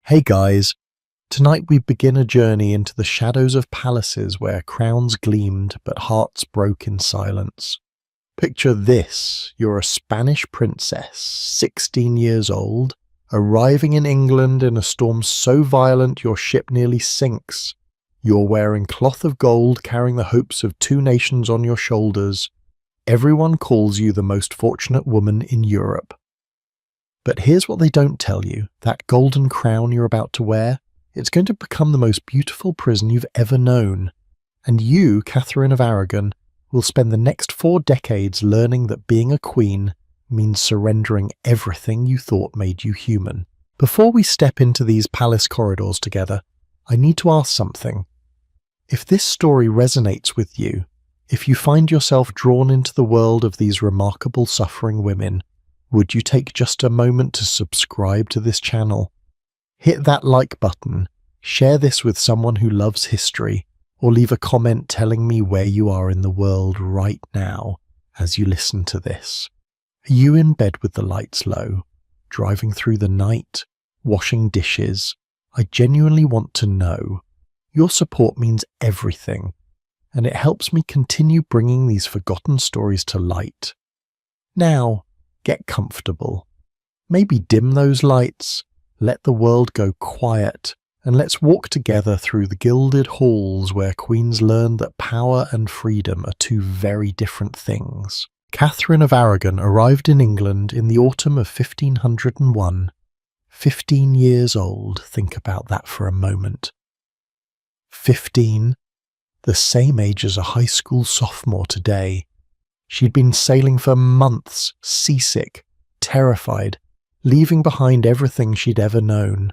Hey guys, tonight we begin a journey into the shadows of palaces where crowns gleamed but hearts broke in silence. Picture this, you're a Spanish princess, 16 years old, arriving in England in a storm so violent your ship nearly sinks. You're wearing cloth of gold carrying the hopes of two nations on your shoulders. Everyone calls you the most fortunate woman in Europe. But here's what they don't tell you. That golden crown you're about to wear, it's going to become the most beautiful prison you've ever known. And you, Catherine of Aragon, will spend the next 4 decades learning that being a queen means surrendering everything you thought made you human. Before we step into these palace corridors together, I need to ask something. If this story resonates with you, if you find yourself drawn into the world of these remarkable suffering women, would you take just a moment to subscribe to this channel? Hit that like button, share this with someone who loves history, or leave a comment telling me where you are in the world right now as you listen to this. Are you in bed with the lights low, driving through the night, washing dishes? I genuinely want to know. Your support means everything, and it helps me continue bringing these forgotten stories to light. Now, get comfortable. Maybe dim those lights, let the world go quiet, and let's walk together through the gilded halls where queens learned that power and freedom are two very different things. Catherine of Aragon arrived in England in the autumn of 1501. 15 years old, think about that for a moment. 15, the same age as a high school sophomore today. She'd been sailing for months, seasick, terrified, leaving behind everything she'd ever known.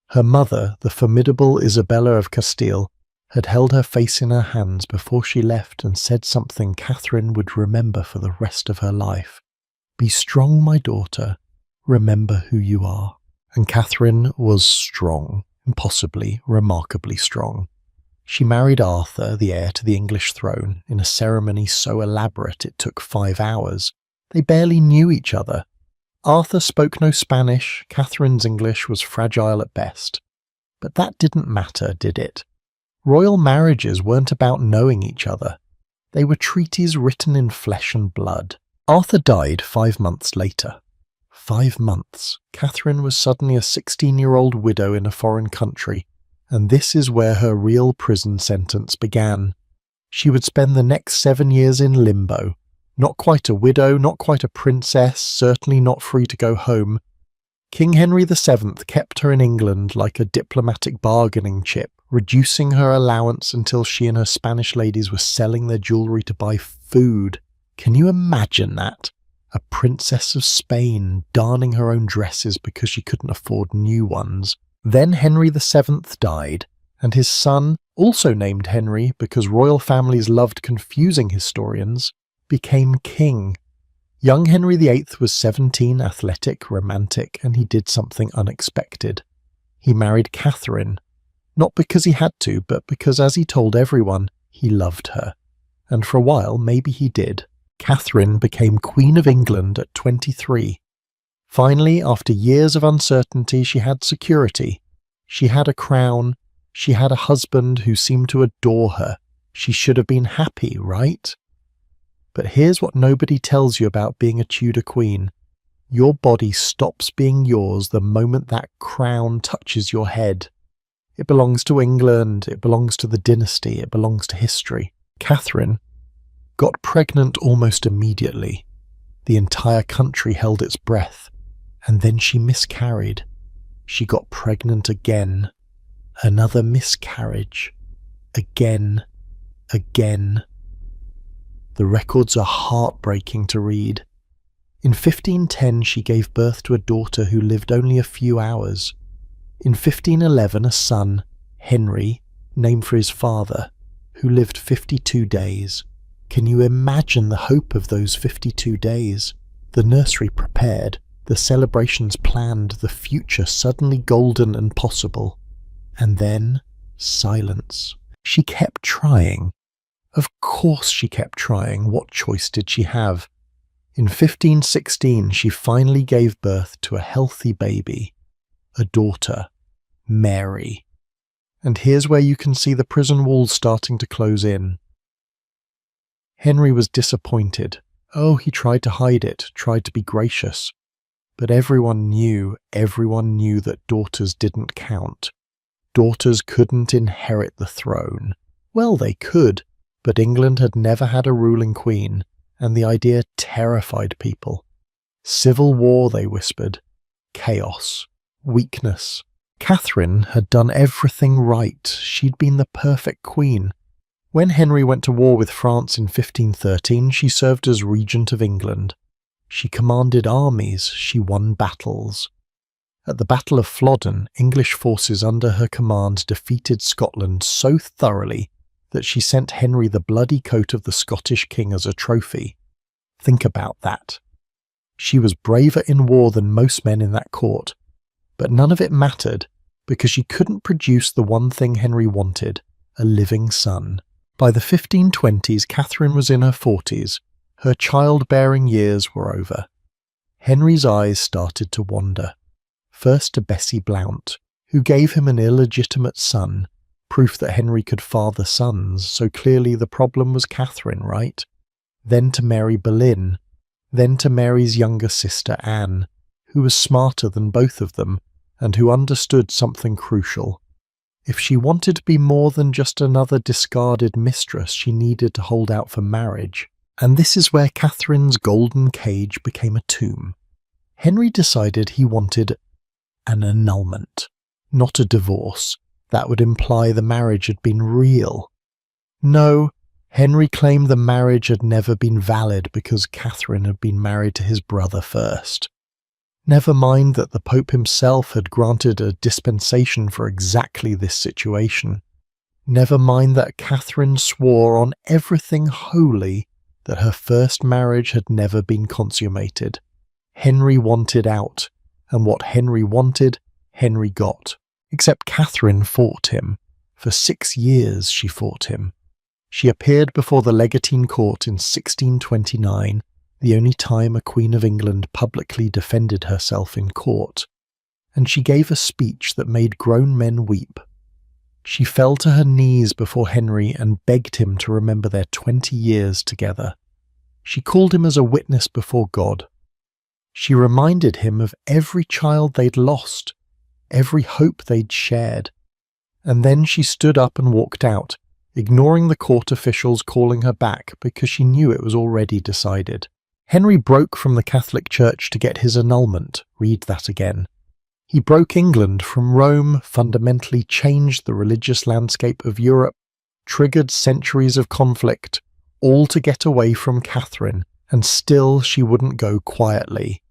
Her mother, the formidable Isabella of Castile, had held her face in her hands before she left and said something Catherine would remember for the rest of her life. "Be strong, my daughter. Remember who you are." And Catherine was strong, impossibly, remarkably strong. She married Arthur, the heir to the English throne, in a ceremony so elaborate it took 5 hours. They barely knew each other. Arthur spoke no Spanish, Catherine's English was fragile at best. But that didn't matter, did it? Royal marriages weren't about knowing each other. They were treaties written in flesh and blood. Arthur died 5 months later. 5 months. Catherine was suddenly a 16-year-old widow in a foreign country. And this is where her real prison sentence began. She would spend the next 7 years in limbo. Not quite a widow, not quite a princess, certainly not free to go home. King Henry VII kept her in England like a diplomatic bargaining chip, reducing her allowance until she and her Spanish ladies were selling their jewellery to buy food. Can you imagine that? A princess of Spain darning her own dresses because she couldn't afford new ones. Then Henry VII died, and his son, also named Henry because royal families loved confusing historians, became king. Young Henry VIII was 17, athletic, romantic, and he did something unexpected. He married Catherine, not because he had to, but because, as he told everyone, he loved her. And for a while, maybe he did. Catherine became Queen of England at 23. Finally, after years of uncertainty, she had security. She had a crown. She had a husband who seemed to adore her. She should have been happy, right? But here's what nobody tells you about being a Tudor queen. Your body stops being yours the moment that crown touches your head. It belongs to England, it belongs to the dynasty, it belongs to history. Catherine got pregnant almost immediately. The entire country held its breath. And then she miscarried. She got pregnant again. Another miscarriage. Again. The records are heartbreaking to read. In 1510 she gave birth to a daughter who lived only a few hours. In 1511 a son, Henry, named for his father, who lived 52 days. Can you imagine the hope of those 52 days? The nursery prepared. The celebrations planned, the future suddenly golden and possible. And then, silence. She kept trying. Of course she kept trying. What choice did she have? In 1516, she finally gave birth to a healthy baby, a daughter, Mary. And here's where you can see the prison walls starting to close in. Henry was disappointed. Oh, he tried to hide it, tried to be gracious. But everyone knew that daughters didn't count. Daughters couldn't inherit the throne. Well, they could, but England had never had a ruling queen, and the idea terrified people. Civil war, they whispered. Chaos. Weakness. Catherine had done everything right. She'd been the perfect queen. When Henry went to war with France in 1513, she served as regent of England. She commanded armies, she won battles. At the Battle of Flodden, English forces under her command defeated Scotland so thoroughly that she sent Henry the bloody coat of the Scottish king as a trophy. Think about that. She was braver in war than most men in that court, but none of it mattered because she couldn't produce the one thing Henry wanted, a living son. By the 1520s, Catherine was in her 40s. Her childbearing years were over. Henry's eyes started to wander. First to Bessie Blount, who gave him an illegitimate son, proof that Henry could father sons, so clearly the problem was Catherine, right? Then to Mary Boleyn, then to Mary's younger sister Anne, who was smarter than both of them, and who understood something crucial. If she wanted to be more than just another discarded mistress, she needed to hold out for marriage. And this is where Catherine's golden cage became a tomb. Henry decided he wanted an annulment, not a divorce. That would imply the marriage had been real. No, Henry claimed the marriage had never been valid because Catherine had been married to his brother first. Never mind that the Pope himself had granted a dispensation for exactly this situation. Never mind that Catherine swore on everything holy that her first marriage had never been consummated. Henry wanted out, and what Henry wanted, Henry got. Except Catherine fought him. For 6 years she fought him. She appeared before the Legatine Court in 1629, the only time a Queen of England publicly defended herself in court, and she gave a speech that made grown men weep. She fell to her knees before Henry and begged him to remember their 20 years together. She called him as a witness before God. She reminded him of every child they'd lost, every hope they'd shared, and then she stood up and walked out, ignoring the court officials calling her back because she knew it was already decided. Henry broke from the Catholic Church to get his annulment. Read that again. He broke England from Rome, fundamentally changed the religious landscape of Europe, triggered centuries of conflict, all to get away from Catherine, and still she wouldn't go quietly.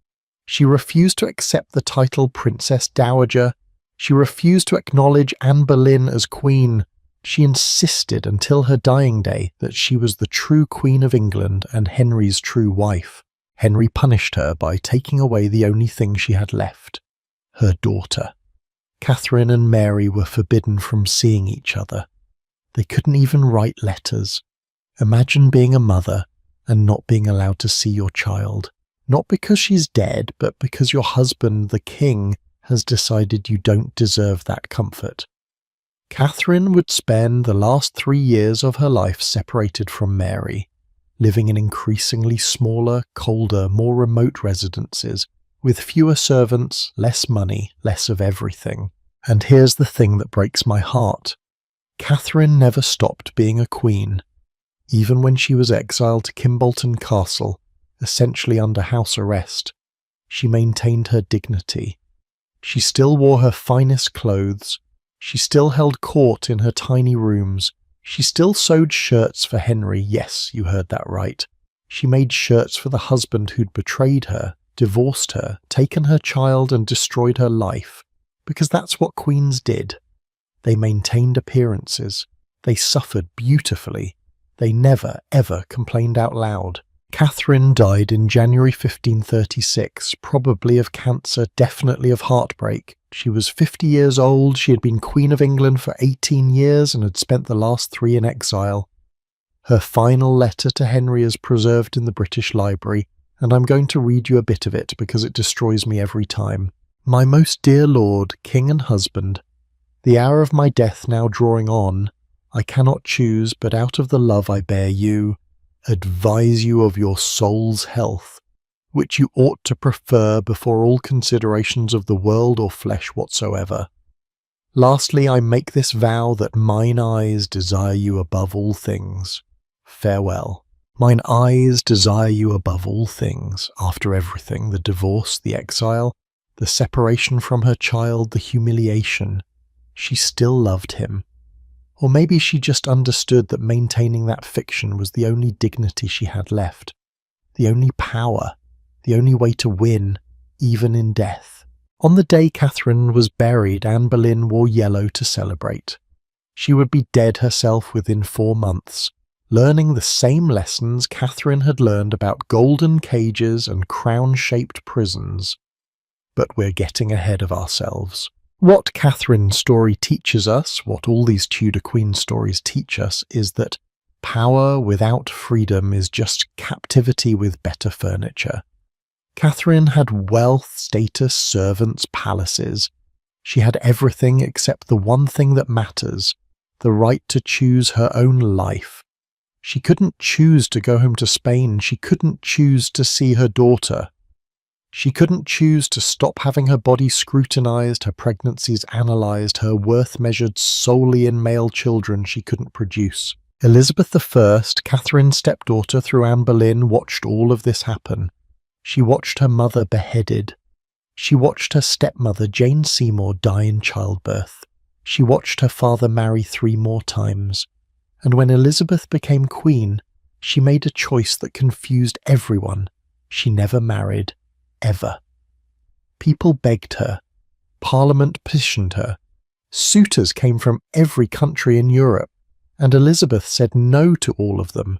She refused to accept the title Princess Dowager. She refused to acknowledge Anne Boleyn as queen. She insisted until her dying day that she was the true Queen of England and Henry's true wife. Henry punished her by taking away the only thing she had left, her daughter. Catherine and Mary were forbidden from seeing each other. They couldn't even write letters. Imagine being a mother and not being allowed to see your child. Not because she's dead, but because your husband, the king, has decided you don't deserve that comfort. Catherine would spend the last 3 years of her life separated from Mary, living in increasingly smaller, colder, more remote residences, with fewer servants, less money, less of everything. And here's the thing that breaks my heart. Catherine never stopped being a queen. Even when she was exiled to Kimbolton Castle, essentially under house arrest, she maintained her dignity. She still wore her finest clothes. She still held court in her tiny rooms. She still sewed shirts for Henry. Yes, you heard that right. She made shirts for the husband who'd betrayed her, divorced her, taken her child and destroyed her life. Because that's what queens did. They maintained appearances. They suffered beautifully. They never, ever complained out loud. Catherine died in January 1536, probably of cancer, definitely of heartbreak. She was 50 years old, she had been Queen of England for 18 years and had spent the last 3 in exile. Her final letter to Henry is preserved in the British Library, and I'm going to read you a bit of it because it destroys me every time. My most dear lord, king and husband, The hour of my death now drawing on, I cannot choose, but out of the love I bear you, advise you of your soul's health, which you ought to prefer before all considerations of the world or flesh whatsoever. Lastly, I make this vow that mine eyes desire you above all things. Farewell. Mine eyes desire you above all things, after everything, the divorce, the exile, the separation from her child, the humiliation. She still loved him. Or maybe she just understood that maintaining that fiction was the only dignity she had left, the only power, the only way to win, even in death. On the day Catherine was buried, Anne Boleyn wore yellow to celebrate. She would be dead herself within 4 months, learning the same lessons Catherine had learned about golden cages and crown-shaped prisons. But we're getting ahead of ourselves. What Catherine's story teaches us, what all these Tudor Queen stories teach us, is that power without freedom is just captivity with better furniture. Catherine had wealth, status, servants, palaces. She had everything except the one thing that matters, the right to choose her own life. She couldn't choose to go home to Spain. She couldn't choose to see her daughter. She couldn't choose to stop having her body scrutinized, her pregnancies analyzed, her worth measured solely in male children she couldn't produce. Elizabeth I, Catherine's stepdaughter through Anne Boleyn, watched all of this happen. She watched her mother beheaded. She watched her stepmother, Jane Seymour, die in childbirth. She watched her father marry 3 more times. And when Elizabeth became queen, she made a choice that confused everyone. She never married. Ever. People begged her. Parliament petitioned her. Suitors came from every country in Europe, and Elizabeth said no to all of them.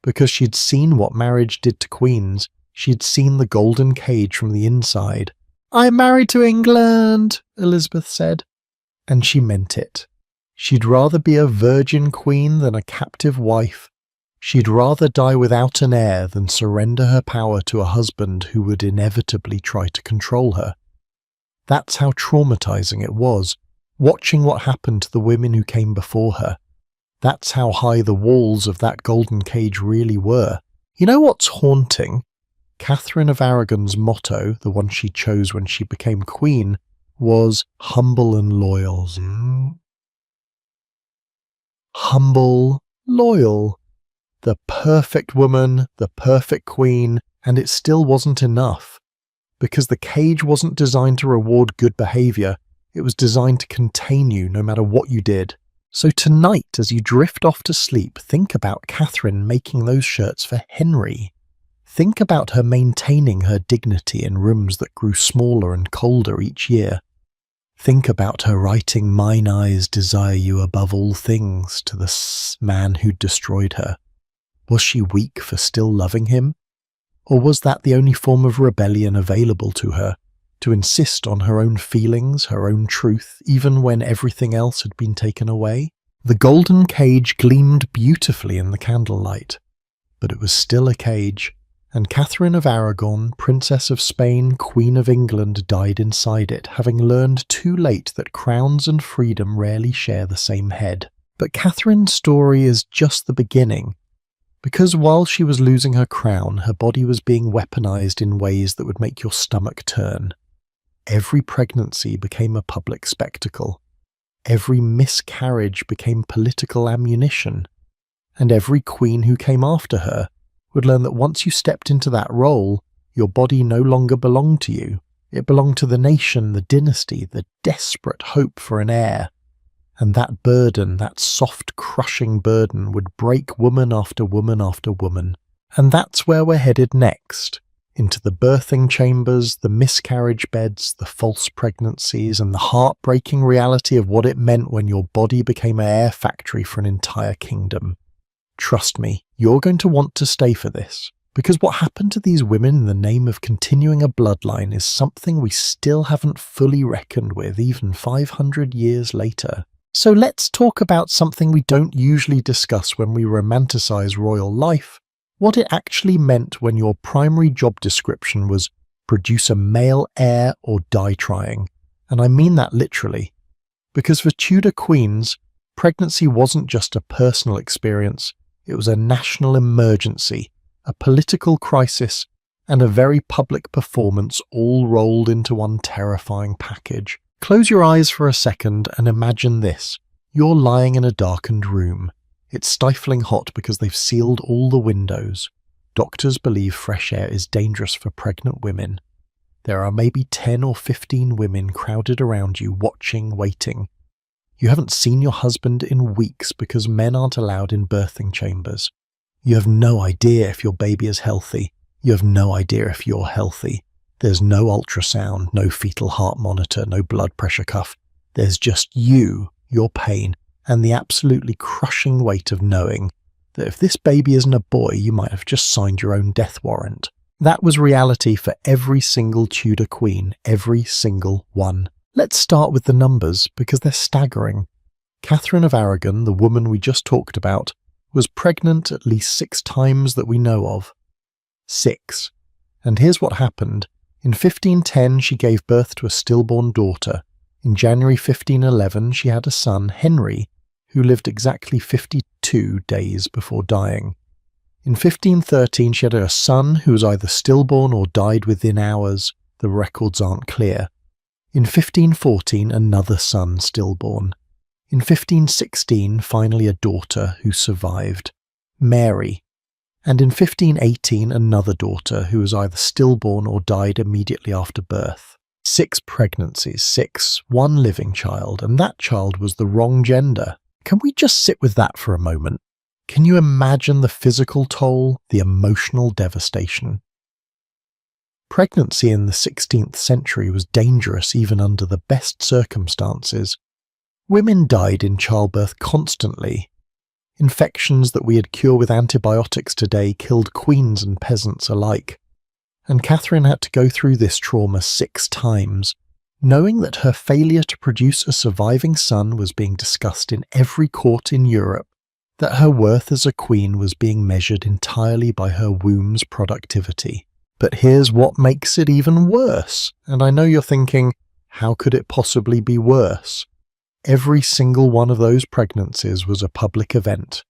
Because she'd seen what marriage did to queens, she'd seen the golden cage from the inside. "I'm married to England," Elizabeth said. And she meant it. She'd rather be a virgin queen than a captive wife. She'd rather die without an heir than surrender her power to a husband who would inevitably try to control her. That's how traumatizing it was, watching what happened to the women who came before her. That's how high the walls of that golden cage really were. You know what's haunting? Catherine of Aragon's motto, the one she chose when she became queen, was humble and loyal. Humble, loyal. The perfect woman, the perfect queen, and it still wasn't enough. Because the cage wasn't designed to reward good behaviour, it was designed to contain you no matter what you did. So tonight, as you drift off to sleep, think about Catherine making those shirts for Henry. Think about her maintaining her dignity in rooms that grew smaller and colder each year. Think about her writing "Mine eyes desire you above all things" to the man who'd destroyed her. Was she weak for still loving him? Or was that the only form of rebellion available to her, to insist on her own feelings, her own truth, even when everything else had been taken away? The golden cage gleamed beautifully in the candlelight, but it was still a cage, and Catherine of Aragon, Princess of Spain, Queen of England, died inside it, having learned too late that crowns and freedom rarely share the same head. But Catherine's story is just the beginning. Because while she was losing her crown, her body was being weaponized in ways that would make your stomach turn. Every pregnancy became a public spectacle. Every miscarriage became political ammunition. And every queen who came after her would learn that once you stepped into that role, your body no longer belonged to you. It belonged to the nation, the dynasty, the desperate hope for an heir. And that burden, that soft, crushing burden, would break woman after woman after woman. And that's where we're headed next, into the birthing chambers, the miscarriage beds, the false pregnancies, and the heartbreaking reality of what it meant when your body became an air factory for an entire kingdom. Trust me, you're going to want to stay for this, because what happened to these women in the name of continuing a bloodline is something we still haven't fully reckoned with even 500 years later. So let's talk about something we don't usually discuss when we romanticize royal life, what it actually meant when your primary job description was produce a male heir or die trying. And I mean that literally. Because for Tudor queens, pregnancy wasn't just a personal experience, it was a national emergency, a political crisis, and a very public performance all rolled into one terrifying package. Close your eyes for a second and imagine this. You're lying in a darkened room. It's stifling hot because they've sealed all the windows. Doctors believe fresh air is dangerous for pregnant women. There are maybe 10 or 15 women crowded around you, watching, waiting. You haven't seen your husband in weeks because men aren't allowed in birthing chambers. You have no idea if your baby is healthy. You have no idea if you're healthy. There's no ultrasound, no fetal heart monitor, no blood pressure cuff. There's just you, your pain, and the absolutely crushing weight of knowing that if this baby isn't a boy, you might have just signed your own death warrant. That was reality for every single Tudor queen, every single one. Let's start with the numbers, because they're staggering. Catherine of Aragon, the woman we just talked about, was pregnant at least 6 times that we know of. 6. And here's what happened. In 1510, she gave birth to a stillborn daughter. In January 1511, she had a son, Henry, who lived exactly 52 days before dying. In 1513, she had a son who was either stillborn or died within hours. The records aren't clear. In 1514, another son stillborn. In 1516, finally a daughter who survived, Mary. And in 1518, another daughter who was either stillborn or died immediately after birth. 6 pregnancies, 6, 1 living child, and that child was the wrong gender. Can we just sit with that for a moment? Can you imagine the physical toll, the emotional devastation? Pregnancy in the 16th century was dangerous even under the best circumstances. Women died in childbirth constantly. Infections that we'd cure with antibiotics today killed queens and peasants alike. And Catherine had to go through this trauma 6 times, knowing that her failure to produce a surviving son was being discussed in every court in Europe, that her worth as a queen was being measured entirely by her womb's productivity. But here's what makes it even worse, and I know you're thinking, how could it possibly be worse? Every single one of those pregnancies was a public event.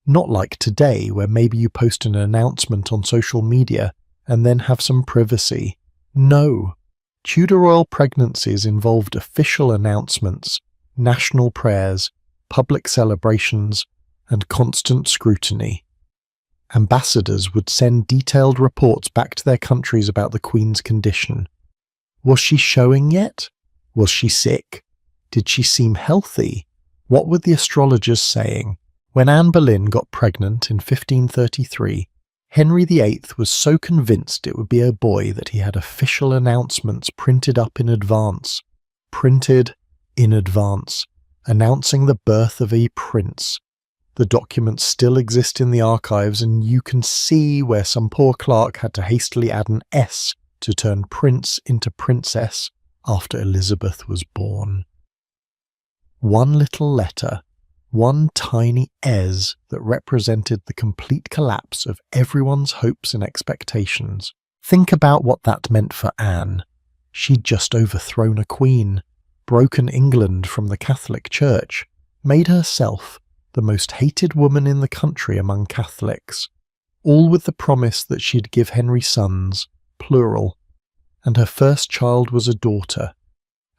Not like today, where maybe you post an announcement on social media and then have some privacy. No. Tudor royal pregnancies involved official announcements, national prayers, public celebrations, and constant scrutiny. Ambassadors would send detailed reports back to their countries about the Queen's condition. Was she showing yet? Was she sick? Did she seem healthy? What were the astrologers saying? When Anne Boleyn got pregnant in 1533, Henry VIII was so convinced it would be a boy that he had official announcements printed up in advance. Printed in advance, announcing the birth of a prince. The documents still exist in the archives, and you can see where some poor clerk had to hastily add an S to turn prince into princess after Elizabeth was born. One little letter, one tiny "es" that represented the complete collapse of everyone's hopes and expectations. Think about what that meant for Anne. She'd just overthrown a queen, broken England from the Catholic Church, made herself the most hated woman in the country among Catholics, all with the promise that she'd give Henry sons, plural, and her first child was a daughter,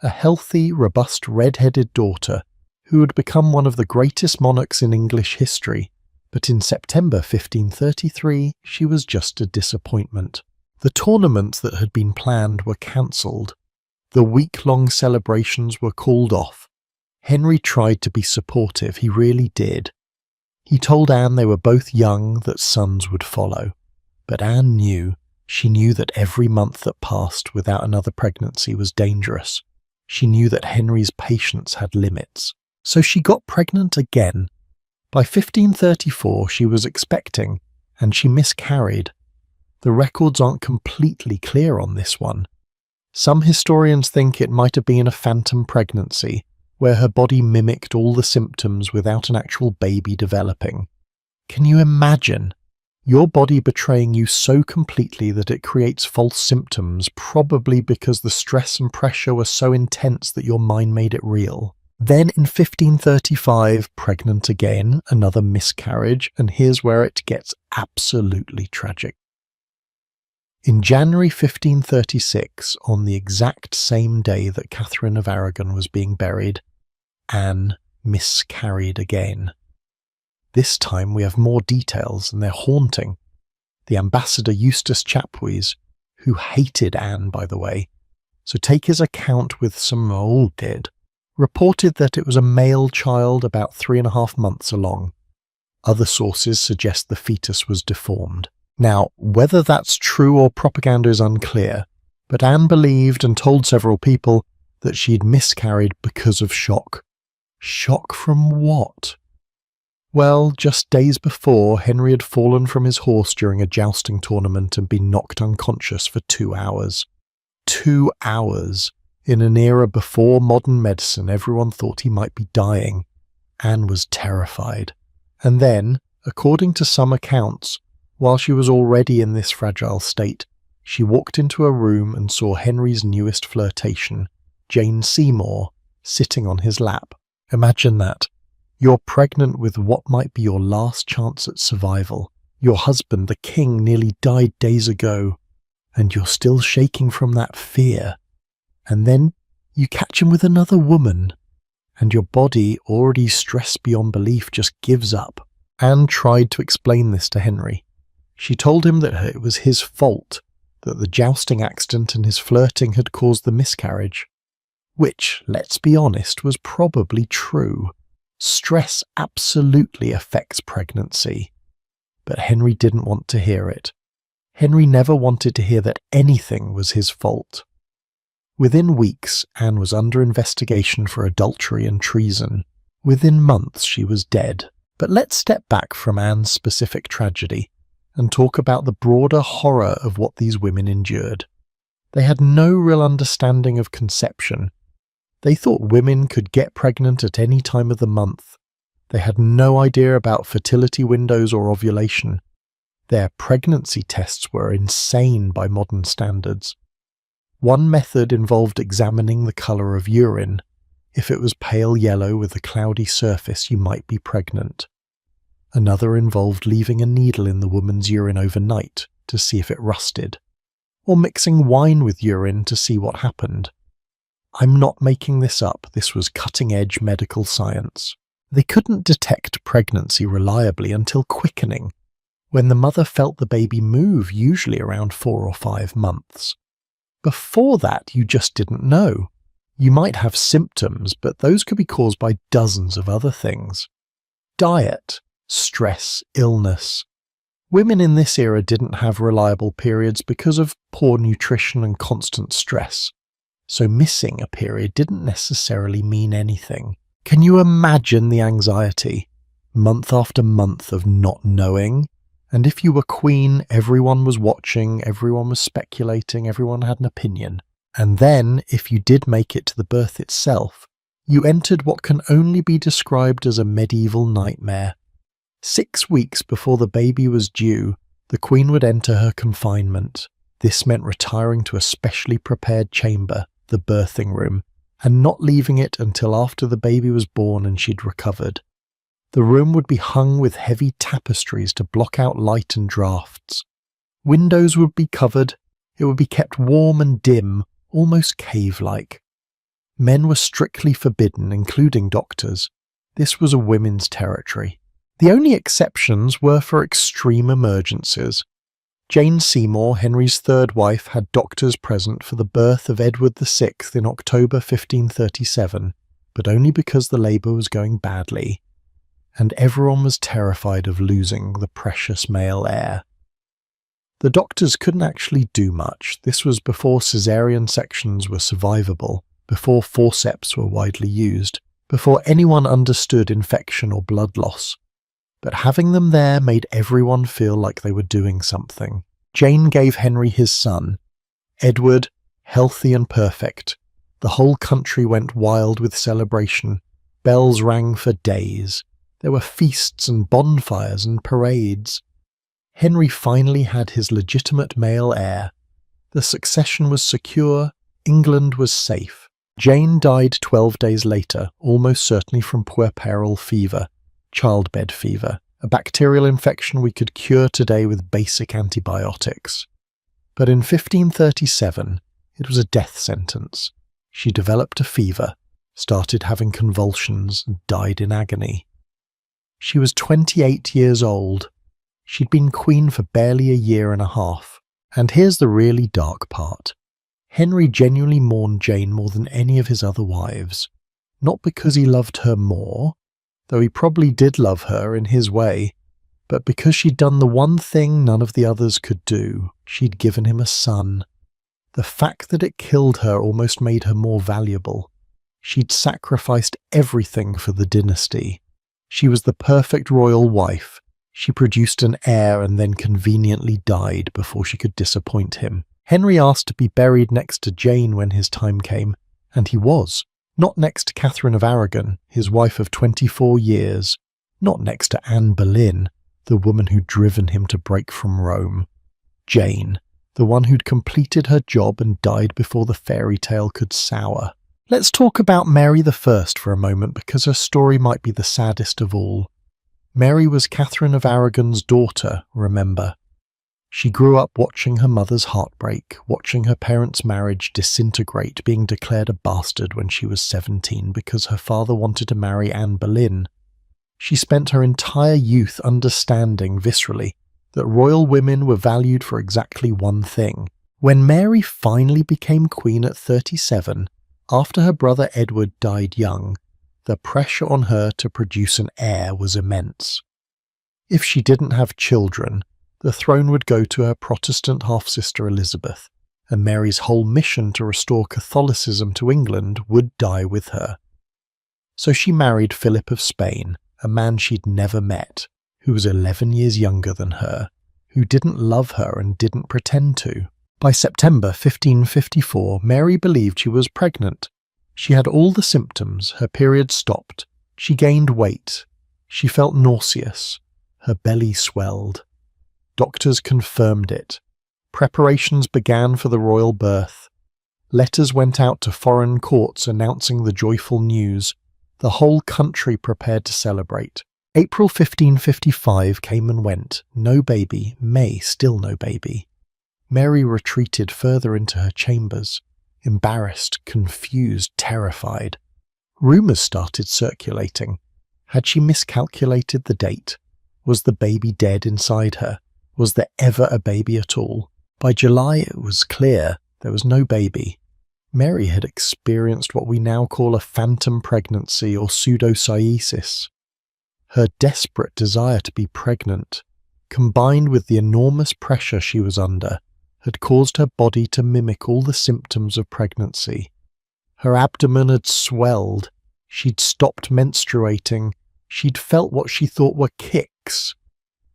a healthy, robust, red-headed daughter who would become one of the greatest monarchs in English history. But in September 1533, she was just a disappointment. The tournaments that had been planned were cancelled. The week-long celebrations were called off. Henry tried to be supportive, he really did. He told Anne they were both young, that sons would follow. But Anne knew. She knew that every month that passed without another pregnancy was dangerous. She knew that Henry's patience had limits. So she got pregnant again. By 1534 she was expecting, and she miscarried. The records aren't completely clear on this one. Some historians think it might have been a phantom pregnancy, where her body mimicked all the symptoms without an actual baby developing. Can you imagine? Your body betraying you so completely that it creates false symptoms, probably because the stress and pressure were so intense that your mind made it real. Then in 1535, pregnant again, another miscarriage, and here's where it gets absolutely tragic. In January 1536, on the exact same day that Catherine of Aragon was being buried, Anne miscarried again. This time we have more details, and they're haunting. The ambassador Eustace Chapuys, who hated Anne, by the way, so take his account with some old did, reported that it was a male child about 3.5 months along. Other sources suggest the fetus was deformed. Now, whether that's true or propaganda is unclear, but Anne believed and told several people that she'd miscarried because of shock. Shock from what? Well, just days before, Henry had fallen from his horse during a jousting tournament and been knocked unconscious for 2 hours. 2 hours! In an era before modern medicine, everyone thought he might be dying. Anne was terrified. And then, according to some accounts, while she was already in this fragile state, she walked into a room and saw Henry's newest flirtation, Jane Seymour, sitting on his lap. Imagine that. You're pregnant with what might be your last chance at survival. Your husband, the king, nearly died days ago, and you're still shaking from that fear. And then you catch him with another woman, and your body, already stressed beyond belief, just gives up. Anne tried to explain this to Henry. She told him that it was his fault, that the jousting accident and his flirting had caused the miscarriage. Which, let's be honest, was probably true. Stress absolutely affects pregnancy. But Henry didn't want to hear it. Henry never wanted to hear that anything was his fault. Within weeks, Anne was under investigation for adultery and treason. Within months, she was dead. But let's step back from Anne's specific tragedy and talk about the broader horror of what these women endured. They had no real understanding of conception. They thought women could get pregnant at any time of the month. They had no idea about fertility windows or ovulation. Their pregnancy tests were insane by modern standards. One method involved examining the colour of urine. If it was pale yellow with a cloudy surface, you might be pregnant. Another involved leaving a needle in the woman's urine overnight to see if it rusted, or mixing wine with urine to see what happened. I'm not making this up, this was cutting-edge medical science. They couldn't detect pregnancy reliably until quickening, when the mother felt the baby move, usually around 4 or 5 months. Before that, you just didn't know. You might have symptoms, but those could be caused by dozens of other things. Diet, stress, illness. Women in this era didn't have reliable periods because of poor nutrition and constant stress. So missing a period didn't necessarily mean anything. Can you imagine the anxiety? Month after month of not knowing? And if you were queen, everyone was watching, everyone was speculating, everyone had an opinion. And then, if you did make it to the birth itself, you entered what can only be described as a medieval nightmare. 6 weeks before the baby was due, the Queen would enter her confinement. This meant retiring to a specially prepared chamber, the birthing room, and not leaving it until after the baby was born and she'd recovered. The room would be hung with heavy tapestries to block out light and drafts. Windows would be covered, it would be kept warm and dim, almost cave-like. Men were strictly forbidden, including doctors. This was a women's territory. The only exceptions were for extreme emergencies. Jane Seymour, Henry's third wife, had doctors present for the birth of Edward VI in October 1537, but only because the labour was going badly, and everyone was terrified of losing the precious male heir. The doctors couldn't actually do much. This was before caesarean sections were survivable, before forceps were widely used, before anyone understood infection or blood loss. But having them there made everyone feel like they were doing something. Jane gave Henry his son. Edward, healthy and perfect. The whole country went wild with celebration. Bells rang for days. There were feasts and bonfires and parades. Henry finally had his legitimate male heir. The succession was secure, England was safe. Jane died 12 days later, almost certainly from puerperal fever, childbed fever, a bacterial infection we could cure today with basic antibiotics. But in 1537, it was a death sentence. She developed a fever, started having convulsions, and died in agony. She was 28 years old. She'd been queen for barely a year and a half. And here's the really dark part. Henry genuinely mourned Jane more than any of his other wives. Not because he loved her more, though he probably did love her in his way, but because she'd done the one thing none of the others could do. She'd given him a son. The fact that it killed her almost made her more valuable. She'd sacrificed everything for the dynasty. She was the perfect royal wife. She produced an heir and then conveniently died before she could disappoint him. Henry asked to be buried next to Jane when his time came, and he was. Not next to Catherine of Aragon, his wife of 24 years. Not next to Anne Boleyn, the woman who'd driven him to break from Rome. Jane, the one who'd completed her job and died before the fairy tale could sour. Let's talk about Mary I for a moment, because her story might be the saddest of all. Mary was Catherine of Aragon's daughter, remember. She grew up watching her mother's heartbreak, watching her parents' marriage disintegrate, being declared a bastard when she was 17 because her father wanted to marry Anne Boleyn. She spent her entire youth understanding viscerally that royal women were valued for exactly one thing. When Mary finally became queen at 37, after her brother Edward died young, the pressure on her to produce an heir was immense. If she didn't have children, the throne would go to her Protestant half-sister Elizabeth, and Mary's whole mission to restore Catholicism to England would die with her. So she married Philip of Spain, a man she'd never met, who was 11 years younger than her, who didn't love her and didn't pretend to. By September 1554, Mary believed she was pregnant. She had all the symptoms. Her period stopped. She gained weight. She felt nauseous. Her belly swelled. Doctors confirmed it. Preparations began for the royal birth. Letters went out to foreign courts announcing the joyful news. The whole country prepared to celebrate. April 1555 came and went. No baby. May, still no baby. Mary retreated further into her chambers, embarrassed, confused, terrified. Rumours started circulating. Had she miscalculated the date? Was the baby dead inside her? Was there ever a baby at all? By July it was clear there was no baby. Mary had experienced what we now call a phantom pregnancy or pseudocyesis. Her desperate desire to be pregnant, combined with the enormous pressure she was under, had caused her body to mimic all the symptoms of pregnancy. Her abdomen had swelled. She'd stopped menstruating. She'd felt what she thought were kicks.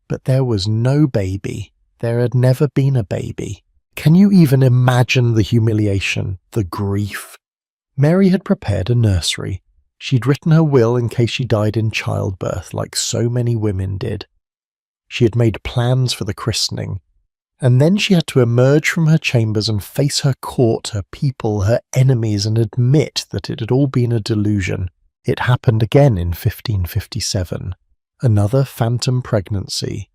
But there was no baby. There had never been a baby. Can you even imagine the humiliation, the grief? Mary had prepared a nursery. She'd written her will in case she died in childbirth, like so many women did. She had made plans for the christening. And then she had to emerge from her chambers and face her court, her people, her enemies, and admit that it had all been a delusion. It happened again in 1557. Another phantom pregnancy.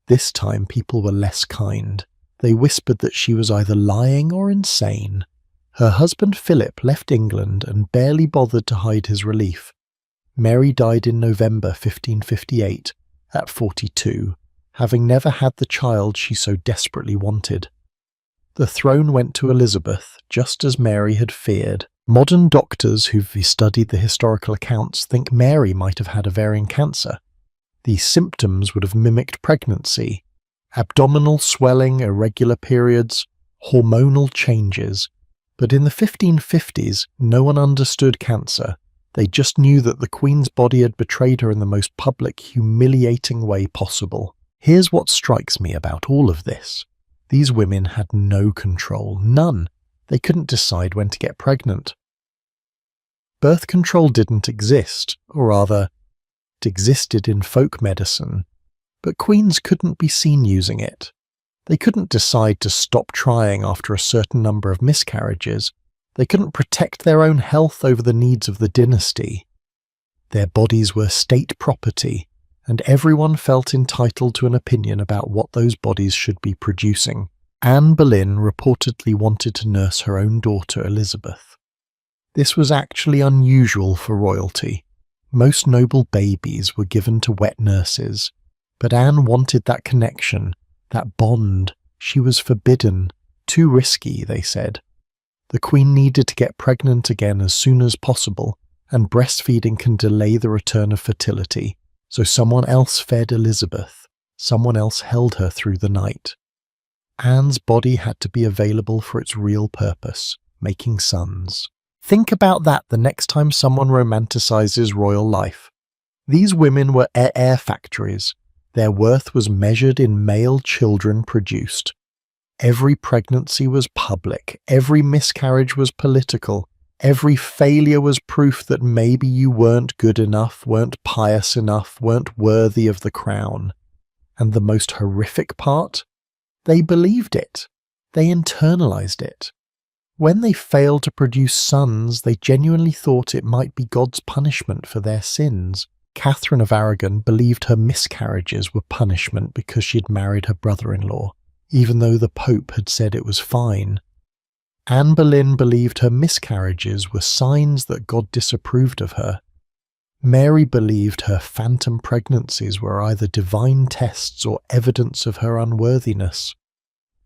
This time people were less kind. They whispered that she was either lying or insane. Her husband Philip left England and barely bothered to hide his relief. Mary died in November 1558, at 42, having never had the child she so desperately wanted. The throne went to Elizabeth, just as Mary had feared. Modern doctors who've studied the historical accounts think Mary might have had ovarian cancer. These symptoms would have mimicked pregnancy. Abdominal swelling, irregular periods, hormonal changes. But in the 1550s, no one understood cancer. They just knew that the Queen's body had betrayed her in the most public, humiliating way possible. Here's what strikes me about all of this. These women had no control, none. They couldn't decide when to get pregnant. Birth control didn't exist, or rather, it existed in folk medicine, but queens couldn't be seen using it. They couldn't decide to stop trying after a certain number of miscarriages. They couldn't protect their own health over the needs of the dynasty. Their bodies were state property, and everyone felt entitled to an opinion about what those bodies should be producing. Anne Boleyn reportedly wanted to nurse her own daughter Elizabeth. This was actually unusual for royalty. Most noble babies were given to wet nurses, but Anne wanted that connection, that bond. She was forbidden. Too risky, they said. The Queen needed to get pregnant again as soon as possible, and breastfeeding can delay the return of fertility, so someone else fed Elizabeth. Someone else held her through the night. Anne's body had to be available for its real purpose, making sons. Think about that the next time someone romanticizes royal life. These women were air factories. Their worth was measured in male children produced. Every pregnancy was public. Every miscarriage was political. Every failure was proof that maybe you weren't good enough, weren't pious enough, weren't worthy of the crown. And the most horrific part? They believed it. They internalized it. When they failed to produce sons, they genuinely thought it might be God's punishment for their sins. Catherine of Aragon believed her miscarriages were punishment because she'd married her brother-in-law, even though the Pope had said it was fine. Anne Boleyn believed her miscarriages were signs that God disapproved of her. Mary believed her phantom pregnancies were either divine tests or evidence of her unworthiness.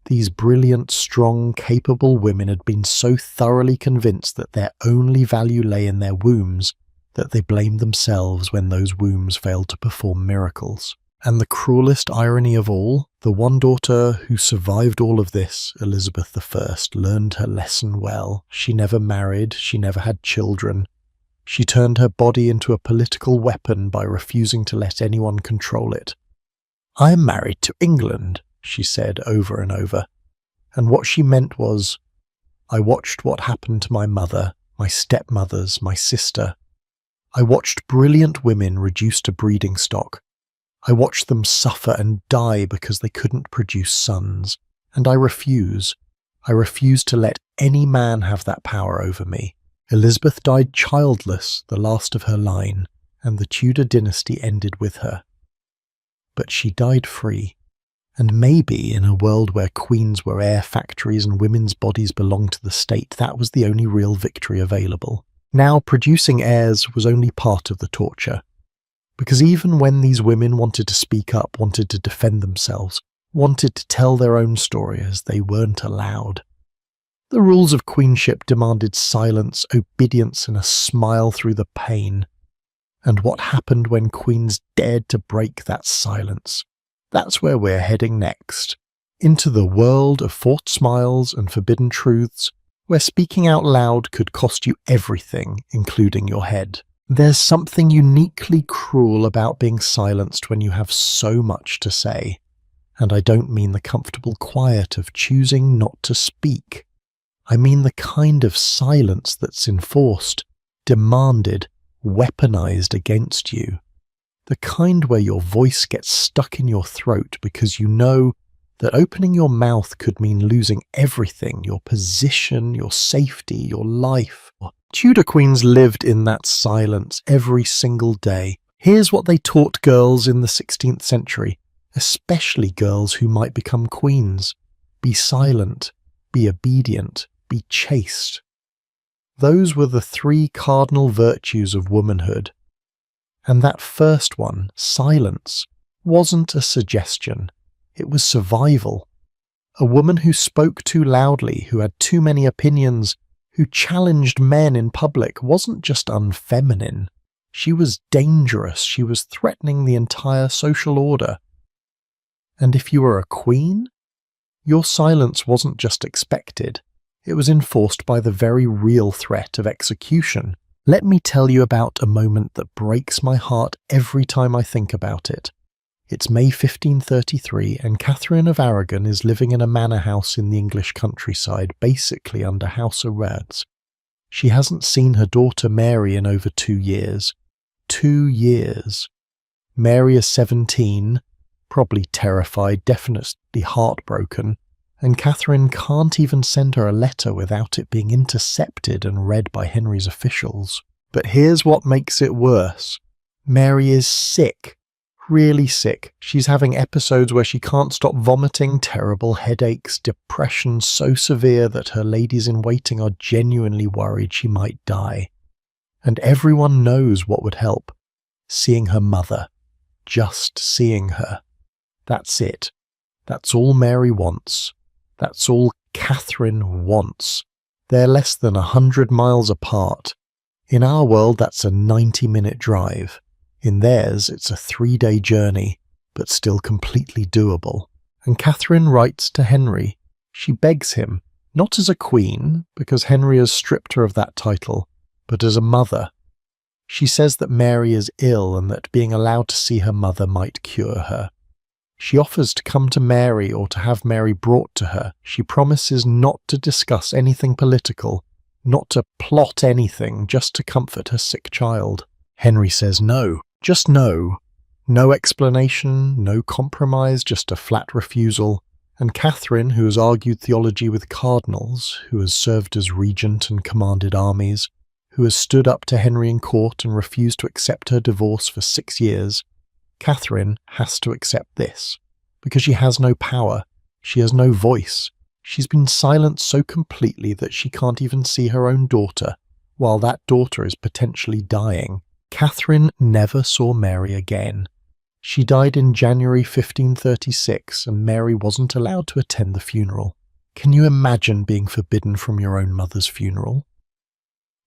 These brilliant, strong, capable women had been so thoroughly convinced that their only value lay in their wombs that they blamed themselves when those wombs failed to perform miracles. And the cruelest irony of all, the one daughter who survived all of this, Elizabeth I, learned her lesson well. She never married, she never had children. She turned her body into a political weapon by refusing to let anyone control it. "I am married to England," she said over and over. And what she meant was, I watched what happened to my mother, my stepmothers, my sister. I watched brilliant women reduced to breeding stock. I watched them suffer and die because they couldn't produce sons. And I refuse. I refuse to let any man have that power over me. Elizabeth died childless, the last of her line, and the Tudor dynasty ended with her. But she died free. And maybe in a world where queens were air factories and women's bodies belonged to the state, that was the only real victory available. Now, producing heirs was only part of the torture. Because even when these women wanted to speak up, wanted to defend themselves, wanted to tell their own stories, they weren't allowed. The rules of queenship demanded silence, obedience, and a smile through the pain. And what happened when queens dared to break that silence? That's where we're heading next. Into the world of forced smiles and forbidden truths, where speaking out loud could cost you everything, including your head. There's something uniquely cruel about being silenced when you have so much to say. And I don't mean the comfortable quiet of choosing not to speak. I mean the kind of silence that's enforced, demanded, weaponized against you. The kind where your voice gets stuck in your throat because you know that opening your mouth could mean losing everything, your position, your safety, your life. Tudor queens lived in that silence every single day. Here's what they taught girls in the 16th century, especially girls who might become queens. Be silent, be obedient, be chaste. Those were the 3 cardinal virtues of womanhood. And that first one, silence, wasn't a suggestion. It was survival. A woman who spoke too loudly, who had too many opinions, who challenged men in public wasn't just unfeminine. She was dangerous. She was threatening the entire social order. And if you were a queen, your silence wasn't just expected. It was enforced by the very real threat of execution. Let me tell you about a moment that breaks my heart every time I think about it. It's May 1533, and Catherine of Aragon is living in a manor house in the English countryside, basically under house arrest. She hasn't seen her daughter Mary in over 2 years. 2 years. Mary is 17, probably terrified, definitely heartbroken, and Catherine can't even send her a letter without it being intercepted and read by Henry's officials. But here's what makes it worse. Mary is sick. Really sick. She's having episodes where she can't stop vomiting, terrible headaches, depression so severe that her ladies-in-waiting are genuinely worried she might die. And everyone knows what would help. Seeing her mother. Just seeing her. That's it. That's all Mary wants. That's all Catherine wants. They're less than 100 miles apart. In our world, that's a 90-minute drive. In theirs, it's a 3-day journey, but still completely doable. And Catherine writes to Henry. She begs him, not as a queen, because Henry has stripped her of that title, but as a mother. She says that Mary is ill and that being allowed to see her mother might cure her. She offers to come to Mary or to have Mary brought to her. She promises not to discuss anything political, not to plot anything, just to comfort her sick child. Henry says no, just no. No explanation, no compromise, just a flat refusal. And Catherine, who has argued theology with cardinals, who has served as regent and commanded armies, who has stood up to Henry in court and refused to accept her divorce for 6 years, Catherine has to accept this, because she has no power, she has no voice. She's been silenced so completely that she can't even see her own daughter, while that daughter is potentially dying. Catherine never saw Mary again. She died in January 1536, and Mary wasn't allowed to attend the funeral. Can you imagine being forbidden from your own mother's funeral?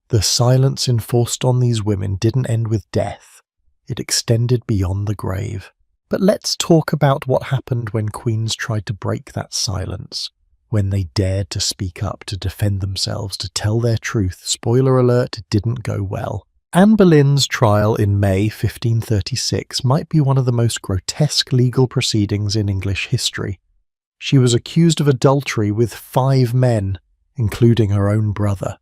The silence enforced on these women didn't end with death. It extended beyond the grave. But let's talk about what happened when queens tried to break that silence, when they dared to speak up, to defend themselves, to tell their truth. Spoiler alert, it didn't go well. Anne Boleyn's trial in May 1536 might be one of the most grotesque legal proceedings in English history. She was accused of adultery with 5 men, including her own brother.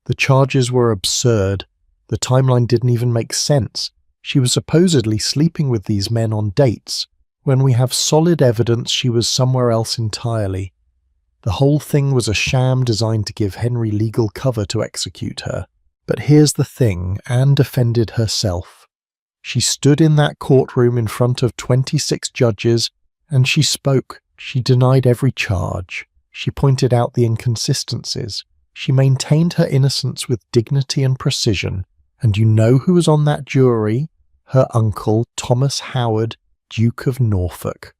The charges were absurd. The timeline didn't even make sense. She was supposedly sleeping with these men on dates, when we have solid evidence she was somewhere else entirely. The whole thing was a sham designed to give Henry legal cover to execute her. But here's the thing, Anne defended herself. She stood in that courtroom in front of 26 judges, and she spoke. She denied every charge. She pointed out the inconsistencies. She maintained her innocence with dignity and precision. And you know who was on that jury? Her uncle, Thomas Howard, Duke of Norfolk.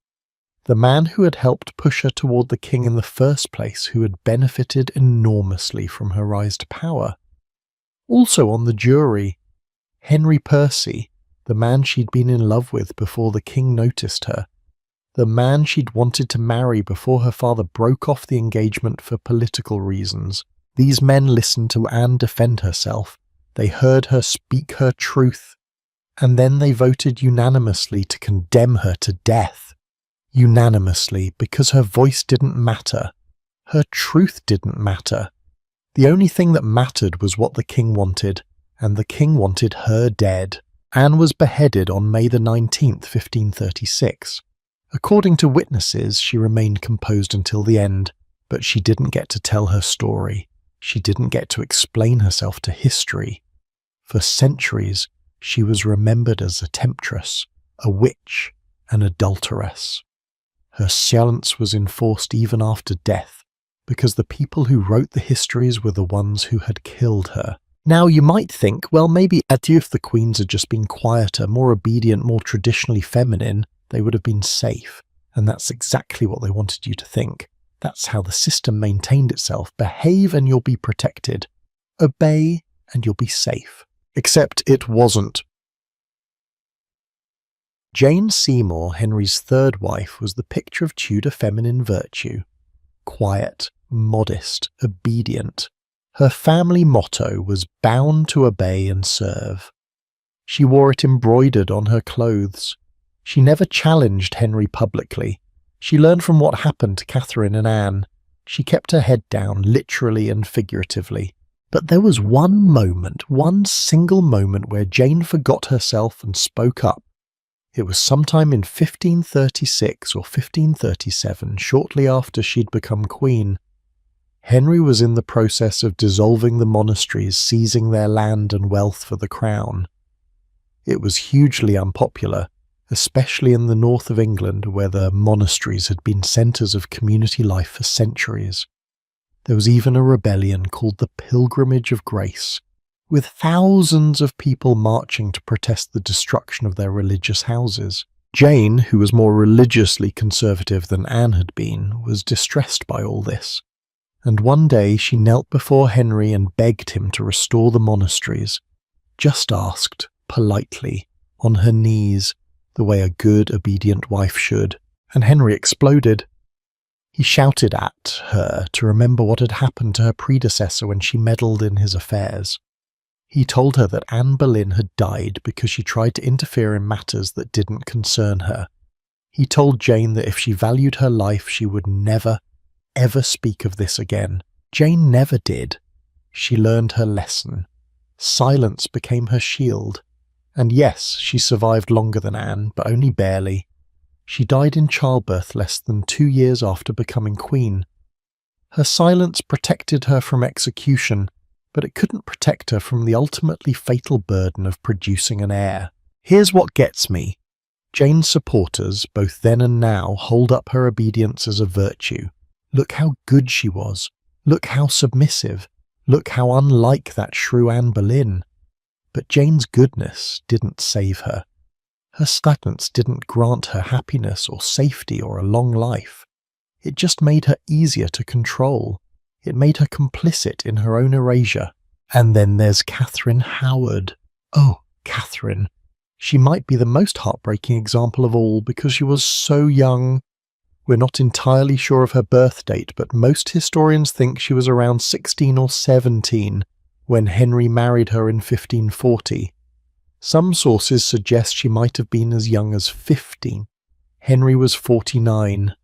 The man who had helped push her toward the king in the first place, who had benefited enormously from her rise to power. Also on the jury, Henry Percy, the man she'd been in love with before the king noticed her. The man she'd wanted to marry before her father broke off the engagement for political reasons. These men listened to Anne defend herself. They heard her speak her truth, and then they voted unanimously to condemn her to death. Unanimously, because her voice didn't matter. Her truth didn't matter. The only thing that mattered was what the king wanted, and the king wanted her dead. Anne was beheaded on May the 19th, 1536. According to witnesses, she remained composed until the end, but she didn't get to tell her story. She didn't get to explain herself to history. For centuries, she was remembered as a temptress, a witch, an adulteress. Her silence was enforced even after death, because the people who wrote the histories were the ones who had killed her. Now you might think, well, maybe if the queens had just been quieter, more obedient, more traditionally feminine, they would have been safe. And that's exactly what they wanted you to think. That's how the system maintained itself. Behave and you'll be protected. Obey and you'll be safe. Except it wasn't. Jane Seymour, Henry's third wife, was the picture of Tudor feminine virtue. Quiet, modest, obedient. Her family motto was bound to obey and serve. She wore it embroidered on her clothes. She never challenged Henry publicly. She learned from what happened to Catherine and Anne. She kept her head down, literally and figuratively. But there was one moment, one single moment where Jane forgot herself and spoke up. It was sometime in 1536 or 1537, shortly after she'd become queen. Henry was in the process of dissolving the monasteries, seizing their land and wealth for the crown. It was hugely unpopular, especially in the north of England, where the monasteries had been centres of community life for centuries. There was even a rebellion called the Pilgrimage of Grace, with thousands of people marching to protest the destruction of their religious houses. Jane, who was more religiously conservative than Anne had been, was distressed by all this, and one day she knelt before Henry and begged him to restore the monasteries, just asked, politely, on her knees, the way a good, obedient wife should, and Henry exploded. He shouted at her to remember what had happened to her predecessor when she meddled in his affairs. He told her that Anne Boleyn had died because she tried to interfere in matters that didn't concern her. He told Jane that if she valued her life, she would never, ever speak of this again. Jane never did. She learned her lesson. Silence became her shield. And yes, she survived longer than Anne, but only barely. She died in childbirth less than 2 years after becoming queen. Her silence protected her from execution, but it couldn't protect her from the ultimately fatal burden of producing an heir. Here's what gets me. Jane's supporters, both then and now, hold up her obedience as a virtue. Look how good she was. Look how submissive. Look how unlike that shrew Anne Boleyn. But Jane's goodness didn't save her. Her silence didn't grant her happiness or safety or a long life. It just made her easier to control. It made her complicit in her own erasure. And then there's Catherine Howard. Oh, Catherine. She might be the most heartbreaking example of all because she was so young. We're not entirely sure of her birth date, but most historians think she was around 16 or 17 when Henry married her in 1540. Some sources suggest she might have been as young as 15. Henry was 49,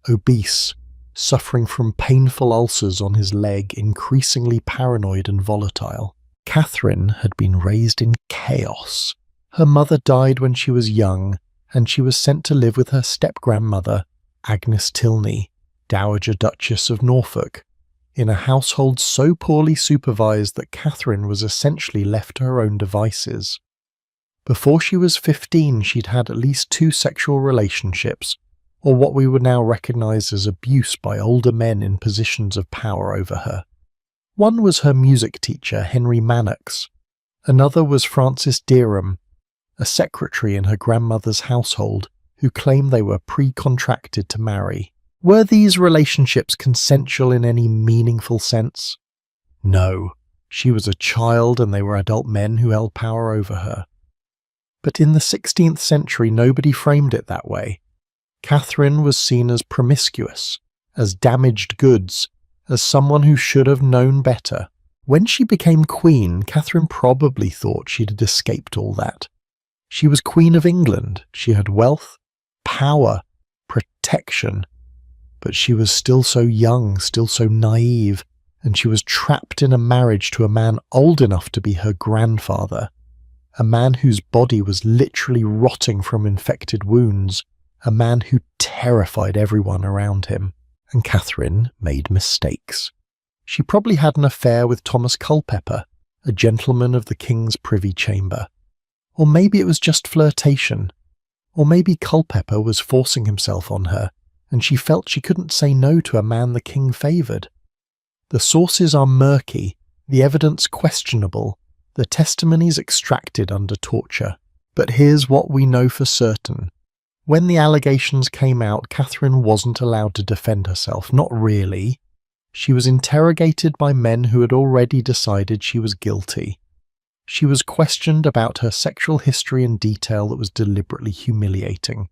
obese, suffering from painful ulcers on his leg, increasingly paranoid and volatile. Catherine had been raised in chaos. Her mother died when she was young, and she was sent to live with her step-grandmother, Agnes Tilney, Dowager Duchess of Norfolk, in a household so poorly supervised that Catherine was essentially left to her own devices. Before she was 15, she'd had at least 2 sexual relationships, or what we would now recognise as abuse by older men in positions of power over her. One was her music teacher, Henry Mannix. Another was Francis Derham, a secretary in her grandmother's household, who claimed they were pre-contracted to marry. Were these relationships consensual in any meaningful sense? No. She was a child and they were adult men who held power over her. But in the 16th century, nobody framed it that way. Catherine was seen as promiscuous, as damaged goods, as someone who should have known better. When she became queen, Catherine probably thought she had escaped all that. She was Queen of England. She had wealth, power, protection. But she was still so young, still so naive, and she was trapped in a marriage to a man old enough to be her grandfather, a man whose body was literally rotting from infected wounds, a man who terrified everyone around him. And Catherine made mistakes. She probably had an affair with Thomas Culpeper, a gentleman of the King's Privy Chamber. Or maybe it was just flirtation. Or maybe Culpeper was forcing himself on her, and she felt she couldn't say no to a man the king favoured. The sources are murky, the evidence questionable, the testimonies extracted under torture. But here's what we know for certain. When the allegations came out, Catherine wasn't allowed to defend herself, not really. She was interrogated by men who had already decided she was guilty. She was questioned about her sexual history in detail that was deliberately humiliating.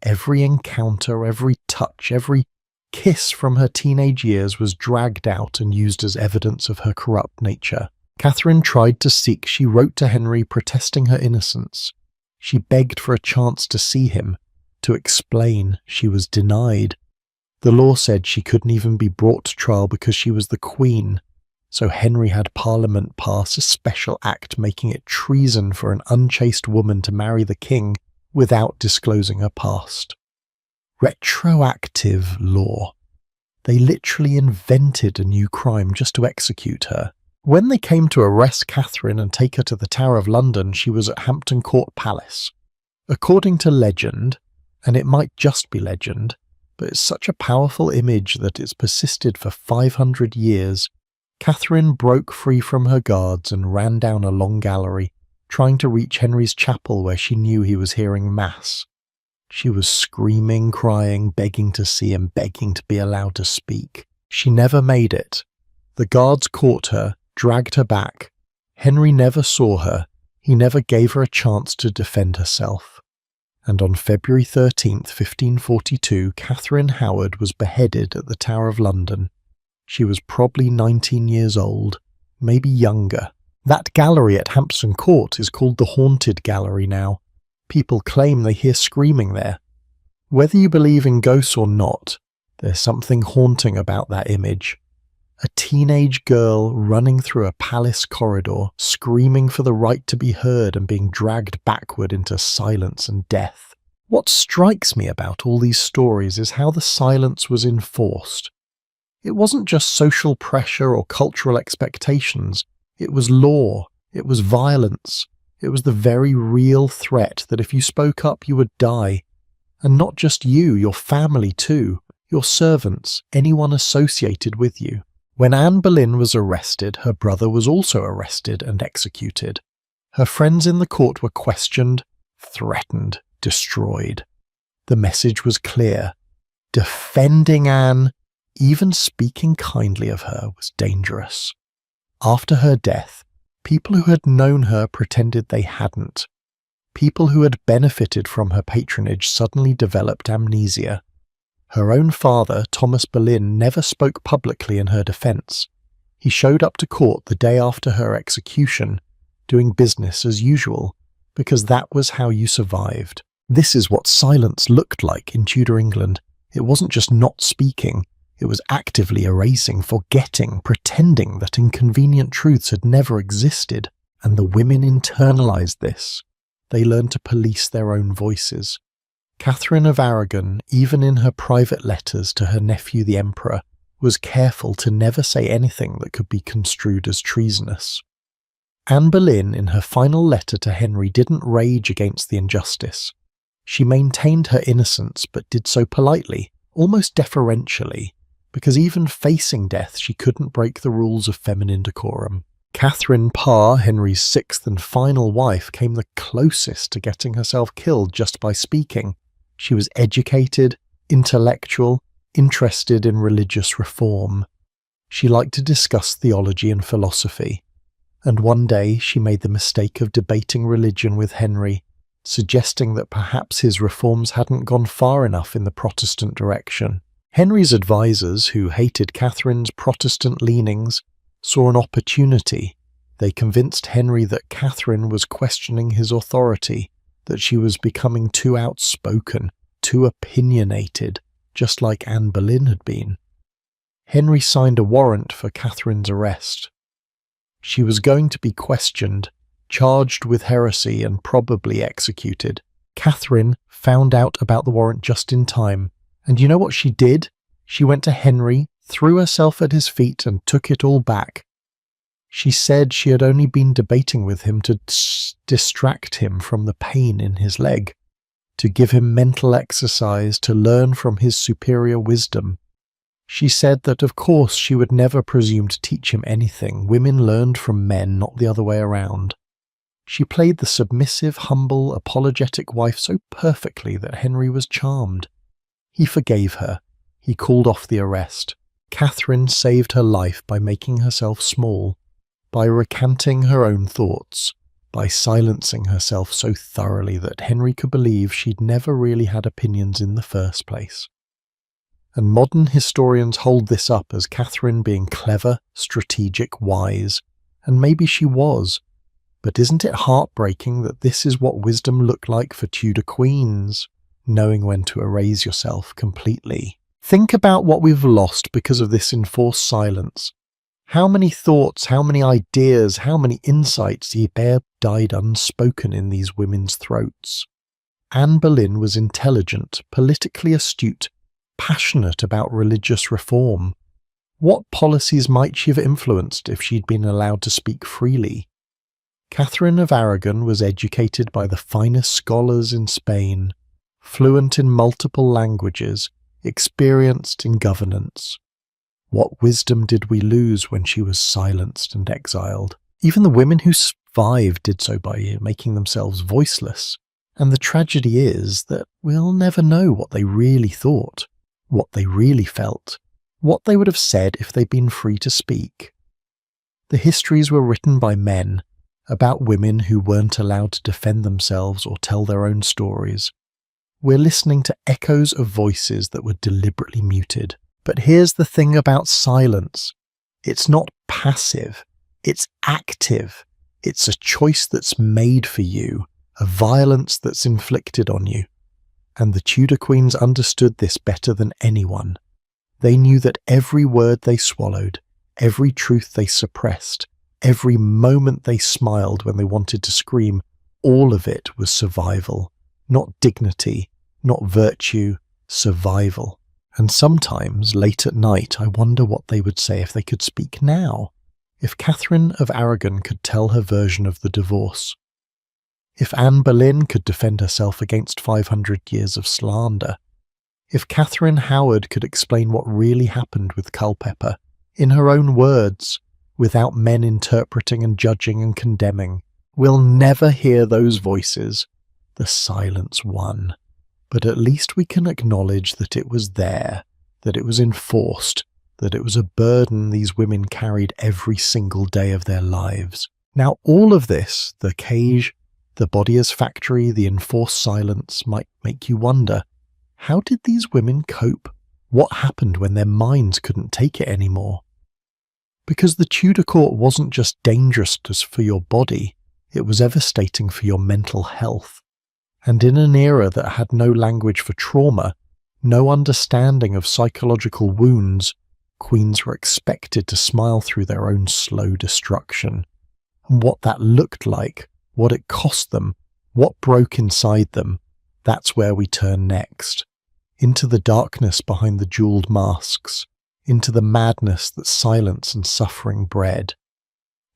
Every encounter, every touch, every kiss from her teenage years was dragged out and used as evidence of her corrupt nature. Catherine tried to seek. She wrote to Henry protesting her innocence. She begged for a chance to see him, to explain. She was denied. The law said she couldn't even be brought to trial because she was the queen. so Henry had Parliament pass a special act making it treason for an unchaste woman to marry the king without disclosing her past. Retroactive law. They literally invented a new crime just to execute her. When they came to arrest Catherine and take her to the Tower of London, she was at Hampton Court Palace. According to legend, and it might just be legend, but it's such a powerful image that it's persisted for 500 years, Catherine broke free from her guards and ran down a long gallery, trying to reach Henry's chapel where she knew he was hearing Mass. She was screaming, crying, begging to see him, begging to be allowed to speak. She never made it. The guards caught her, dragged her back. Henry never saw her. He never gave her a chance to defend herself. And on February 13th, 1542, Catherine Howard was beheaded at the Tower of London. She was probably 19 years old, maybe younger. That gallery at Hampton Court is called the Haunted Gallery now. People claim they hear screaming there. Whether you believe in ghosts or not, there's something haunting about that image. A teenage girl running through a palace corridor, screaming for the right to be heard and being dragged backward into silence and death. What strikes me about all these stories is how the silence was enforced. It wasn't just social pressure or cultural expectations. It was law. It was violence. It was the very real threat that if you spoke up, you would die. And not just you, your family too, your servants, anyone associated with you. When Anne Boleyn was arrested, her brother was also arrested and executed. Her friends in the court were questioned, threatened, destroyed. The message was clear. Defending Anne, even speaking kindly of her, was dangerous. After her death, people who had known her pretended they hadn't. People who had benefited from her patronage suddenly developed amnesia. Her own father, Thomas Boleyn, never spoke publicly in her defence. He showed up to court the day after her execution, doing business as usual, because that was how you survived. This is what silence looked like in Tudor England. It wasn't just not speaking. It was actively erasing, forgetting, pretending that inconvenient truths had never existed, and the women internalized this. They learned to police their own voices. Catherine of Aragon, even in her private letters to her nephew the Emperor, was careful to never say anything that could be construed as treasonous. Anne Boleyn, in her final letter to Henry, didn't rage against the injustice. She maintained her innocence, but did so politely, almost deferentially, because even facing death she couldn't break the rules of feminine decorum. Catherine Parr, Henry's sixth and final wife, came the closest to getting herself killed just by speaking. She was educated, intellectual, interested in religious reform. She liked to discuss theology and philosophy. And one day she made the mistake of debating religion with Henry, suggesting that perhaps his reforms hadn't gone far enough in the Protestant direction. Henry's advisors, who hated Catherine's Protestant leanings, saw an opportunity. They convinced Henry that Catherine was questioning his authority, that she was becoming too outspoken, too opinionated, just like Anne Boleyn had been. Henry signed a warrant for Catherine's arrest. She was going to be questioned, charged with heresy and probably executed. Catherine found out about the warrant just in time, and you know what she did? She went to Henry, threw herself at his feet and took it all back. She said she had only been debating with him to distract him from the pain in his leg, to give him mental exercise, to learn from his superior wisdom. She said that of course she would never presume to teach him anything. Women learned from men, not the other way around. She played the submissive, humble, apologetic wife so perfectly that Henry was charmed. He forgave her. He called off the arrest. Catherine saved her life by making herself small, by recanting her own thoughts, by silencing herself so thoroughly that Henry could believe she'd never really had opinions in the first place. And modern historians hold this up as Catherine being clever, strategic, wise, and maybe she was. But isn't it heartbreaking that this is what wisdom looked like for Tudor queens, knowing when to erase yourself completely? Think about what we've lost because of this enforced silence. How many thoughts, how many ideas, how many insights died unspoken in these women's throats. Anne Boleyn was intelligent, politically astute, passionate about religious reform. What policies might she have influenced if she'd been allowed to speak freely? Catherine of Aragon was educated by the finest scholars in Spain, fluent in multiple languages, experienced in governance. What wisdom did we lose when she was silenced and exiled? Even the women who survived did so by making themselves voiceless. And the tragedy is that we'll never know what they really thought, what they really felt, what they would have said if they'd been free to speak. The histories were written by men, about women who weren't allowed to defend themselves or tell their own stories. We're listening to echoes of voices that were deliberately muted. But here's the thing about silence. It's not passive. It's active. It's a choice that's made for you, a violence that's inflicted on you. And the Tudor queens understood this better than anyone. They knew that every word they swallowed, every truth they suppressed, every moment they smiled when they wanted to scream, all of it was survival. Not dignity, not virtue, survival. And sometimes, late at night, I wonder what they would say if they could speak now. If Catherine of Aragon could tell her version of the divorce. If Anne Boleyn could defend herself against 500 years of slander. If Catherine Howard could explain what really happened with Culpeper, in her own words, without men interpreting and judging and condemning. We'll never hear those voices. The silence won. But at least we can acknowledge that it was there, that it was enforced, that it was a burden these women carried every single day of their lives. Now all of this, the cage, the body as factory, the enforced silence, might make you wonder, how did these women cope? What happened when their minds couldn't take it anymore? Because the Tudor court wasn't just dangerous for your body, it was devastating for your mental health. And in an era that had no language for trauma, no understanding of psychological wounds, queens were expected to smile through their own slow destruction. And what that looked like, what it cost them, what broke inside them, that's where we turn next. Into the darkness behind the jeweled masks, into the madness that silence and suffering bred.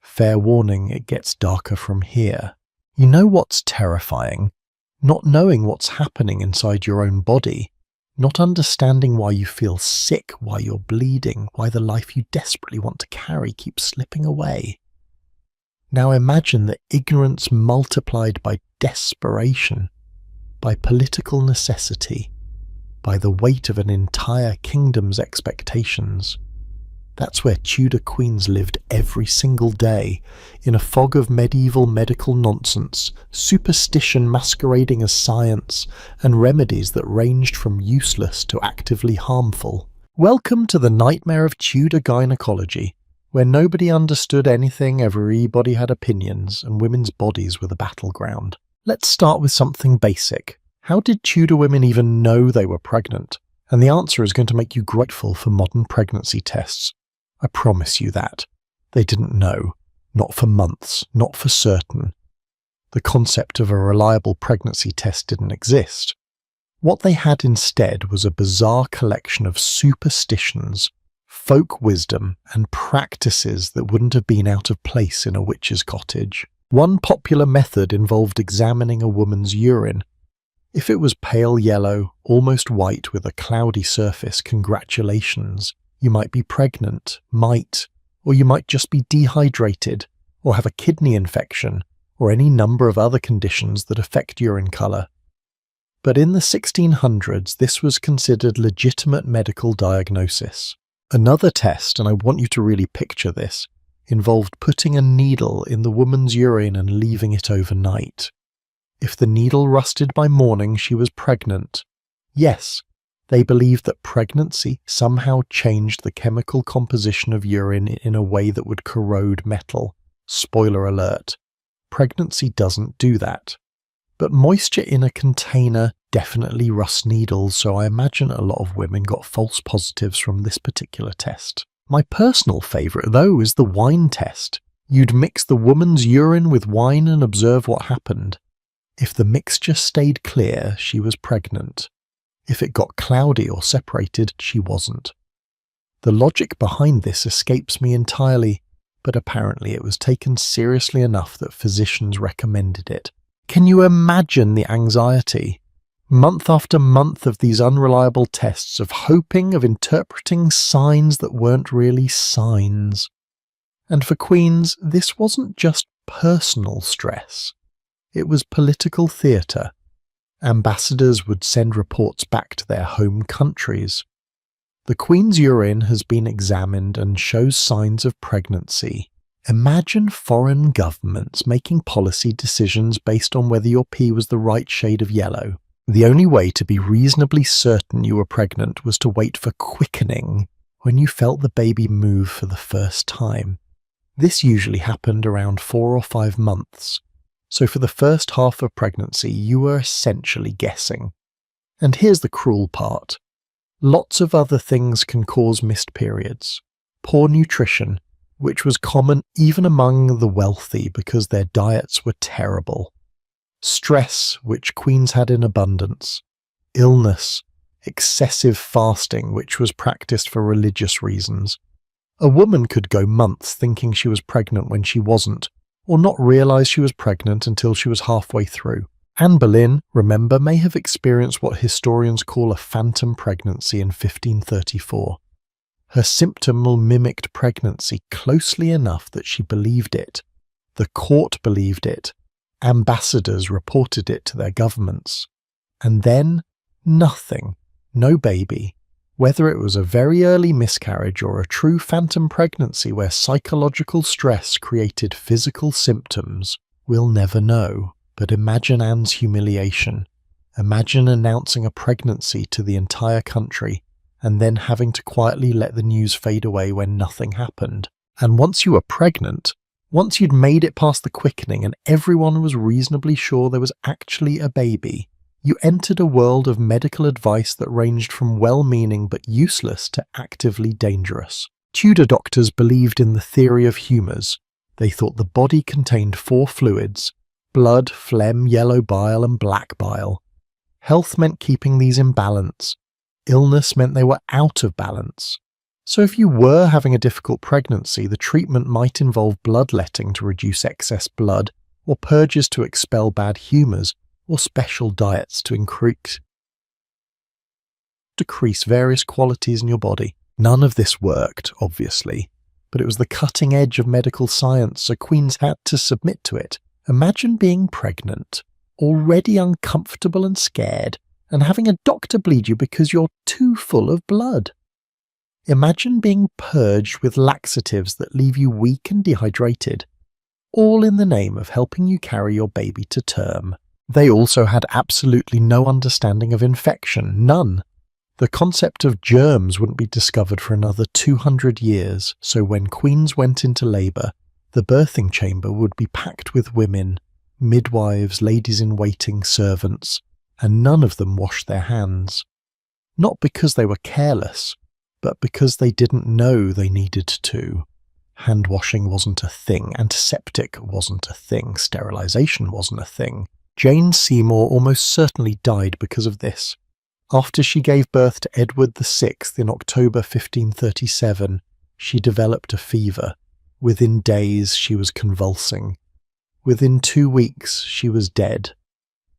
Fair warning, it gets darker from here. You know what's terrifying? Not knowing what's happening inside your own body, not understanding why you feel sick, why you're bleeding, why the life you desperately want to carry keeps slipping away. Now imagine the ignorance multiplied by desperation, by political necessity, by the weight of an entire kingdom's expectations. That's where Tudor queens lived every single day, in a fog of medieval medical nonsense, superstition masquerading as science, and remedies that ranged from useless to actively harmful. Welcome to the nightmare of Tudor gynecology, where nobody understood anything, everybody had opinions, and women's bodies were the battleground. Let's start with something basic. How did Tudor women even know they were pregnant? And the answer is going to make you grateful for modern pregnancy tests. I promise you that. They didn't know. Not for months. Not for certain. The concept of a reliable pregnancy test didn't exist. What they had instead was a bizarre collection of superstitions, folk wisdom, and practices that wouldn't have been out of place in a witch's cottage. One popular method involved examining a woman's urine. If it was pale yellow, almost white with a cloudy surface, congratulations. You might be pregnant, or you might just be dehydrated, or have a kidney infection, or any number of other conditions that affect urine colour. But in the 1600s, this was considered legitimate medical diagnosis. Another test, and I want you to really picture this, involved putting a needle in the woman's urine and leaving it overnight. If the needle rusted by morning, she was pregnant. Yes, they believed that pregnancy somehow changed the chemical composition of urine in a way that would corrode metal. Spoiler alert, pregnancy doesn't do that. But moisture in a container definitely rusts needles, so I imagine a lot of women got false positives from this particular test. My personal favourite, though, is the wine test. You'd mix the woman's urine with wine and observe what happened. If the mixture stayed clear, she was pregnant. If it got cloudy or separated, she wasn't. The logic behind this escapes me entirely, but apparently it was taken seriously enough that physicians recommended it. Can you imagine the anxiety? Month after month of these unreliable tests, of hoping, of interpreting signs that weren't really signs. And for queens, this wasn't just personal stress. It was political theatre. Ambassadors would send reports back to their home countries. The Queen's urine has been examined and shows signs of pregnancy. Imagine foreign governments making policy decisions based on whether your pee was the right shade of yellow. The only way to be reasonably certain you were pregnant was to wait for quickening when you felt the baby move for the first time. This usually happened around 4 or 5 months. So for the first half of pregnancy, you were essentially guessing. And here's the cruel part. Lots of other things can cause missed periods. Poor nutrition, which was common even among the wealthy because their diets were terrible. Stress, which queens had in abundance. Illness, excessive fasting, which was practiced for religious reasons. A woman could go months thinking she was pregnant when she wasn't, or not realise she was pregnant until she was halfway through. Anne Boleyn, remember, may have experienced what historians call a phantom pregnancy in 1534. Her symptom mimicked pregnancy closely enough that she believed it. The court believed it. Ambassadors reported it to their governments. And then, nothing. No baby. Whether it was a very early miscarriage or a true phantom pregnancy where psychological stress created physical symptoms, we'll never know. But imagine Anne's humiliation. Imagine announcing a pregnancy to the entire country and then having to quietly let the news fade away when nothing happened. And once you were pregnant, once you'd made it past the quickening and everyone was reasonably sure there was actually a baby, you entered a world of medical advice that ranged from well-meaning but useless to actively dangerous. Tudor doctors believed in the theory of humours. They thought the body contained 4 fluids: blood, phlegm, yellow bile, and black bile. Health meant keeping these in balance. Illness meant they were out of balance. So if you were having a difficult pregnancy, the treatment might involve bloodletting to reduce excess blood, or purges to expel bad humours, or special diets to decrease various qualities in your body. None of this worked, obviously, but it was the cutting edge of medical science, so queens had to submit to it. Imagine being pregnant, already uncomfortable and scared, and having a doctor bleed you because you're too full of blood. Imagine being purged with laxatives that leave you weak and dehydrated, all in the name of helping you carry your baby to term. They also had absolutely no understanding of infection, none. The concept of germs wouldn't be discovered for another 200 years, so when queens went into labour, the birthing chamber would be packed with women, midwives, ladies-in-waiting, servants, and none of them washed their hands. Not because they were careless, but because they didn't know they needed to. Hand washing wasn't a thing, antiseptic wasn't a thing, sterilisation wasn't a thing. Jane Seymour almost certainly died because of this. After she gave birth to Edward VI in October 1537, she developed a fever. Within days, she was convulsing. Within 2 weeks, she was dead.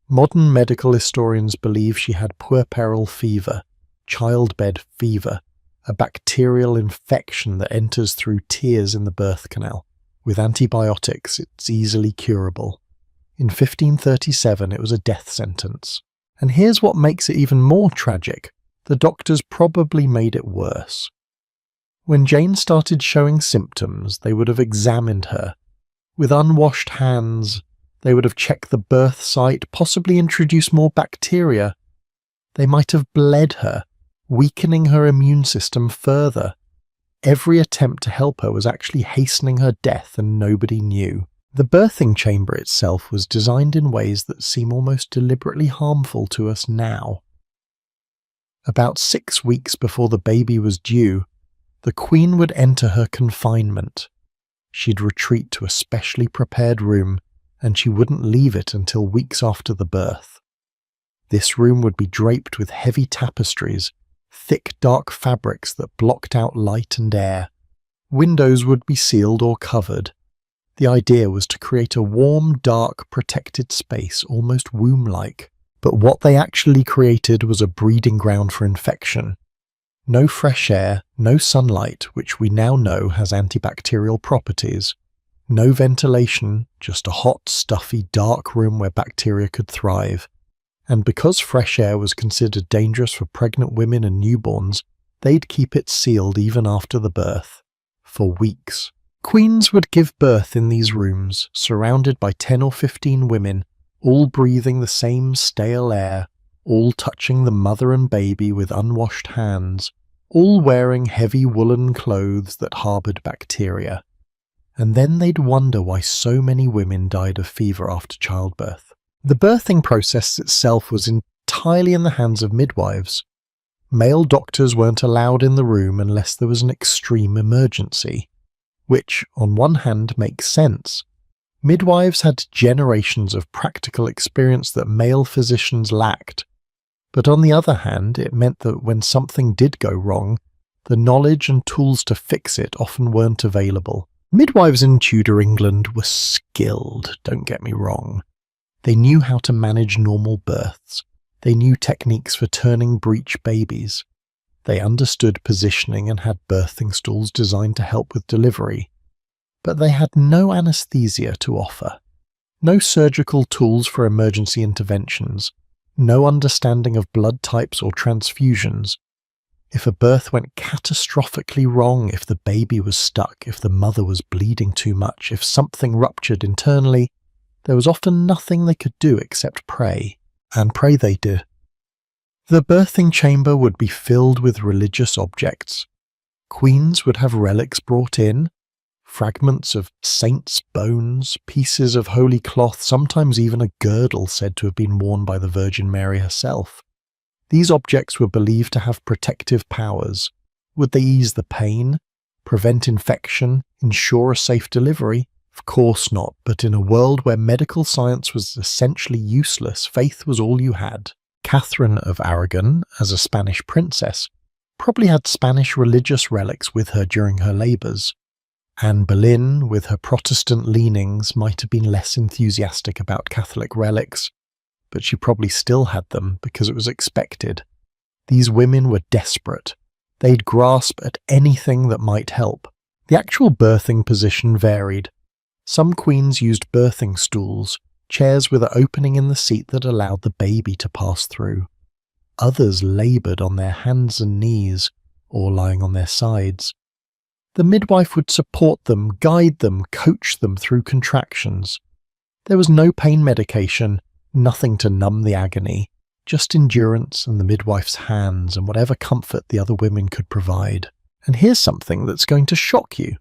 Modern medical historians believe she had puerperal fever, childbed fever, a bacterial infection that enters through tears in the birth canal. With antibiotics, it's easily curable. In 1537, it was a death sentence. And here's what makes it even more tragic. The doctors probably made it worse. When Jane started showing symptoms, they would have examined her. With unwashed hands, they would have checked the birth site, possibly introduced more bacteria. They might have bled her, weakening her immune system further. Every attempt to help her was actually hastening her death, and nobody knew. The birthing chamber itself was designed in ways that seem almost deliberately harmful to us now. About 6 weeks before the baby was due, the Queen would enter her confinement. She'd retreat to a specially prepared room, and she wouldn't leave it until weeks after the birth. This room would be draped with heavy tapestries, thick dark fabrics that blocked out light and air. Windows would be sealed or covered. The idea was to create a warm, dark, protected space, almost womb-like. But what they actually created was a breeding ground for infection. No fresh air, no sunlight, which we now know has antibacterial properties. No ventilation, just a hot, stuffy, dark room where bacteria could thrive. And because fresh air was considered dangerous for pregnant women and newborns, they'd keep it sealed even after the birth. For weeks. Queens would give birth in these rooms, surrounded by 10 or 15 women, all breathing the same stale air, all touching the mother and baby with unwashed hands, all wearing heavy woolen clothes that harboured bacteria. And then they'd wonder why so many women died of fever after childbirth. The birthing process itself was entirely in the hands of midwives. Male doctors weren't allowed in the room unless there was an extreme emergency, which, on one hand, makes sense. Midwives had generations of practical experience that male physicians lacked, but on the other hand, it meant that when something did go wrong, the knowledge and tools to fix it often weren't available. Midwives in Tudor England were skilled, don't get me wrong. They knew how to manage normal births. They knew techniques for turning breech babies. They understood positioning and had birthing stools designed to help with delivery. But they had no anesthesia to offer, no surgical tools for emergency interventions, no understanding of blood types or transfusions. If a birth went catastrophically wrong, if the baby was stuck, if the mother was bleeding too much, if something ruptured internally, there was often nothing they could do except pray, and pray they did. The birthing chamber would be filled with religious objects. Queens would have relics brought in, fragments of saints' bones, pieces of holy cloth, sometimes even a girdle said to have been worn by the Virgin Mary herself. These objects were believed to have protective powers. Would they ease the pain, prevent infection, ensure a safe delivery? Of course not, but in a world where medical science was essentially useless, faith was all you had. Catherine of Aragon, as a Spanish princess, probably had Spanish religious relics with her during her labours. Anne Boleyn, with her Protestant leanings, might have been less enthusiastic about Catholic relics, but she probably still had them because it was expected. These women were desperate. They'd grasp at anything that might help. The actual birthing position varied. Some queens used birthing stools, chairs with an opening in the seat that allowed the baby to pass through. Others laboured on their hands and knees, or lying on their sides. The midwife would support them, guide them, coach them through contractions. There was no pain medication, nothing to numb the agony, just endurance and the midwife's hands and whatever comfort the other women could provide. And here's something that's going to shock you.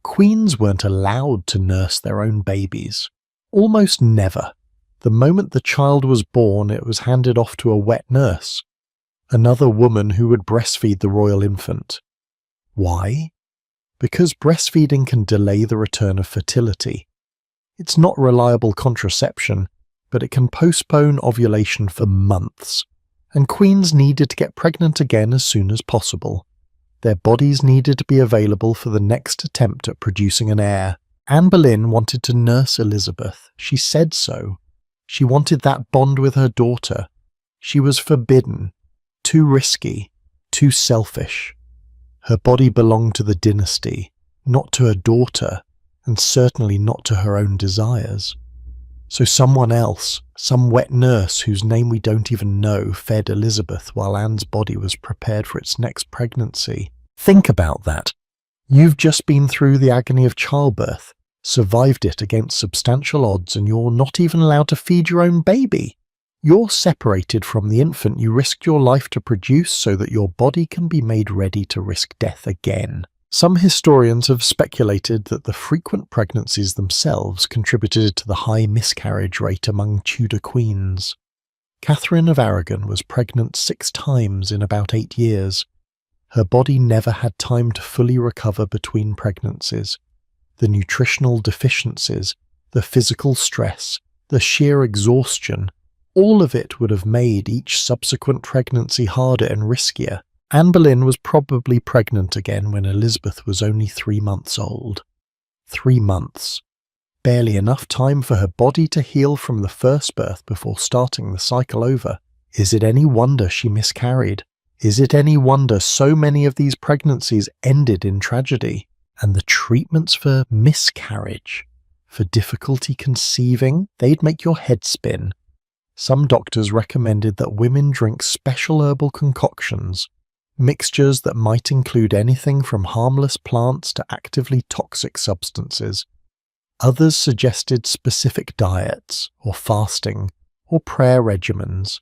Queens weren't allowed to nurse their own babies. Almost never. The moment the child was born, it was handed off to a wet nurse, another woman who would breastfeed the royal infant. Why? Because breastfeeding can delay the return of fertility. It's not reliable contraception, but it can postpone ovulation for months, and queens needed to get pregnant again as soon as possible. Their bodies needed to be available for the next attempt at producing an heir. Anne Boleyn wanted to nurse Elizabeth. She said so. She wanted that bond with her daughter. She was forbidden, too risky, too selfish. Her body belonged to the dynasty, not to her daughter, and certainly not to her own desires. So someone else, some wet nurse whose name we don't even know, fed Elizabeth while Anne's body was prepared for its next pregnancy. Think about that. You've just been through the agony of childbirth, survived it against substantial odds, and you're not even allowed to feed your own baby. You're separated from the infant you risked your life to produce so that your body can be made ready to risk death again. Some historians have speculated that the frequent pregnancies themselves contributed to the high miscarriage rate among Tudor queens. Catherine of Aragon was pregnant 6 times in about 8 years. Her body never had time to fully recover between pregnancies. The nutritional deficiencies, the physical stress, the sheer exhaustion, all of it would have made each subsequent pregnancy harder and riskier. Anne Boleyn was probably pregnant again when Elizabeth was only 3 months old. 3 months. Barely enough time for her body to heal from the first birth before starting the cycle over. Is it any wonder she miscarried? Is it any wonder so many of these pregnancies ended in tragedy? And the treatments for miscarriage, for difficulty conceiving, they'd make your head spin. Some doctors recommended that women drink special herbal concoctions, mixtures that might include anything from harmless plants to actively toxic substances. Others suggested specific diets, or fasting, or prayer regimens.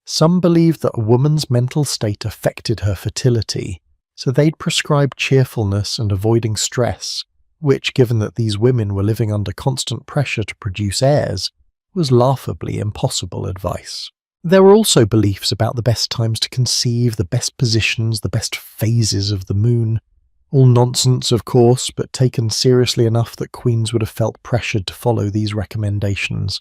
Some believed that a woman's mental state affected her fertility, so they'd prescribe cheerfulness and avoiding stress, which, given that these women were living under constant pressure to produce heirs, was laughably impossible advice. There were also beliefs about the best times to conceive, the best positions, the best phases of the moon. All nonsense, of course, but taken seriously enough that queens would have felt pressured to follow these recommendations.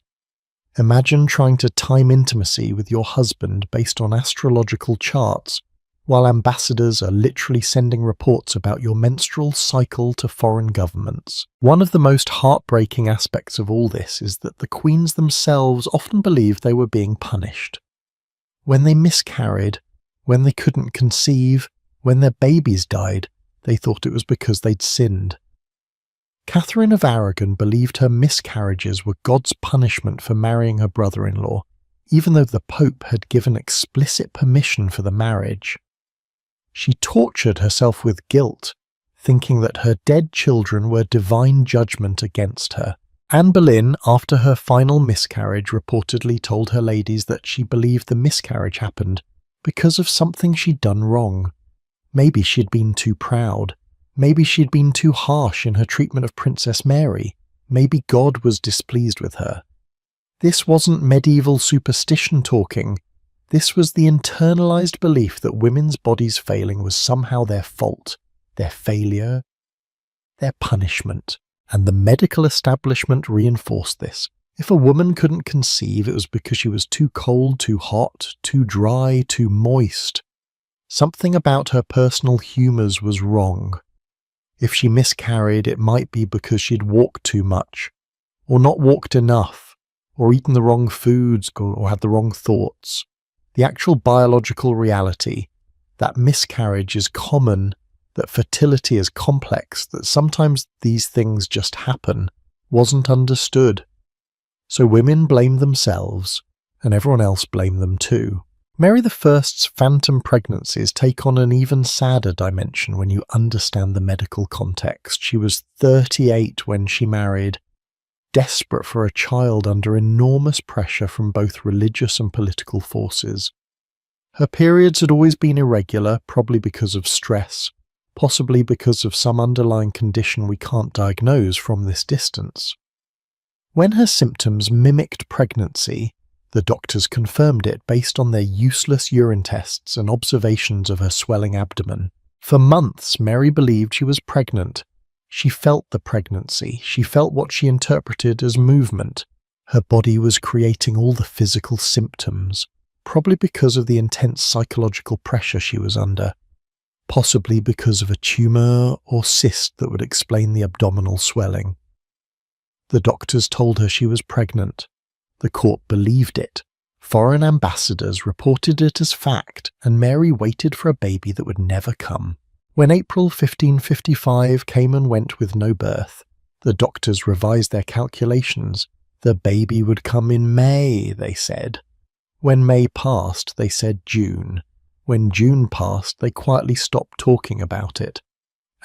Imagine trying to time intimacy with your husband based on astrological charts, while ambassadors are literally sending reports about your menstrual cycle to foreign governments. One of the most heartbreaking aspects of all this is that the queens themselves often believed they were being punished. When they miscarried, when they couldn't conceive, when their babies died, they thought it was because they'd sinned. Catherine of Aragon believed her miscarriages were God's punishment for marrying her brother-in-law, even though the Pope had given explicit permission for the marriage. She tortured herself with guilt, thinking that her dead children were divine judgment against her. Anne Boleyn, after her final miscarriage, reportedly told her ladies that she believed the miscarriage happened because of something she'd done wrong. Maybe she'd been too proud. Maybe she'd been too harsh in her treatment of Princess Mary. Maybe God was displeased with her. This wasn't medieval superstition talking. This was the internalized belief that women's bodies failing was somehow their fault, their failure, their punishment. And the medical establishment reinforced this. If a woman couldn't conceive, it was because she was too cold, too hot, too dry, too moist. Something about her personal humours was wrong. If she miscarried, it might be because she'd walked too much, or not walked enough, or eaten the wrong foods, or had the wrong thoughts. The actual biological reality, that miscarriage is common, that fertility is complex, that sometimes these things just happen, wasn't understood. So women blamed themselves, and everyone else blamed them too. Mary I's phantom pregnancies take on an even sadder dimension when you understand the medical context. She was 38 when she married, desperate for a child under enormous pressure from both religious and political forces. Her periods had always been irregular, probably because of stress, possibly because of some underlying condition we can't diagnose from this distance. When her symptoms mimicked pregnancy, the doctors confirmed it based on their useless urine tests and observations of her swelling abdomen. For months, Mary believed she was pregnant. She felt the pregnancy. She felt what she interpreted as movement. Her body was creating all the physical symptoms, probably because of the intense psychological pressure she was under, possibly because of a tumour or cyst that would explain the abdominal swelling. The doctors told her she was pregnant. The court believed it. Foreign ambassadors reported it as fact, and Mary waited for a baby that would never come. When April 1555 came and went with no birth, the doctors revised their calculations. The baby would come in May, they said. When May passed, they said June. When June passed, they quietly stopped talking about it.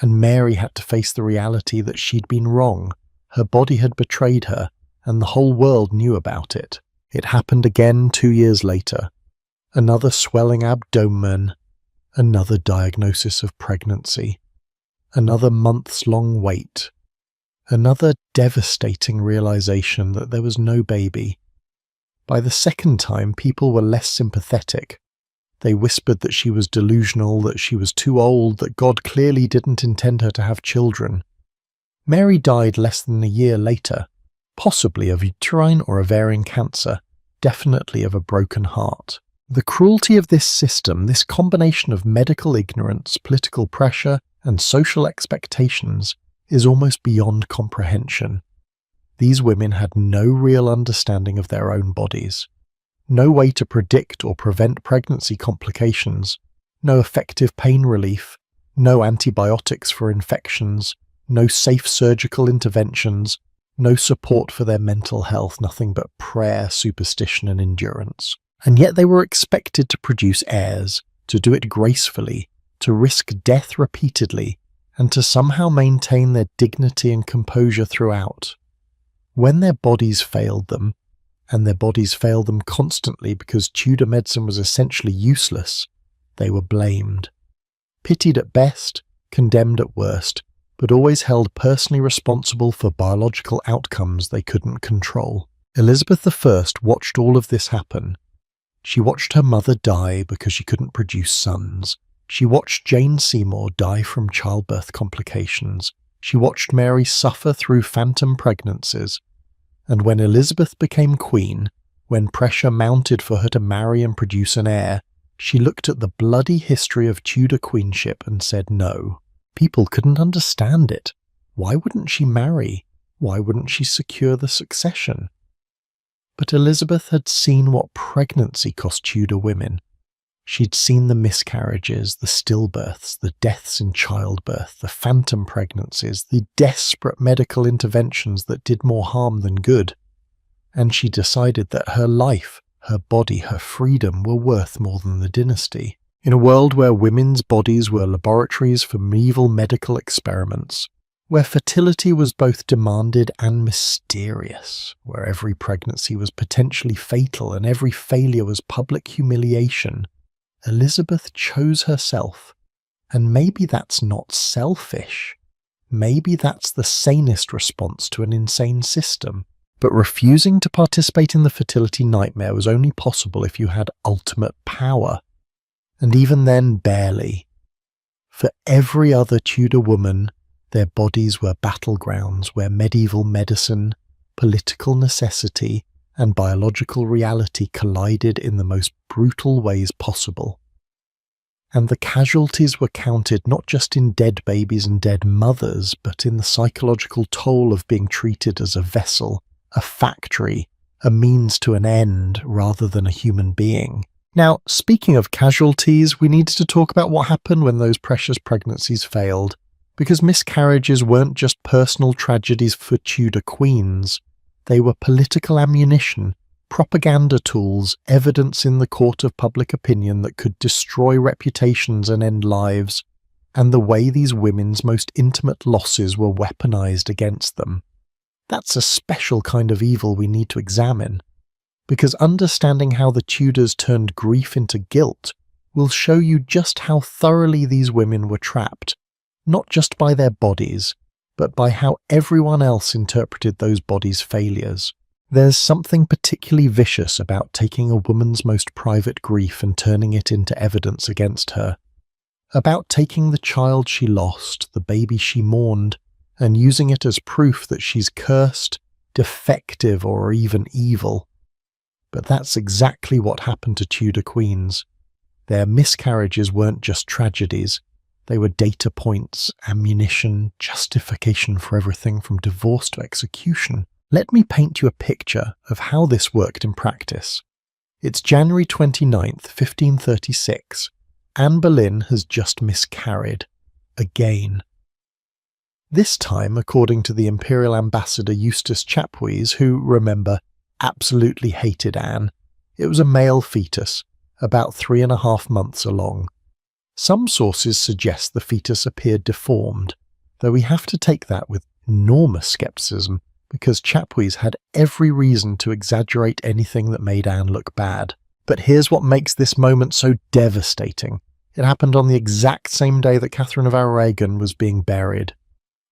And Mary had to face the reality that she'd been wrong. Her body had betrayed her, and the whole world knew about it. It happened again 2 years later. Another swelling abdomen, another diagnosis of pregnancy, another months-long wait, another devastating realization that there was no baby. By the second time, people were less sympathetic. They whispered that she was delusional, that she was too old, that God clearly didn't intend her to have children. Mary died less than a year later, possibly of uterine or ovarian cancer, definitely of a broken heart. The cruelty of this system, this combination of medical ignorance, political pressure, and social expectations, is almost beyond comprehension. These women had no real understanding of their own bodies, no way to predict or prevent pregnancy complications, no effective pain relief, no antibiotics for infections, no safe surgical interventions, no support for their mental health, nothing but prayer, superstition, and endurance. And yet they were expected to produce heirs, to do it gracefully, to risk death repeatedly, and to somehow maintain their dignity and composure throughout. When their bodies failed them, and their bodies failed them constantly because Tudor medicine was essentially useless, they were blamed. Pitied at best, condemned at worst, but always held personally responsible for biological outcomes they couldn't control. Elizabeth I watched all of this happen. She watched her mother die because she couldn't produce sons. She watched Jane Seymour die from childbirth complications. She watched Mary suffer through phantom pregnancies. And when Elizabeth became queen, when pressure mounted for her to marry and produce an heir, she looked at the bloody history of Tudor queenship and said no. People couldn't understand it. Why wouldn't she marry? Why wouldn't she secure the succession? But Elizabeth had seen what pregnancy cost Tudor women. She'd seen the miscarriages, the stillbirths, the deaths in childbirth, the phantom pregnancies, the desperate medical interventions that did more harm than good. And she decided that her life, her body, her freedom were worth more than the dynasty. In a world where women's bodies were laboratories for medieval medical experiments, where fertility was both demanded and mysterious, where every pregnancy was potentially fatal and every failure was public humiliation, Elizabeth chose herself. And maybe that's not selfish. Maybe that's the sanest response to an insane system. But refusing to participate in the fertility nightmare was only possible if you had ultimate power. And even then, barely. For every other Tudor woman, their bodies were battlegrounds where medieval medicine, political necessity, and biological reality collided in the most brutal ways possible. And the casualties were counted not just in dead babies and dead mothers, but in the psychological toll of being treated as a vessel, a factory, a means to an end rather than a human being. Now, speaking of casualties, we needed to talk about what happened when those precious pregnancies failed, because miscarriages weren't just personal tragedies for Tudor queens. They were political ammunition, propaganda tools, evidence in the court of public opinion that could destroy reputations and end lives, and the way these women's most intimate losses were weaponized against them. That's a special kind of evil we need to examine, because understanding how the Tudors turned grief into guilt will show you just how thoroughly these women were trapped, not just by their bodies, but by how everyone else interpreted those bodies' failures. There's something particularly vicious about taking a woman's most private grief and turning it into evidence against her, about taking the child she lost, the baby she mourned, and using it as proof that she's cursed, defective, or even evil. But that's exactly what happened to Tudor queens. Their miscarriages weren't just tragedies. They were data points, ammunition, justification for everything from divorce to execution. Let me paint you a picture of how this worked in practice. It's January 29th, 1536. Anne Boleyn has just miscarried. Again. This time, according to the Imperial Ambassador Eustace Chapuys, who, remember, absolutely hated Anne, it was a male fetus, about 3.5 months along. Some sources suggest the fetus appeared deformed, though we have to take that with enormous skepticism, because Chapuys had every reason to exaggerate anything that made Anne look bad. But here's what makes this moment so devastating. It happened on the exact same day that Catherine of Aragon was being buried.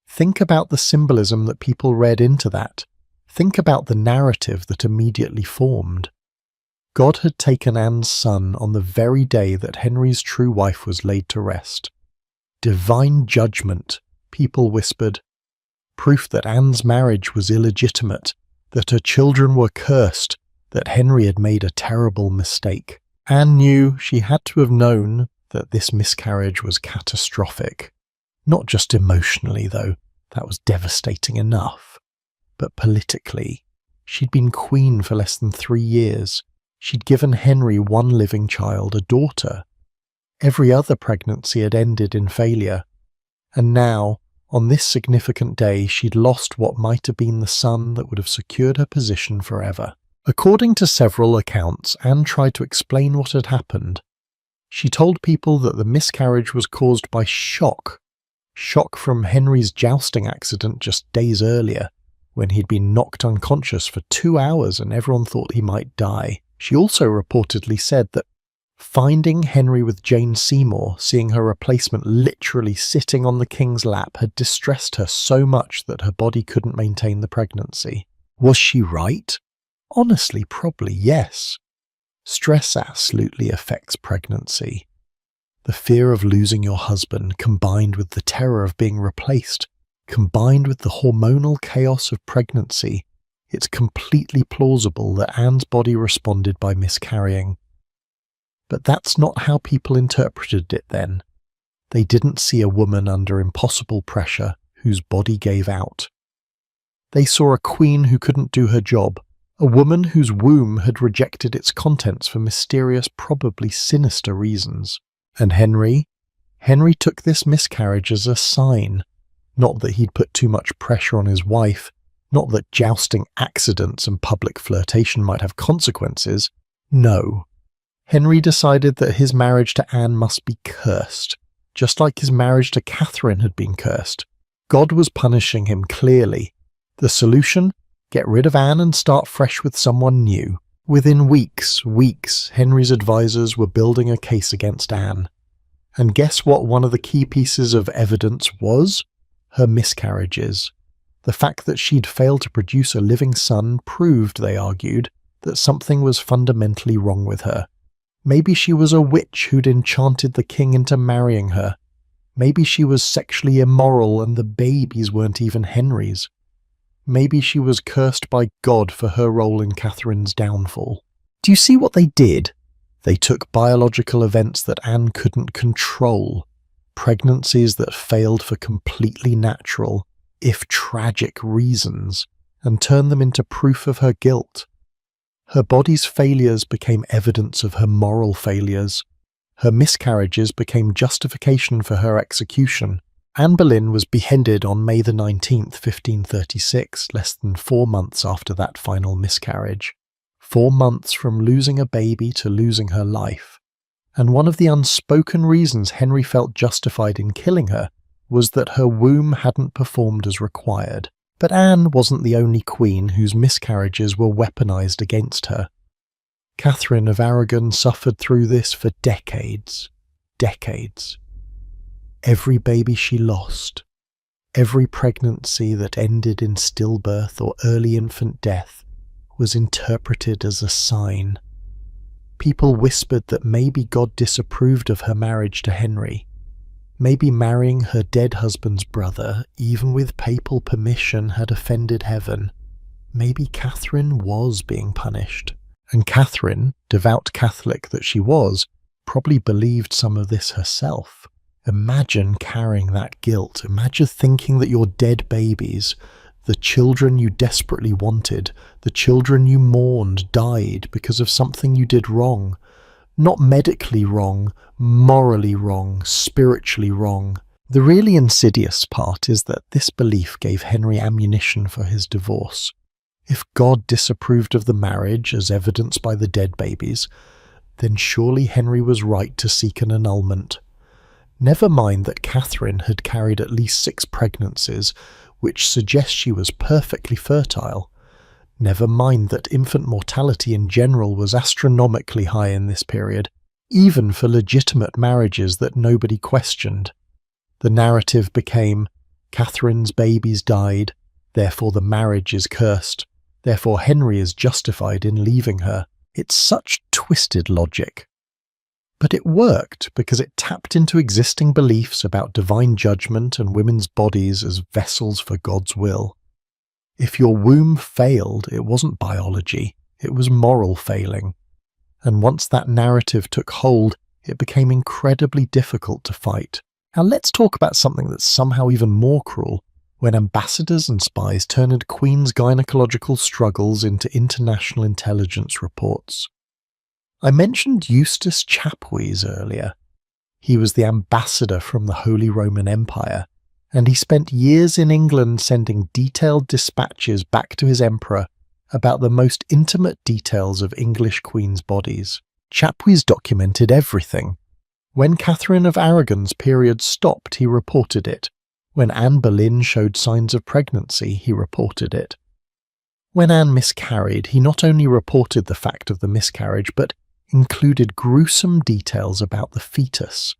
Think about the symbolism that people read into that. Think about the narrative that immediately formed. God had taken Anne's son on the very day that Henry's true wife was laid to rest. Divine judgment, people whispered. Proof that Anne's marriage was illegitimate, that her children were cursed, that Henry had made a terrible mistake. Anne knew, she had to have known, that this miscarriage was catastrophic. Not just emotionally, though, that was devastating enough. But politically, she'd been queen for less than 3 years. She'd given Henry one living child, a daughter. Every other pregnancy had ended in failure. And now, on this significant day, she'd lost what might have been the son that would have secured her position forever. According to several accounts, Anne tried to explain what had happened. She told people that the miscarriage was caused by shock. Shock from Henry's jousting accident just days earlier, when he'd been knocked unconscious for 2 hours and everyone thought he might die. She also reportedly said that finding Henry with Jane Seymour, seeing her replacement literally sitting on the king's lap, had distressed her so much that her body couldn't maintain the pregnancy. Was she right? Honestly, probably yes. Stress absolutely affects pregnancy. The fear of losing your husband, combined with the terror of being replaced, combined with the hormonal chaos of pregnancy, it's completely plausible that Anne's body responded by miscarrying. But that's not how people interpreted it then. They didn't see a woman under impossible pressure whose body gave out. They saw a queen who couldn't do her job, a woman whose womb had rejected its contents for mysterious, probably sinister reasons. And Henry took this miscarriage as a sign, not that he'd put too much pressure on his wife, not that jousting accidents and public flirtation might have consequences. No. Henry decided that his marriage to Anne must be cursed, just like his marriage to Catherine had been cursed. God was punishing him clearly. The solution? Get rid of Anne and start fresh with someone new. Within weeks, Henry's advisors were building a case against Anne. And guess what one of the key pieces of evidence was? Her miscarriages. The fact that she'd failed to produce a living son proved, they argued, that something was fundamentally wrong with her. Maybe she was a witch who'd enchanted the king into marrying her. Maybe she was sexually immoral and the babies weren't even Henry's. Maybe she was cursed by God for her role in Catherine's downfall. Do you see what they did? They took biological events that Anne couldn't control, pregnancies that failed for completely natural, if tragic, reasons, and turned them into proof of her guilt. Her body's failures became evidence of her moral failures. Her miscarriages became justification for her execution. Anne Boleyn was beheaded on May the 19th, 1536, less than 4 months after that final miscarriage. 4 months from losing a baby to losing her life. And one of the unspoken reasons Henry felt justified in killing her was that her womb hadn't performed as required. But Anne wasn't the only queen whose miscarriages were weaponized against her. Catherine of Aragon suffered through this for decades. Every baby she lost, every pregnancy that ended in stillbirth or early infant death was interpreted as a sign. People whispered that maybe God disapproved of her marriage to Henry. Maybe marrying her dead husband's brother, even with papal permission, had offended heaven. Maybe Catherine was being punished. And Catherine, devout Catholic that she was, probably believed some of this herself. Imagine carrying that guilt. Imagine thinking that your dead babies, the children you desperately wanted, the children you mourned, died because of something you did wrong. Not medically wrong, morally wrong, spiritually wrong. The really insidious part is that this belief gave Henry ammunition for his divorce. If God disapproved of the marriage, as evidenced by the dead babies, then surely Henry was right to seek an annulment. Never mind that Catherine had carried at least 6 pregnancies, which suggests she was perfectly fertile. Never mind that infant mortality in general was astronomically high in this period, even for legitimate marriages that nobody questioned. The narrative became, Catherine's babies died, therefore the marriage is cursed, therefore Henry is justified in leaving her. It's such twisted logic. But it worked because it tapped into existing beliefs about divine judgment and women's bodies as vessels for God's will. If your womb failed, it wasn't biology, it was moral failing. And once that narrative took hold, it became incredibly difficult to fight. Now let's talk about something that's somehow even more cruel, when ambassadors and spies turned Queen's gynecological struggles into international intelligence reports. I mentioned Eustace Chapuys earlier. He was the ambassador from the Holy Roman Empire, and he spent years in England sending detailed dispatches back to his emperor about the most intimate details of English queens' bodies. Chapuys documented everything. When Catherine of Aragon's period stopped, he reported it. When Anne Boleyn showed signs of pregnancy, he reported it. When Anne miscarried, he not only reported the fact of the miscarriage, but included gruesome details about the fetus,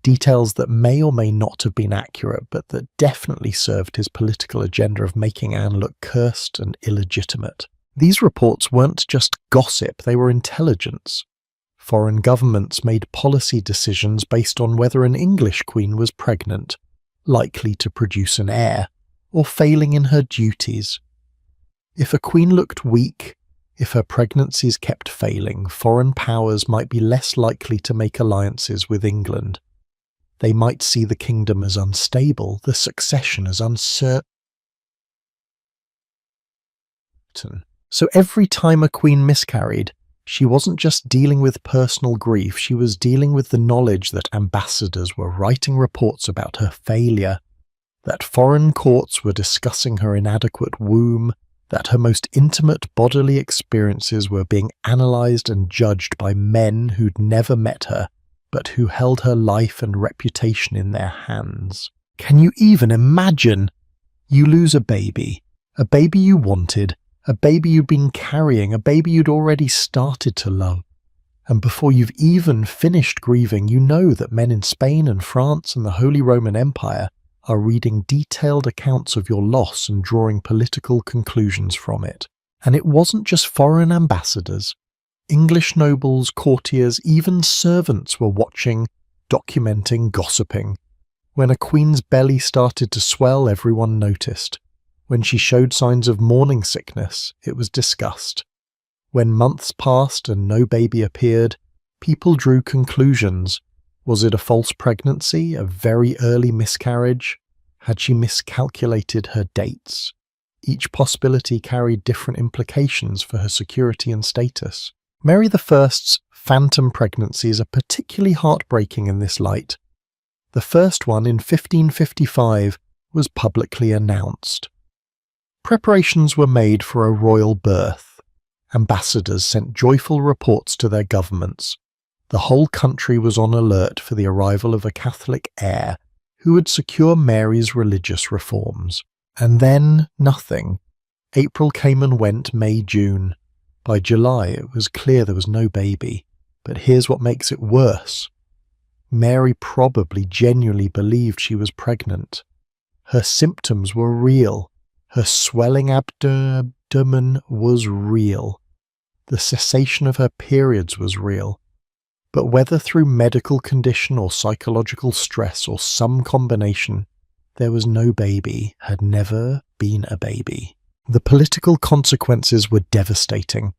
details that may or may not have been accurate, but that definitely served his political agenda of making Anne look cursed and illegitimate. These reports weren't just gossip, they were intelligence. Foreign governments made policy decisions based on whether an English queen was pregnant, likely to produce an heir, or failing in her duties. If a queen looked weak, if her pregnancies kept failing, foreign powers might be less likely to make alliances with England. They might see the kingdom as unstable, the succession as uncertain. So every time a queen miscarried, she wasn't just dealing with personal grief, she was dealing with the knowledge that ambassadors were writing reports about her failure, that foreign courts were discussing her inadequate womb, that her most intimate bodily experiences were being analysed and judged by men who'd never met her, but who held her life and reputation in their hands. Can you even imagine? You lose a baby you wanted, a baby you'd been carrying, a baby you'd already started to love. And before you've even finished grieving, you know that men in Spain and France and the Holy Roman Empire are reading detailed accounts of your loss and drawing political conclusions from it. And it wasn't just foreign ambassadors. English nobles, courtiers, even servants were watching, documenting, gossiping. When a queen's belly started to swell, everyone noticed. When she showed signs of morning sickness, it was discussed. When months passed and no baby appeared, people drew conclusions. Was it a false pregnancy, a very early miscarriage? Had she miscalculated her dates? Each possibility carried different implications for her security and status. Mary I's phantom pregnancies are particularly heartbreaking in this light. The first one in 1555 was publicly announced. Preparations were made for a royal birth. Ambassadors sent joyful reports to their governments. The whole country was on alert for the arrival of a Catholic heir who would secure Mary's religious reforms. And then nothing. April came and went, May, June. By July it was clear there was no baby. But here's what makes it worse. Mary probably genuinely believed she was pregnant. Her symptoms were real. Her swelling abdomen was real. The cessation of her periods was real. But whether through medical condition or psychological stress or some combination, there was no baby, had never been a baby. The political consequences were devastating.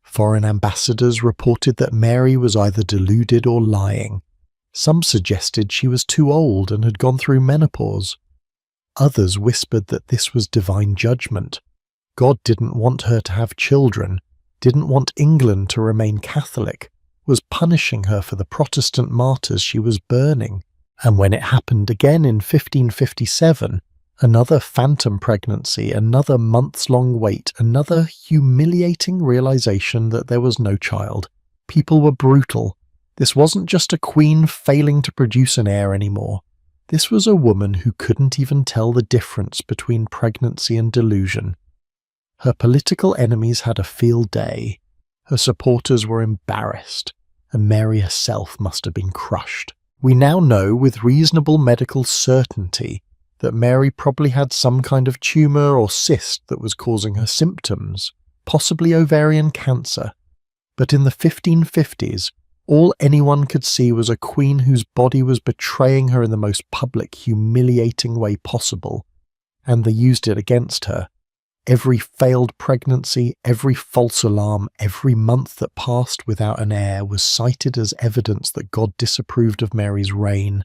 Foreign ambassadors reported that Mary was either deluded or lying. Some suggested she was too old and had gone through menopause. Others whispered that this was divine judgment. God didn't want her to have children, didn't want England to remain Catholic, was punishing her for the Protestant martyrs she was burning. And when it happened again in 1557, another phantom pregnancy, another months-long wait, another humiliating realization that there was no child. People were brutal. This wasn't just a queen failing to produce an heir anymore. This was a woman who couldn't even tell the difference between pregnancy and delusion. Her political enemies had a field day. Her supporters were embarrassed, and Mary herself must have been crushed. We now know with reasonable medical certainty that Mary probably had some kind of tumour or cyst that was causing her symptoms, possibly ovarian cancer. But in the 1550s, all anyone could see was a queen whose body was betraying her in the most public, humiliating way possible, and they used it against her. Every failed pregnancy, every false alarm, every month that passed without an heir was cited as evidence that God disapproved of Mary's reign,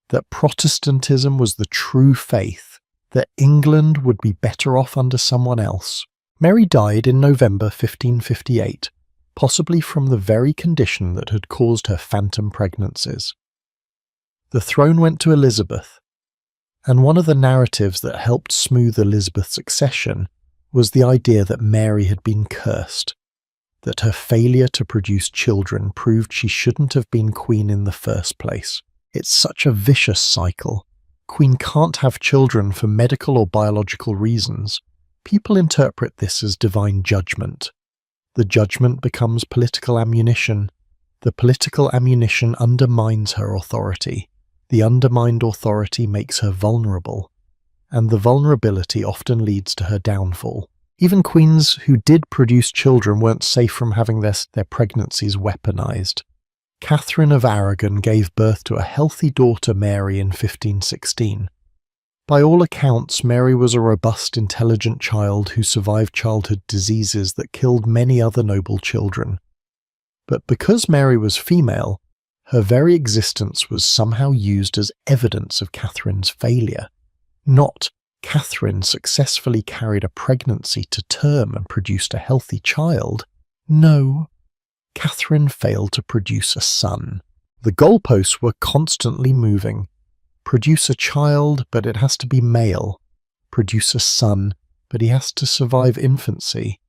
that Protestantism was the true faith, that England would be better off under someone else. Mary died in November 1558, possibly from the very condition that had caused her phantom pregnancies. The throne went to Elizabeth, and one of the narratives that helped smooth Elizabeth's succession was the idea that Mary had been cursed, that her failure to produce children proved she shouldn't have been queen in the first place. It's such a vicious cycle. Queen can't have children for medical or biological reasons. People interpret this as divine judgment. The judgment becomes political ammunition. The political ammunition undermines her authority. The undermined authority makes her vulnerable. And the vulnerability often leads to her downfall. Even queens who did produce children weren't safe from having their pregnancies weaponized. Catherine of Aragon gave birth to a healthy daughter, Mary, in 1516. By all accounts, Mary was a robust, intelligent child who survived childhood diseases that killed many other noble children. But because Mary was female, her very existence was somehow used as evidence of Catherine's failure. Not Catherine successfully carried a pregnancy to term and produced a healthy child. No, Catherine failed to produce a son. The goalposts were constantly moving. Produce a child, but it has to be male. Produce a son, but he has to survive infancy.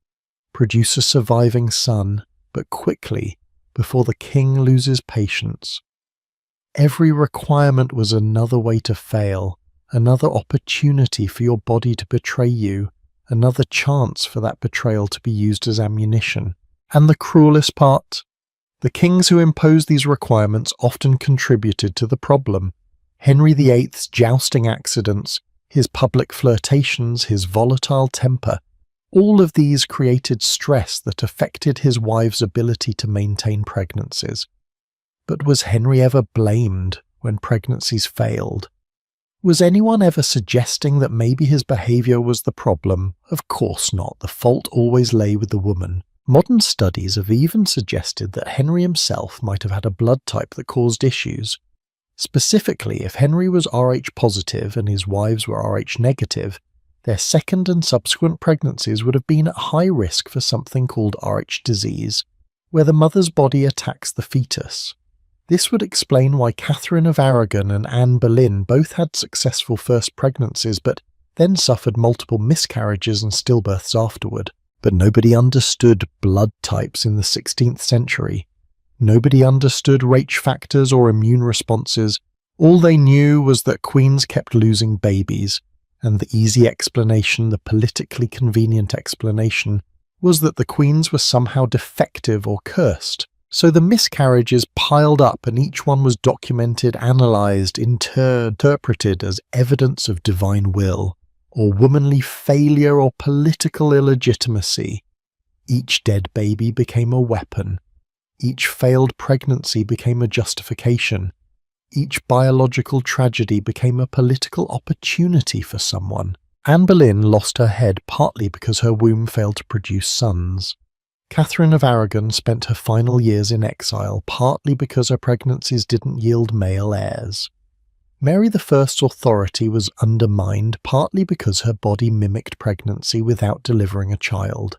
Produce a surviving son, but quickly, before the king loses patience. Every requirement was another way to fail, another opportunity for your body to betray you, another chance for that betrayal to be used as ammunition. And the cruelest part? The kings who imposed these requirements often contributed to the problem. Henry VIII's jousting accidents, his public flirtations, his volatile temper, all of these created stress that affected his wives' ability to maintain pregnancies. But was Henry ever blamed when pregnancies failed? Was anyone ever suggesting that maybe his behaviour was the problem? Of course not. The fault always lay with the woman. Modern studies have even suggested that Henry himself might have had a blood type that caused issues. Specifically, if Henry was Rh positive and his wives were Rh negative, their second and subsequent pregnancies would have been at high risk for something called Rh disease, where the mother's body attacks the fetus. This would explain why Catherine of Aragon and Anne Boleyn both had successful first pregnancies but then suffered multiple miscarriages and stillbirths afterward. But nobody understood blood types in the 16th century. Nobody understood Rh factors or immune responses. All they knew was that queens kept losing babies, and the easy explanation, the politically convenient explanation, was that the queens were somehow defective or cursed. So the miscarriages piled up and each one was documented, analysed, interpreted as evidence of divine will, or womanly failure or political illegitimacy. Each dead baby became a weapon. Each failed pregnancy became a justification. Each biological tragedy became a political opportunity for someone. Anne Boleyn lost her head partly because her womb failed to produce sons. Catherine of Aragon spent her final years in exile partly because her pregnancies didn't yield male heirs. Mary I's authority was undermined partly because her body mimicked pregnancy without delivering a child.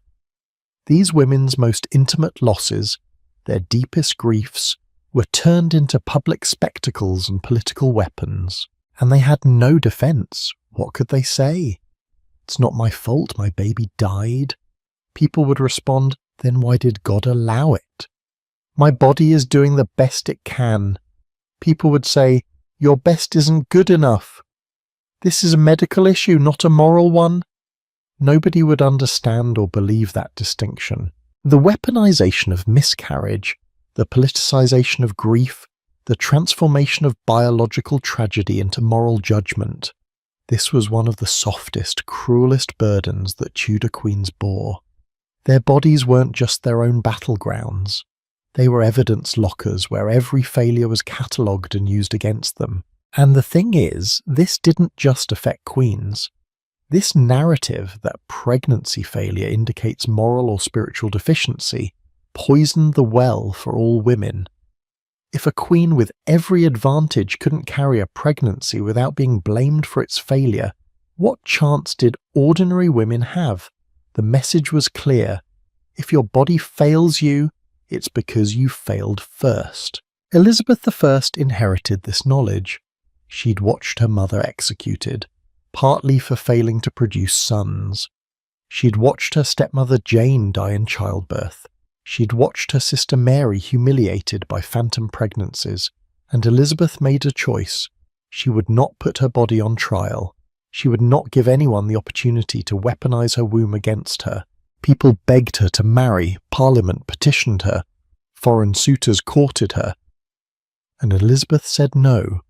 These women's most intimate losses, their deepest griefs, were turned into public spectacles and political weapons, and they had no defense. What could they say? It's not my fault my baby died. People would respond, then why did God allow it? My body is doing the best it can. People would say, your best isn't good enough. This is a medical issue, not a moral one. Nobody would understand or believe that distinction. The weaponization of miscarriage, the politicization of grief, the transformation of biological tragedy into moral judgment, this was one of the softest, cruelest burdens that Tudor queens bore. Their bodies weren't just their own battlegrounds. They were evidence lockers where every failure was catalogued and used against them. And the thing is, this didn't just affect queens. This narrative that pregnancy failure indicates moral or spiritual deficiency poisoned the well for all women. If a queen with every advantage couldn't carry a pregnancy without being blamed for its failure, what chance did ordinary women have? The message was clear. If your body fails you, it's because you failed first. Elizabeth I inherited this knowledge. She'd watched her mother executed, partly for failing to produce sons. She'd watched her stepmother Jane die in childbirth. She'd watched her sister Mary humiliated by phantom pregnancies, and Elizabeth made a choice. She would not put her body on trial. She would not give anyone the opportunity to weaponize her womb against her. People begged her to marry, Parliament petitioned her, foreign suitors courted her. And Elizabeth said no,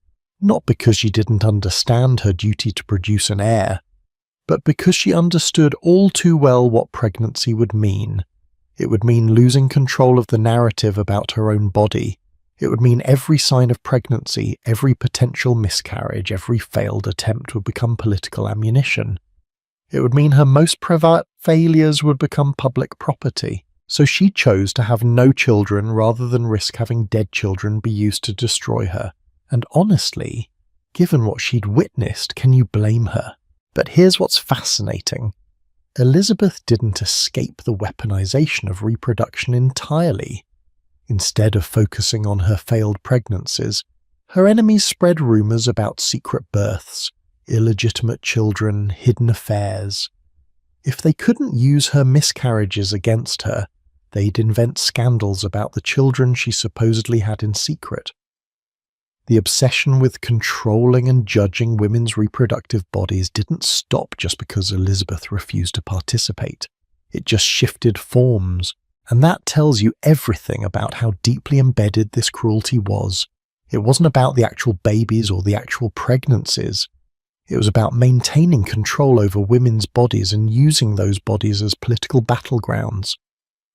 not because she didn't understand her duty to produce an heir, but because she understood all too well what pregnancy would mean. It would mean losing control of the narrative about her own body. It would mean every sign of pregnancy, every potential miscarriage, every failed attempt would become political ammunition. It would mean her most private failures would become public property. So she chose to have no children rather than risk having dead children be used to destroy her. And honestly, given what she'd witnessed, can you blame her? But here's what's fascinating. Elizabeth didn't escape the weaponization of reproduction entirely. Instead of focusing on her failed pregnancies, her enemies spread rumors about secret births, illegitimate children, hidden affairs. If they couldn't use her miscarriages against her, they'd invent scandals about the children she supposedly had in secret. The obsession with controlling and judging women's reproductive bodies didn't stop just because Elizabeth refused to participate. It just shifted forms, and that tells you everything about how deeply embedded this cruelty was. It wasn't about the actual babies or the actual pregnancies. It was about maintaining control over women's bodies and using those bodies as political battlegrounds.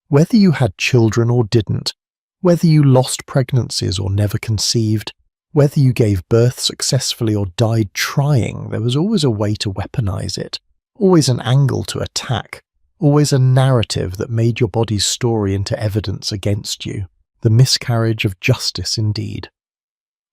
Whether you had children or didn't, whether you lost pregnancies or never conceived, whether you gave birth successfully or died trying, there was always a way to weaponize it, always an angle to attack, always a narrative that made your body's story into evidence against you. The miscarriage of justice indeed.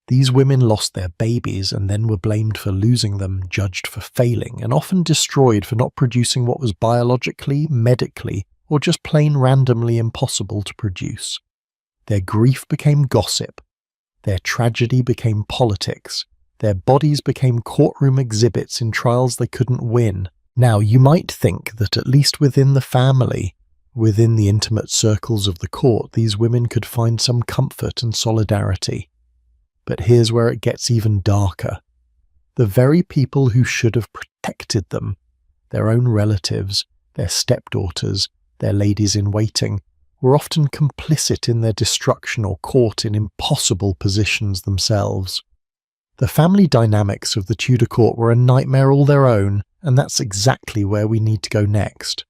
These women lost their babies and then were blamed for losing them, judged for failing, and often destroyed for not producing what was biologically, medically, or just plain randomly impossible to produce. Their grief became gossip. Their tragedy became politics. Their bodies became courtroom exhibits in trials they couldn't win. Now, you might think that at least within the family, within the intimate circles of the court, these women could find some comfort and solidarity. But here's where it gets even darker. The very people who should have protected them, their own relatives, their stepdaughters, their ladies-in-waiting, were often complicit in their destruction or caught in impossible positions themselves. The family dynamics of the Tudor court were a nightmare all their own, and that's exactly where we need to go next.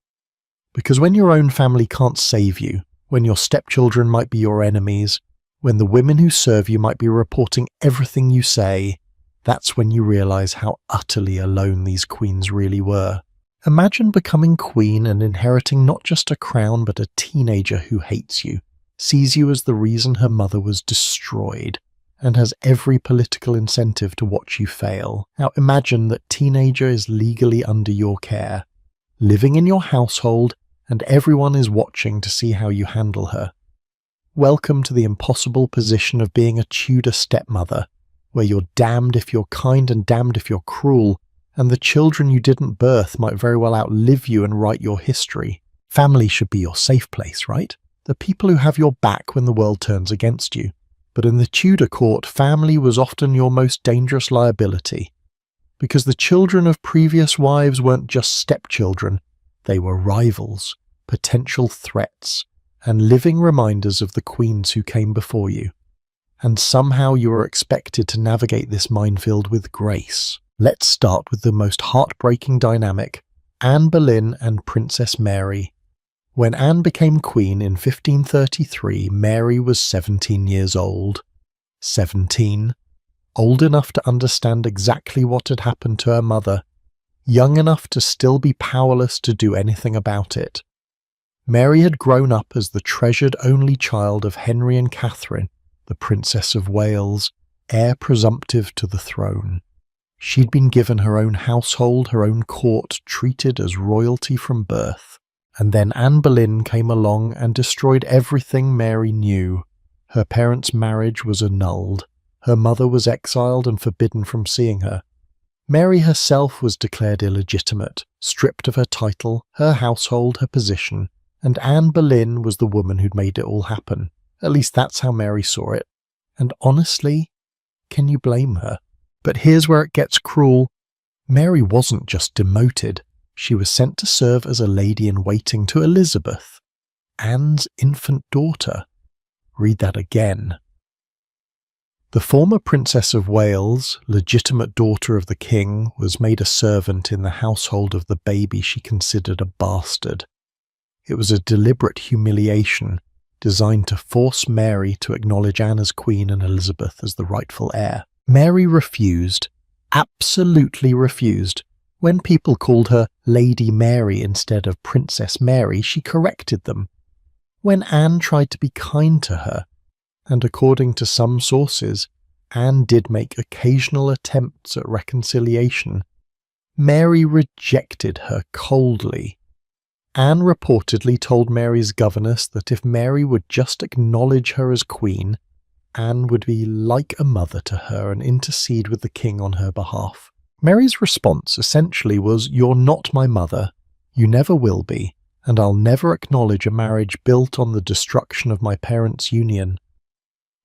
Because when your own family can't save you, when your stepchildren might be your enemies, when the women who serve you might be reporting everything you say, that's when you realize how utterly alone these queens really were. Imagine becoming queen and inheriting not just a crown but a teenager who hates you, sees you as the reason her mother was destroyed, and has every political incentive to watch you fail. Now imagine that teenager is legally under your care, living in your household, and everyone is watching to see how you handle her. Welcome to the impossible position of being a Tudor stepmother, where you're damned if you're kind and damned if you're cruel, and the children you didn't birth might very well outlive you and write your history. Family should be your safe place, right? The people who have your back when the world turns against you. But in the Tudor court, family was often your most dangerous liability, because the children of previous wives weren't just stepchildren, they were rivals, potential threats, and living reminders of the queens who came before you. And somehow you are expected to navigate this minefield with grace. Let's start with the most heartbreaking dynamic, Anne Boleyn and Princess Mary. When Anne became queen in 1533, Mary was 17 years old. 17. Old enough to understand exactly what had happened to her mother, young enough to still be powerless to do anything about it. Mary had grown up as the treasured only child of Henry and Catherine, the Princess of Wales, heir presumptive to the throne. She'd been given her own household, her own court, treated as royalty from birth. And then Anne Boleyn came along and destroyed everything Mary knew. Her parents' marriage was annulled. Her mother was exiled and forbidden from seeing her. Mary herself was declared illegitimate, stripped of her title, her household, her position, and Anne Boleyn was the woman who'd made it all happen. At least that's how Mary saw it. And honestly, can you blame her? But here's where it gets cruel. Mary wasn't just demoted. She was sent to serve as a lady-in-waiting to Elizabeth, Anne's infant daughter. Read that again. The former Princess of Wales, legitimate daughter of the king, was made a servant in the household of the baby she considered a bastard. It was a deliberate humiliation designed to force Mary to acknowledge Anne as queen and Elizabeth as the rightful heir. Mary refused, absolutely refused. When people called her Lady Mary instead of Princess Mary, she corrected them. When Anne tried to be kind to her, and according to some sources, Anne did make occasional attempts at reconciliation, Mary rejected her coldly. Anne reportedly told Mary's governess that if Mary would just acknowledge her as queen, Anne would be like a mother to her and intercede with the king on her behalf. Mary's response essentially was, "You're not my mother, you never will be, and I'll never acknowledge a marriage built on the destruction of my parents' union."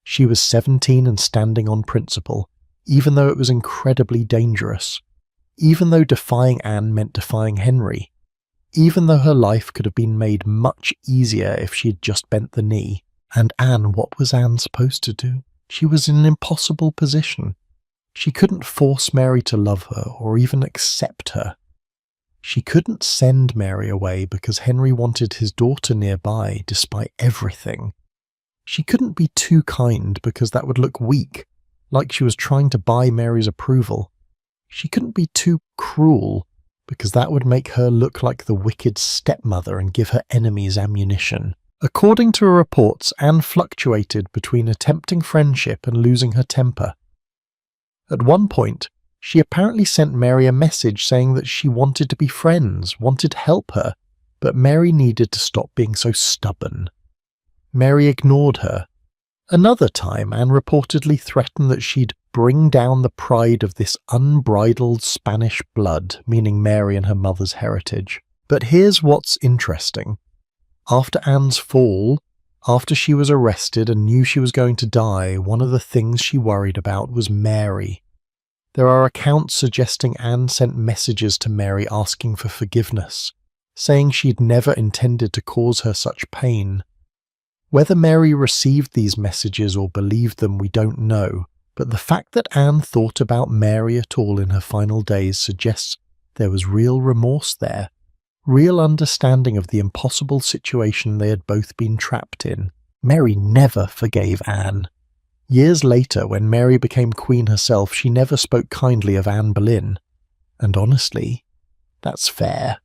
She was 17 and standing on principle, even though it was incredibly dangerous, even though defying Anne meant defying Henry, even though her life could have been made much easier if she had just bent the knee. And Anne, what was Anne supposed to do? She was in an impossible position. She couldn't force Mary to love her or even accept her. She couldn't send Mary away because Henry wanted his daughter nearby despite everything. She couldn't be too kind because that would look weak, like she was trying to buy Mary's approval. She couldn't be too cruel because that would make her look like the wicked stepmother and give her enemies ammunition. According to reports, Anne fluctuated between attempting friendship and losing her temper. At one point, she apparently sent Mary a message saying that she wanted to be friends, wanted to help her, but Mary needed to stop being so stubborn. Mary ignored her. Another time, Anne reportedly threatened that she'd bring down the pride of this unbridled Spanish blood, meaning Mary and her mother's heritage. But here's what's interesting. After Anne's fall, after she was arrested and knew she was going to die, one of the things she worried about was Mary. There are accounts suggesting Anne sent messages to Mary asking for forgiveness, saying she'd never intended to cause her such pain. Whether Mary received these messages or believed them, we don't know, but the fact that Anne thought about Mary at all in her final days suggests there was real remorse there, real understanding of the impossible situation they had both been trapped in. Mary never forgave Anne. Years later, when Mary became queen herself, she never spoke kindly of Anne Boleyn. And honestly, that's fair.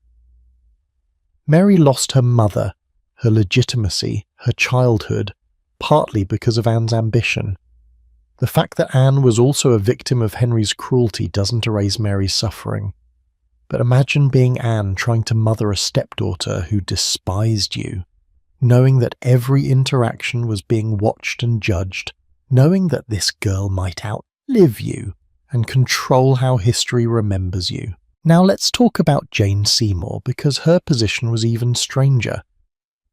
Mary lost her mother, her legitimacy, her childhood, partly because of Anne's ambition. The fact that Anne was also a victim of Henry's cruelty doesn't erase Mary's suffering. But imagine being Anne trying to mother a stepdaughter who despised you, knowing that every interaction was being watched and judged, knowing that this girl might outlive you and control how history remembers you. Now let's talk about Jane Seymour, because her position was even stranger.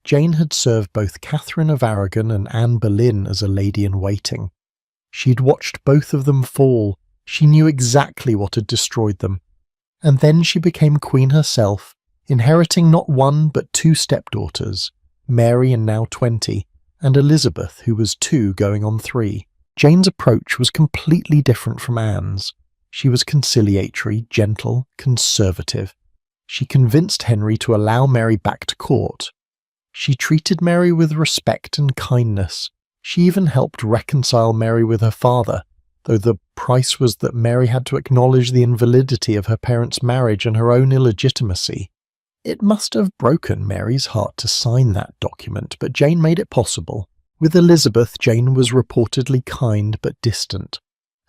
Jane had served both Catherine of Aragon and Anne Boleyn as a lady-in-waiting. She'd watched both of them fall. She knew exactly what had destroyed them. And then she became queen herself, inheriting not one but two stepdaughters, Mary, and now 20, and Elizabeth, who was 2 going on 3. Jane's approach was completely different from Anne's. She was conciliatory, gentle, conservative. She convinced Henry to allow Mary back to court, She treated Mary with respect and kindness. She even helped reconcile Mary with her father, though the price was that Mary had to acknowledge the invalidity of her parents' marriage and her own illegitimacy. It must have broken Mary's heart to sign that document, but Jane made it possible. With Elizabeth, Jane was reportedly kind but distant.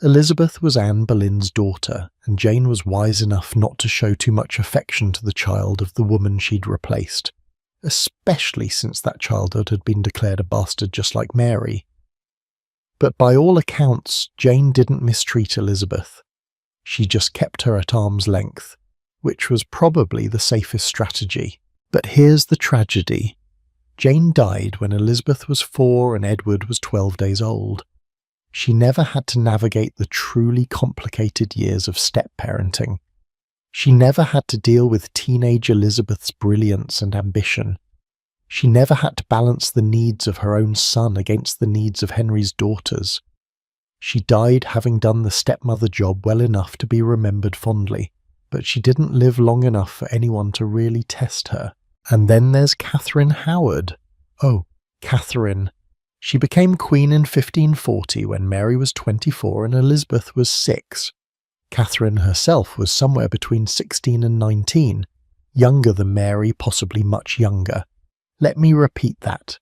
Elizabeth was Anne Boleyn's daughter, and Jane was wise enough not to show too much affection to the child of the woman she'd replaced, especially since that childhood had been declared a bastard just like Mary. But by all accounts, Jane didn't mistreat Elizabeth. She just kept her at arm's length, which was probably the safest strategy. But here's the tragedy. Jane died when Elizabeth was 4 and Edward was 12 days old. She never had to navigate the truly complicated years of step-parenting. She never had to deal with teenage Elizabeth's brilliance and ambition. She never had to balance the needs of her own son against the needs of Henry's daughters. She died having done the stepmother job well enough to be remembered fondly, but she didn't live long enough for anyone to really test her. And then there's Catherine Howard. Oh, Catherine. She became queen in 1540 when Mary was 24 and Elizabeth was 6. Catherine herself was somewhere between 16 and 19, younger than Mary, possibly much younger. Let me repeat that.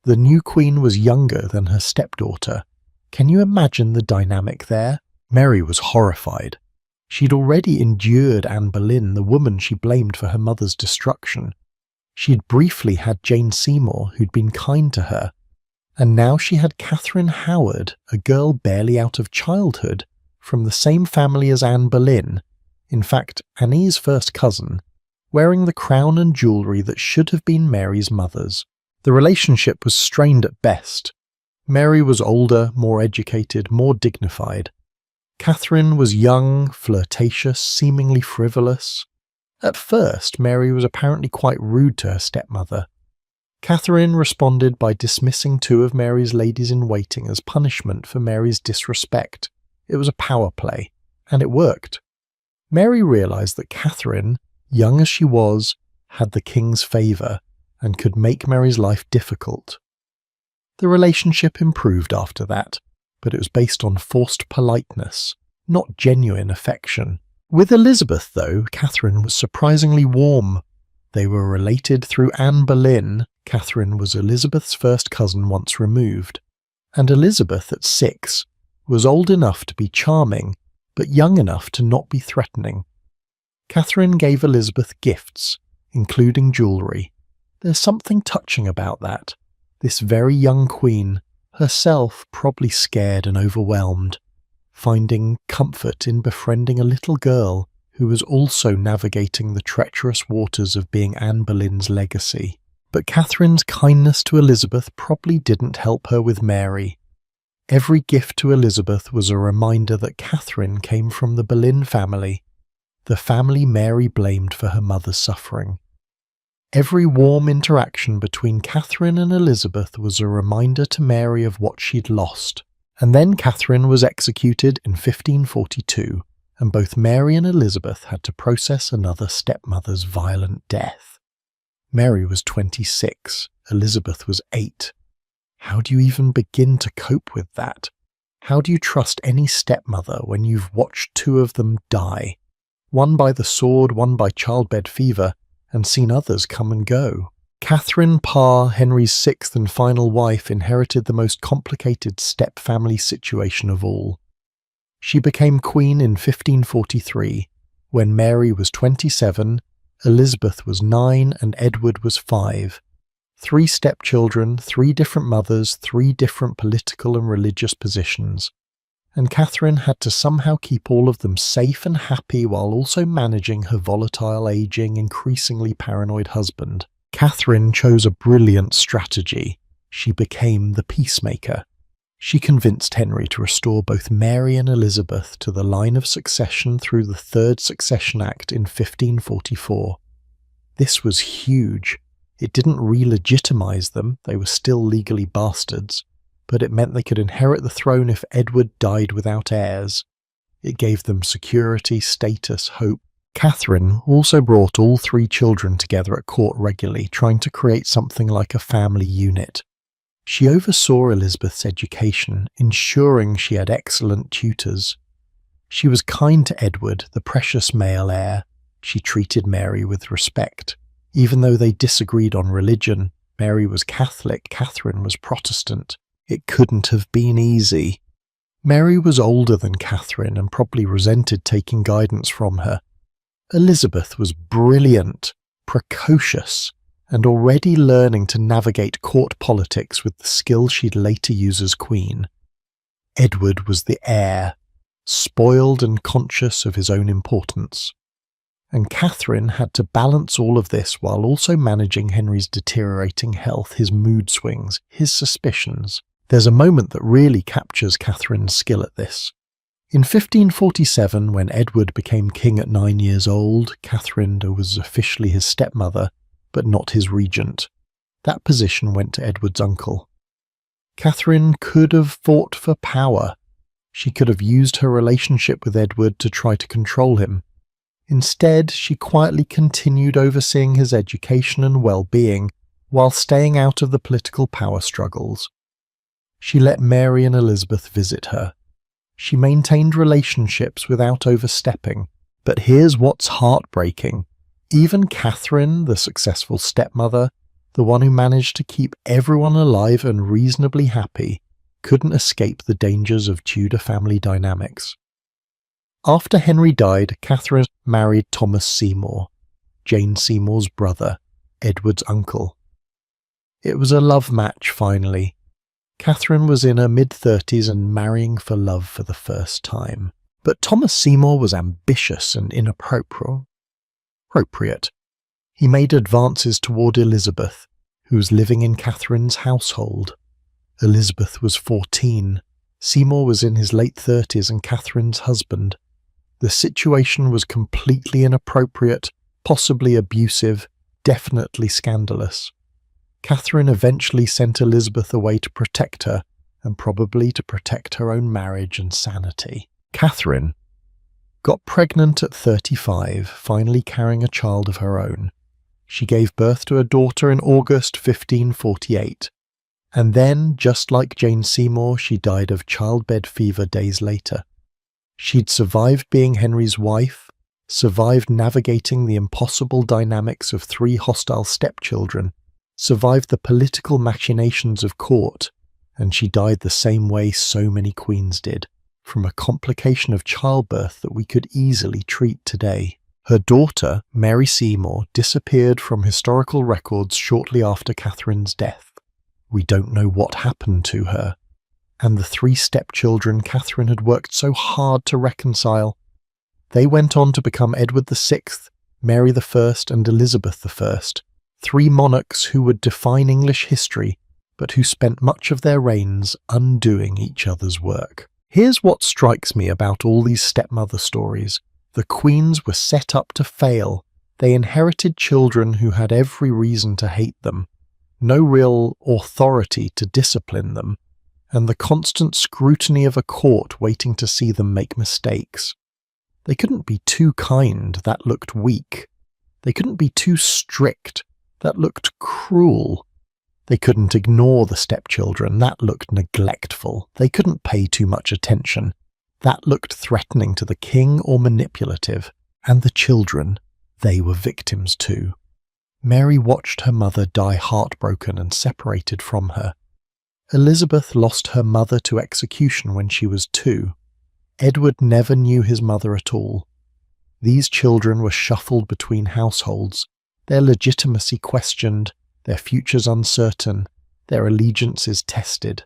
The new queen was younger than her stepdaughter. Can you imagine the dynamic there? Mary was horrified. She'd already endured Anne Boleyn, the woman she blamed for her mother's destruction. She'd briefly had Jane Seymour, who'd been kind to her. And now she had Catherine Howard, a girl barely out of childhood, from the same family as Anne Boleyn, in fact Annie's first cousin, wearing the crown and jewellery that should have been Mary's mother's. The relationship was strained at best. Mary was older, more educated, more dignified. Catherine was young, flirtatious, seemingly frivolous. At first, Mary was apparently quite rude to her stepmother. Catherine responded by dismissing 2 of Mary's ladies-in-waiting as punishment for Mary's disrespect. It was a power play, and it worked. Mary realised that Catherine, young as she was, had the king's favour and could make Mary's life difficult. The relationship improved after that, but it was based on forced politeness, not genuine affection. With Elizabeth, though, Catherine was surprisingly warm. They were related through Anne Boleyn. Catherine was Elizabeth's first cousin once removed, and Elizabeth, at 6, was old enough to be charming, but young enough to not be threatening. Catherine gave Elizabeth gifts, including jewellery. There's something touching about that. This very young queen, herself probably scared and overwhelmed, finding comfort in befriending a little girl who was also navigating the treacherous waters of being Anne Boleyn's legacy. But Catherine's kindness to Elizabeth probably didn't help her with Mary. Every gift to Elizabeth was a reminder that Catherine came from the Boleyn family, the family Mary blamed for her mother's suffering. Every warm interaction between Catherine and Elizabeth was a reminder to Mary of what she'd lost. And then Catherine was executed in 1542, and both Mary and Elizabeth had to process another stepmother's violent death. Mary was 26, Elizabeth was 8. How do you even begin to cope with that? How do you trust any stepmother when you've watched 2 of them die? One by the sword, one by childbed fever, and seen others come and go. Catherine Parr, Henry's 6th and final wife, inherited the most complicated step-family situation of all. She became queen in 1543, when Mary was 27, Elizabeth was 9 and Edward was 5. 3 stepchildren, 3 different mothers, 3 different political and religious positions. And Catherine had to somehow keep all of them safe and happy while also managing her volatile, aging, increasingly paranoid husband. Catherine chose a brilliant strategy. She became the peacemaker. She convinced Henry to restore both Mary and Elizabeth to the line of succession through the Third Succession Act in 1544. This was huge. It didn't re-legitimize them, they were still legally bastards, but it meant they could inherit the throne if Edward died without heirs. It gave them security, status, hope. Catherine also brought all three children together at court regularly, trying to create something like a family unit. She oversaw Elizabeth's education, ensuring she had excellent tutors. She was kind to Edward, the precious male heir. She treated Mary with respect. Even though they disagreed on religion, Mary was Catholic, Catherine was Protestant. It couldn't have been easy. Mary was older than Catherine and probably resented taking guidance from her. Elizabeth was brilliant, precocious, and already learning to navigate court politics with the skill she'd later use as queen. Edward was the heir, spoiled and conscious of his own importance. And Catherine had to balance all of this while also managing Henry's deteriorating health, his mood swings, his suspicions. There's a moment that really captures Catherine's skill at this. In 1547, when Edward became king at 9 years old, Catherine was officially his stepmother, but not his regent. That position went to Edward's uncle. Catherine could have fought for power. She could have used her relationship with Edward to try to control him. Instead, she quietly continued overseeing his education and well-being, while staying out of the political power struggles. She let Mary and Elizabeth visit her. She maintained relationships without overstepping. But here's what's heartbreaking. Even Catherine, the successful stepmother, the one who managed to keep everyone alive and reasonably happy, couldn't escape the dangers of Tudor family dynamics. After Henry died, Catherine married Thomas Seymour, Jane Seymour's brother, Edward's uncle. It was a love match finally. Catherine was in her mid-30s and marrying for love for the first time. But Thomas Seymour was ambitious and inappropriate. He made advances toward Elizabeth, who was living in Catherine's household. Elizabeth was 14. Seymour was in his late 30s and Catherine's husband. The situation was completely inappropriate, possibly abusive, definitely scandalous. Catherine eventually sent Elizabeth away to protect her, and probably to protect her own marriage and sanity. Catherine got pregnant at 35, finally carrying a child of her own. She gave birth to a daughter in August 1548, and then, just like Jane Seymour, she died of childbed fever days later. She'd survived being Henry's wife, survived navigating the impossible dynamics of 3 hostile stepchildren, survived the political machinations of court, and she died the same way so many queens did, from a complication of childbirth that we could easily treat today. Her daughter, Mary Seymour, disappeared from historical records shortly after Catherine's death. We don't know what happened to her. And the 3 stepchildren Catherine had worked so hard to reconcile. They went on to become Edward VI, Mary I, and Elizabeth I, 3 monarchs who would define English history, but who spent much of their reigns undoing each other's work. Here's what strikes me about all these stepmother stories. The queens were set up to fail. They inherited children who had every reason to hate them, no real authority to discipline them, and the constant scrutiny of a court waiting to see them make mistakes. They couldn't be too kind, that looked weak. They couldn't be too strict, that looked cruel. They couldn't ignore the stepchildren, that looked neglectful. They couldn't pay too much attention, that looked threatening to the king or manipulative. And the children, they were victims too. Mary watched her mother die heartbroken and separated from her. Elizabeth lost her mother to execution when she was 2. Edward never knew his mother at all. These children were shuffled between households, their legitimacy questioned, their futures uncertain, their allegiances tested.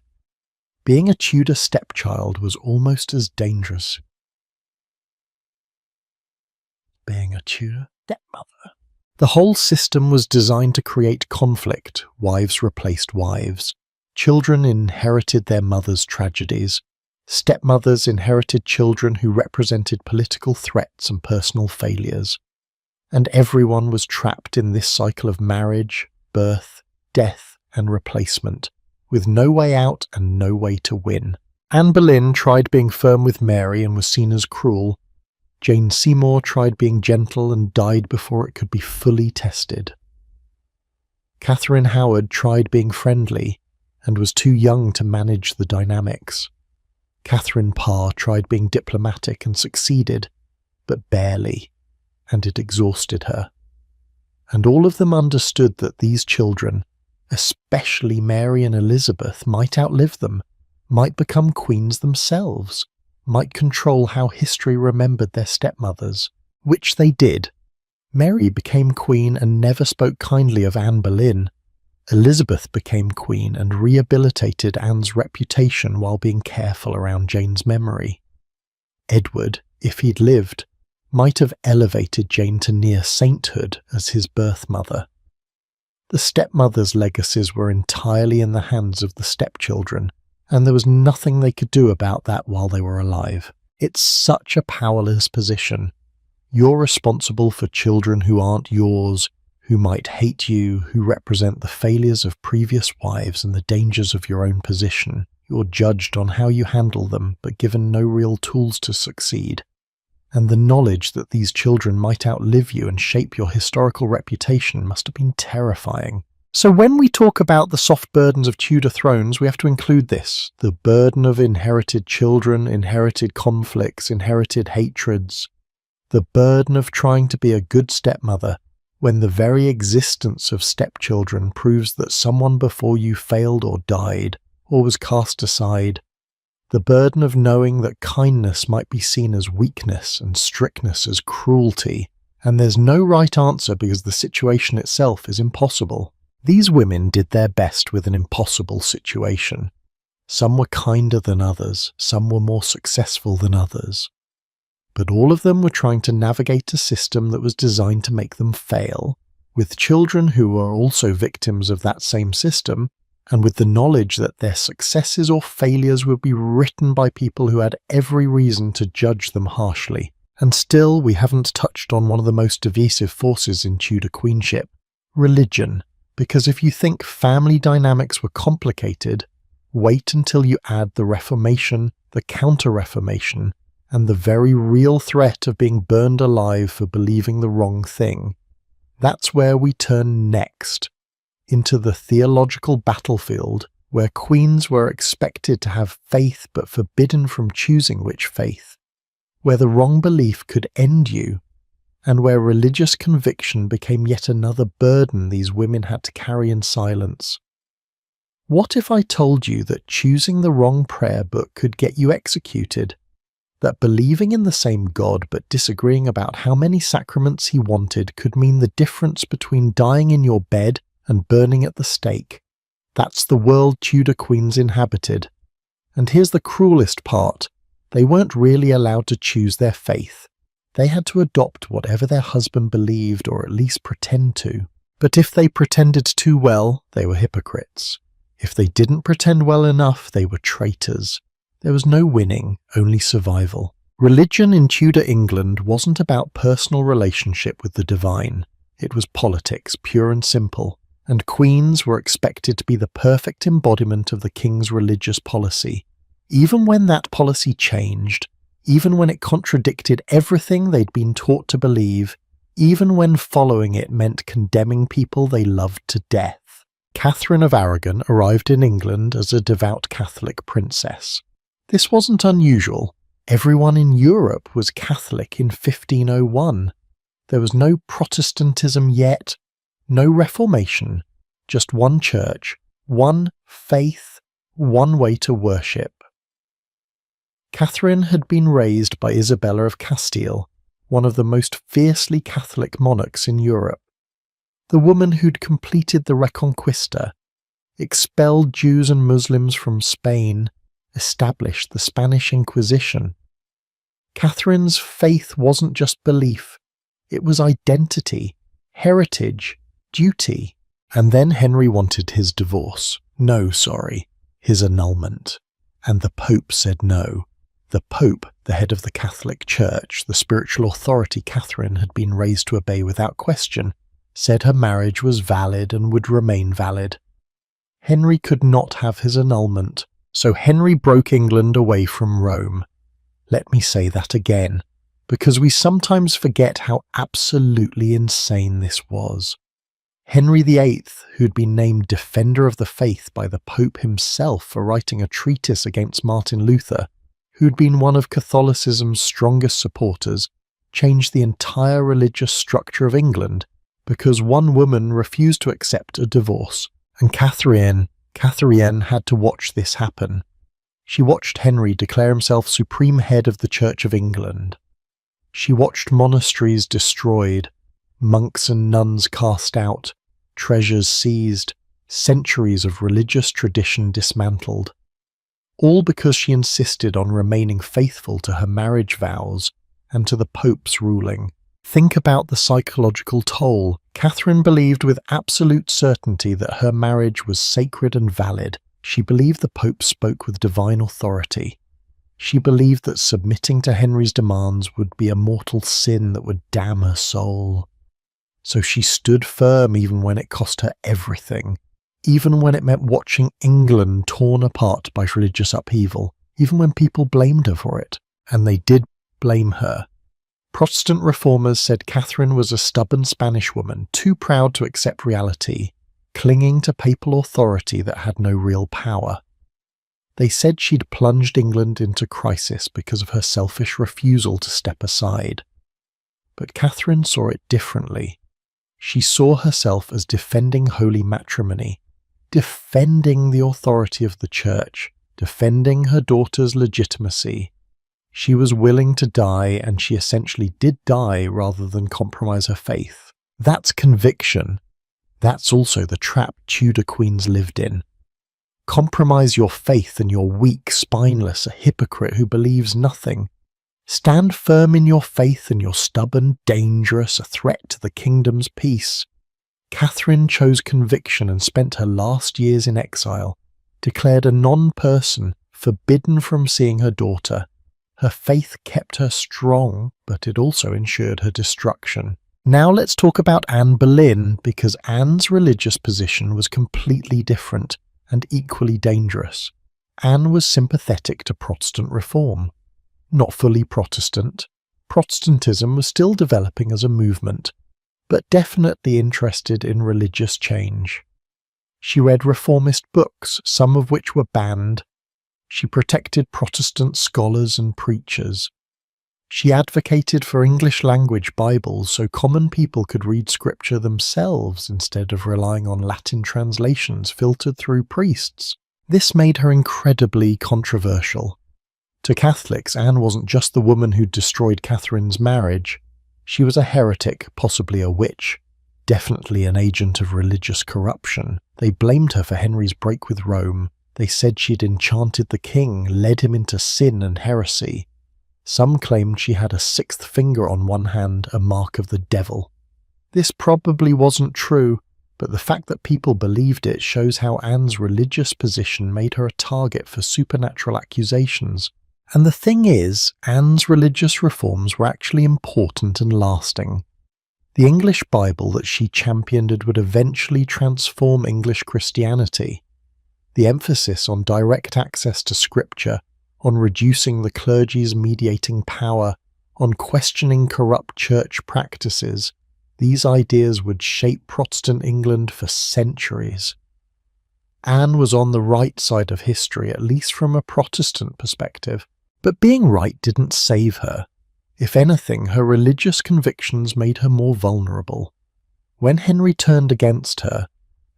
Being a Tudor stepchild was almost as dangerous. Being a Tudor stepmother. The whole system was designed to create conflict. Wives replaced wives. Children inherited their mothers' tragedies. Stepmothers inherited children who represented political threats and personal failures. And everyone was trapped in this cycle of marriage, birth, death, and replacement, with no way out and no way to win. Anne Boleyn tried being firm with Mary and was seen as cruel. Jane Seymour tried being gentle and died before it could be fully tested. Catherine Howard tried being friendly and was too young to manage the dynamics. Catherine Parr tried being diplomatic and succeeded, but barely, and it exhausted her. And all of them understood that these children, especially Mary and Elizabeth, might outlive them, might become queens themselves, might control how history remembered their stepmothers, which they did. Mary became queen and never spoke kindly of Anne Boleyn. Elizabeth became queen and rehabilitated Anne's reputation while being careful around Jane's memory. Edward, if he'd lived, might have elevated Jane to near sainthood as his birth mother. The stepmothers' legacies were entirely in the hands of the stepchildren, and there was nothing they could do about that while they were alive. It's such a powerless position. You're responsible for children who aren't yours, who might hate you, who represent the failures of previous wives and the dangers of your own position. You're judged on how you handle them, but given no real tools to succeed. And the knowledge that these children might outlive you and shape your historical reputation must have been terrifying. So when we talk about the soft burdens of Tudor thrones, we have to include this: the burden of inherited children, inherited conflicts, inherited hatreds, the burden of trying to be a good stepmother when the very existence of stepchildren proves that someone before you failed or died, or was cast aside, the burden of knowing that kindness might be seen as weakness and strictness as cruelty, and there's no right answer because the situation itself is impossible. These women did their best with an impossible situation. Some were kinder than others, some were more successful than others. But all of them were trying to navigate a system that was designed to make them fail, with children who were also victims of that same system, and with the knowledge that their successes or failures would be written by people who had every reason to judge them harshly. And still, we haven't touched on one of the most divisive forces in Tudor queenship: religion. Because if you think family dynamics were complicated, wait until you add the Reformation, the Counter-Reformation, and the very real threat of being burned alive for believing the wrong thing. That's where we turn next, into the theological battlefield where queens were expected to have faith but forbidden from choosing which faith, where the wrong belief could end you, and where religious conviction became yet another burden these women had to carry in silence. What if I told you that choosing the wrong prayer book could get you executed? That believing in the same God but disagreeing about how many sacraments he wanted could mean the difference between dying in your bed and burning at the stake? That's the world Tudor queens inhabited. And here's the cruelest part: they weren't really allowed to choose their faith. They had to adopt whatever their husband believed, or at least pretend to. But if they pretended too well, they were hypocrites. If they didn't pretend well enough, they were traitors. There was no winning, only survival. Religion in Tudor England wasn't about personal relationship with the divine. It was politics, pure and simple. And queens were expected to be the perfect embodiment of the king's religious policy. Even when that policy changed, even when it contradicted everything they'd been taught to believe, even when following it meant condemning people they loved to death. Catherine of Aragon arrived in England as a devout Catholic princess. This wasn't unusual. Everyone in Europe was Catholic in 1501. There was no Protestantism yet, no Reformation, just one church, one faith, one way to worship. Catherine had been raised by Isabella of Castile, one of the most fiercely Catholic monarchs in Europe. The woman who'd completed the Reconquista, expelled Jews and Muslims from Spain, established the Spanish Inquisition. Catherine's faith wasn't just belief, it was identity, heritage, duty. And then Henry wanted his divorce. No, sorry, his annulment. And the Pope said no. The Pope, the head of the Catholic Church, the spiritual authority Catherine had been raised to obey without question, said her marriage was valid and would remain valid. Henry could not have his annulment, so Henry broke England away from Rome. Let me say that again. because we sometimes forget how absolutely insane this was. Henry VIII, who'd been named Defender of the Faith by the Pope himself for writing a treatise against Martin Luther, who'd been one of Catholicism's strongest supporters, changed the entire religious structure of England because one woman refused to accept a divorce, and Catherine had to watch this happen. She watched Henry declare himself supreme head of the Church of England. She watched monasteries destroyed, monks and nuns cast out, treasures seized, centuries of religious tradition dismantled. All because she insisted on remaining faithful to her marriage vows and to the Pope's ruling. Think about the psychological toll. Catherine believed with absolute certainty that her marriage was sacred and valid. She believed the Pope spoke with divine authority. She believed that submitting to Henry's demands would be a mortal sin that would damn her soul. So she stood firm even when it cost her everything, even when it meant watching England torn apart by religious upheaval, even when people blamed her for it. And they did blame her. Protestant reformers said Catherine was a stubborn Spanish woman, too proud to accept reality, clinging to papal authority that had no real power. They said she'd plunged England into crisis because of her selfish refusal to step aside. But Catherine saw it differently. She saw herself as defending holy matrimony, defending the authority of the Church, defending her daughter's legitimacy. She was willing to die, and she essentially did die rather than compromise her faith. That's conviction. That's also the trap Tudor queens lived in. Compromise your faith and you're weak, spineless, a hypocrite who believes nothing. Stand firm in your faith and you're stubborn, dangerous, a threat to the kingdom's peace. Catherine chose conviction and spent her last years in exile, declared a non-person, forbidden from seeing her daughter. Her faith kept her strong, but it also ensured her destruction. Now let's talk about Anne Boleyn, because Anne's religious position was completely different and equally dangerous. Anne was sympathetic to Protestant reform. Not fully Protestant. Protestantism was still developing as a movement, but definitely interested in religious change. She read reformist books, some of which were banned. She protected Protestant scholars and preachers. She advocated for English-language Bibles so common people could read scripture themselves instead of relying on Latin translations filtered through priests. This made her incredibly controversial. To Catholics, Anne wasn't just the woman who destroyed Catherine's marriage. She was a heretic, possibly a witch, definitely an agent of religious corruption. They blamed her for Henry's break with Rome. They said she'd enchanted the king, led him into sin and heresy. Some claimed she had a sixth finger on one hand, a mark of the devil. This probably wasn't true, but the fact that people believed it shows how Anne's religious position made her a target for supernatural accusations. And the thing is, Anne's religious reforms were actually important and lasting. The English Bible that she championed would eventually transform English Christianity. The emphasis on direct access to scripture, on reducing the clergy's mediating power, on questioning corrupt church practices, these ideas would shape Protestant England for centuries. Anne was on the right side of history, at least from a Protestant perspective. But being right didn't save her. If anything, her religious convictions made her more vulnerable. When Henry turned against her,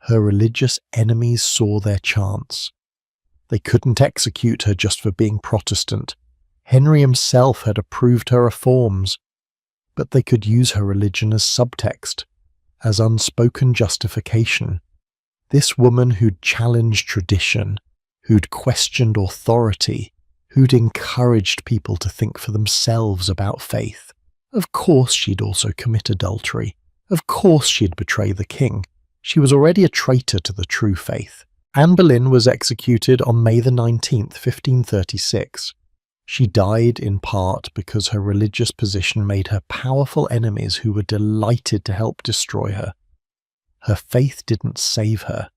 her religious enemies saw their chance. They couldn't execute her just for being Protestant. Henry himself had approved her reforms, but they could use her religion as subtext, as unspoken justification. This woman who'd challenged tradition, who'd questioned authority, who'd encouraged people to think for themselves about faith. Of course she'd also commit adultery. Of course she'd betray the king. She was already a traitor to the true faith. Anne Boleyn was executed on May the 19th, 1536. She died in part because her religious position made her powerful enemies who were delighted to help destroy her. Her faith didn't save her.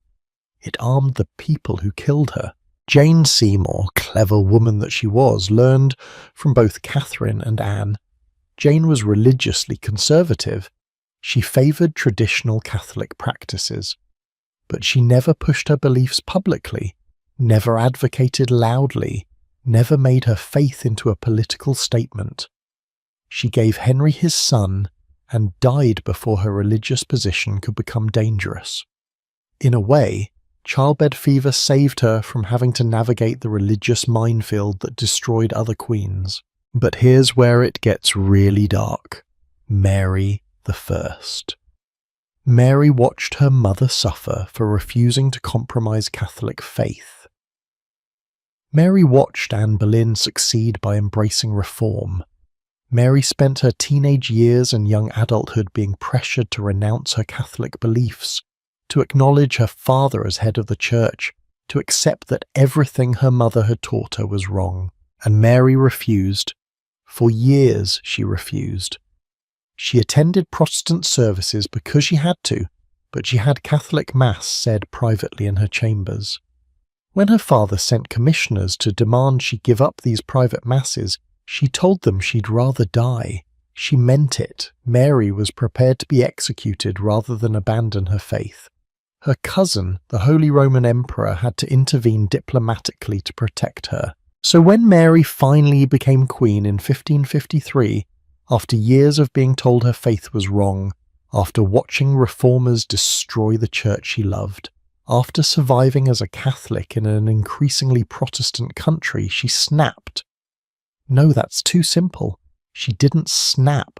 It armed the people who killed her. Jane Seymour, clever woman that she was, learned from both Catherine and Anne. Jane was religiously conservative. She favoured traditional Catholic practices. But she never pushed her beliefs publicly, never advocated loudly, never made her faith into a political statement. She gave Henry his son and died before her religious position could become dangerous. In a way, childbed fever saved her from having to navigate the religious minefield that destroyed other queens. But here's where it gets really dark. Mary the First. Mary watched her mother suffer for refusing to compromise Catholic faith. Mary watched Anne Boleyn succeed by embracing reform. Mary spent her teenage years and young adulthood being pressured to renounce her Catholic beliefs, to acknowledge her father as head of the church, to accept that everything her mother had taught her was wrong. And Mary refused. For years she refused. She attended Protestant services because she had to, but she had Catholic Mass said privately in her chambers. When her father sent commissioners to demand she give up these private masses, she told them she'd rather die. She meant it. Mary was prepared to be executed rather than abandon her faith. Her cousin, the Holy Roman Emperor, had to intervene diplomatically to protect her. So when Mary finally became queen in 1553, after years of being told her faith was wrong, after watching reformers destroy the church she loved, after surviving as a Catholic in an increasingly Protestant country, she snapped. No, that's too simple. She didn't snap.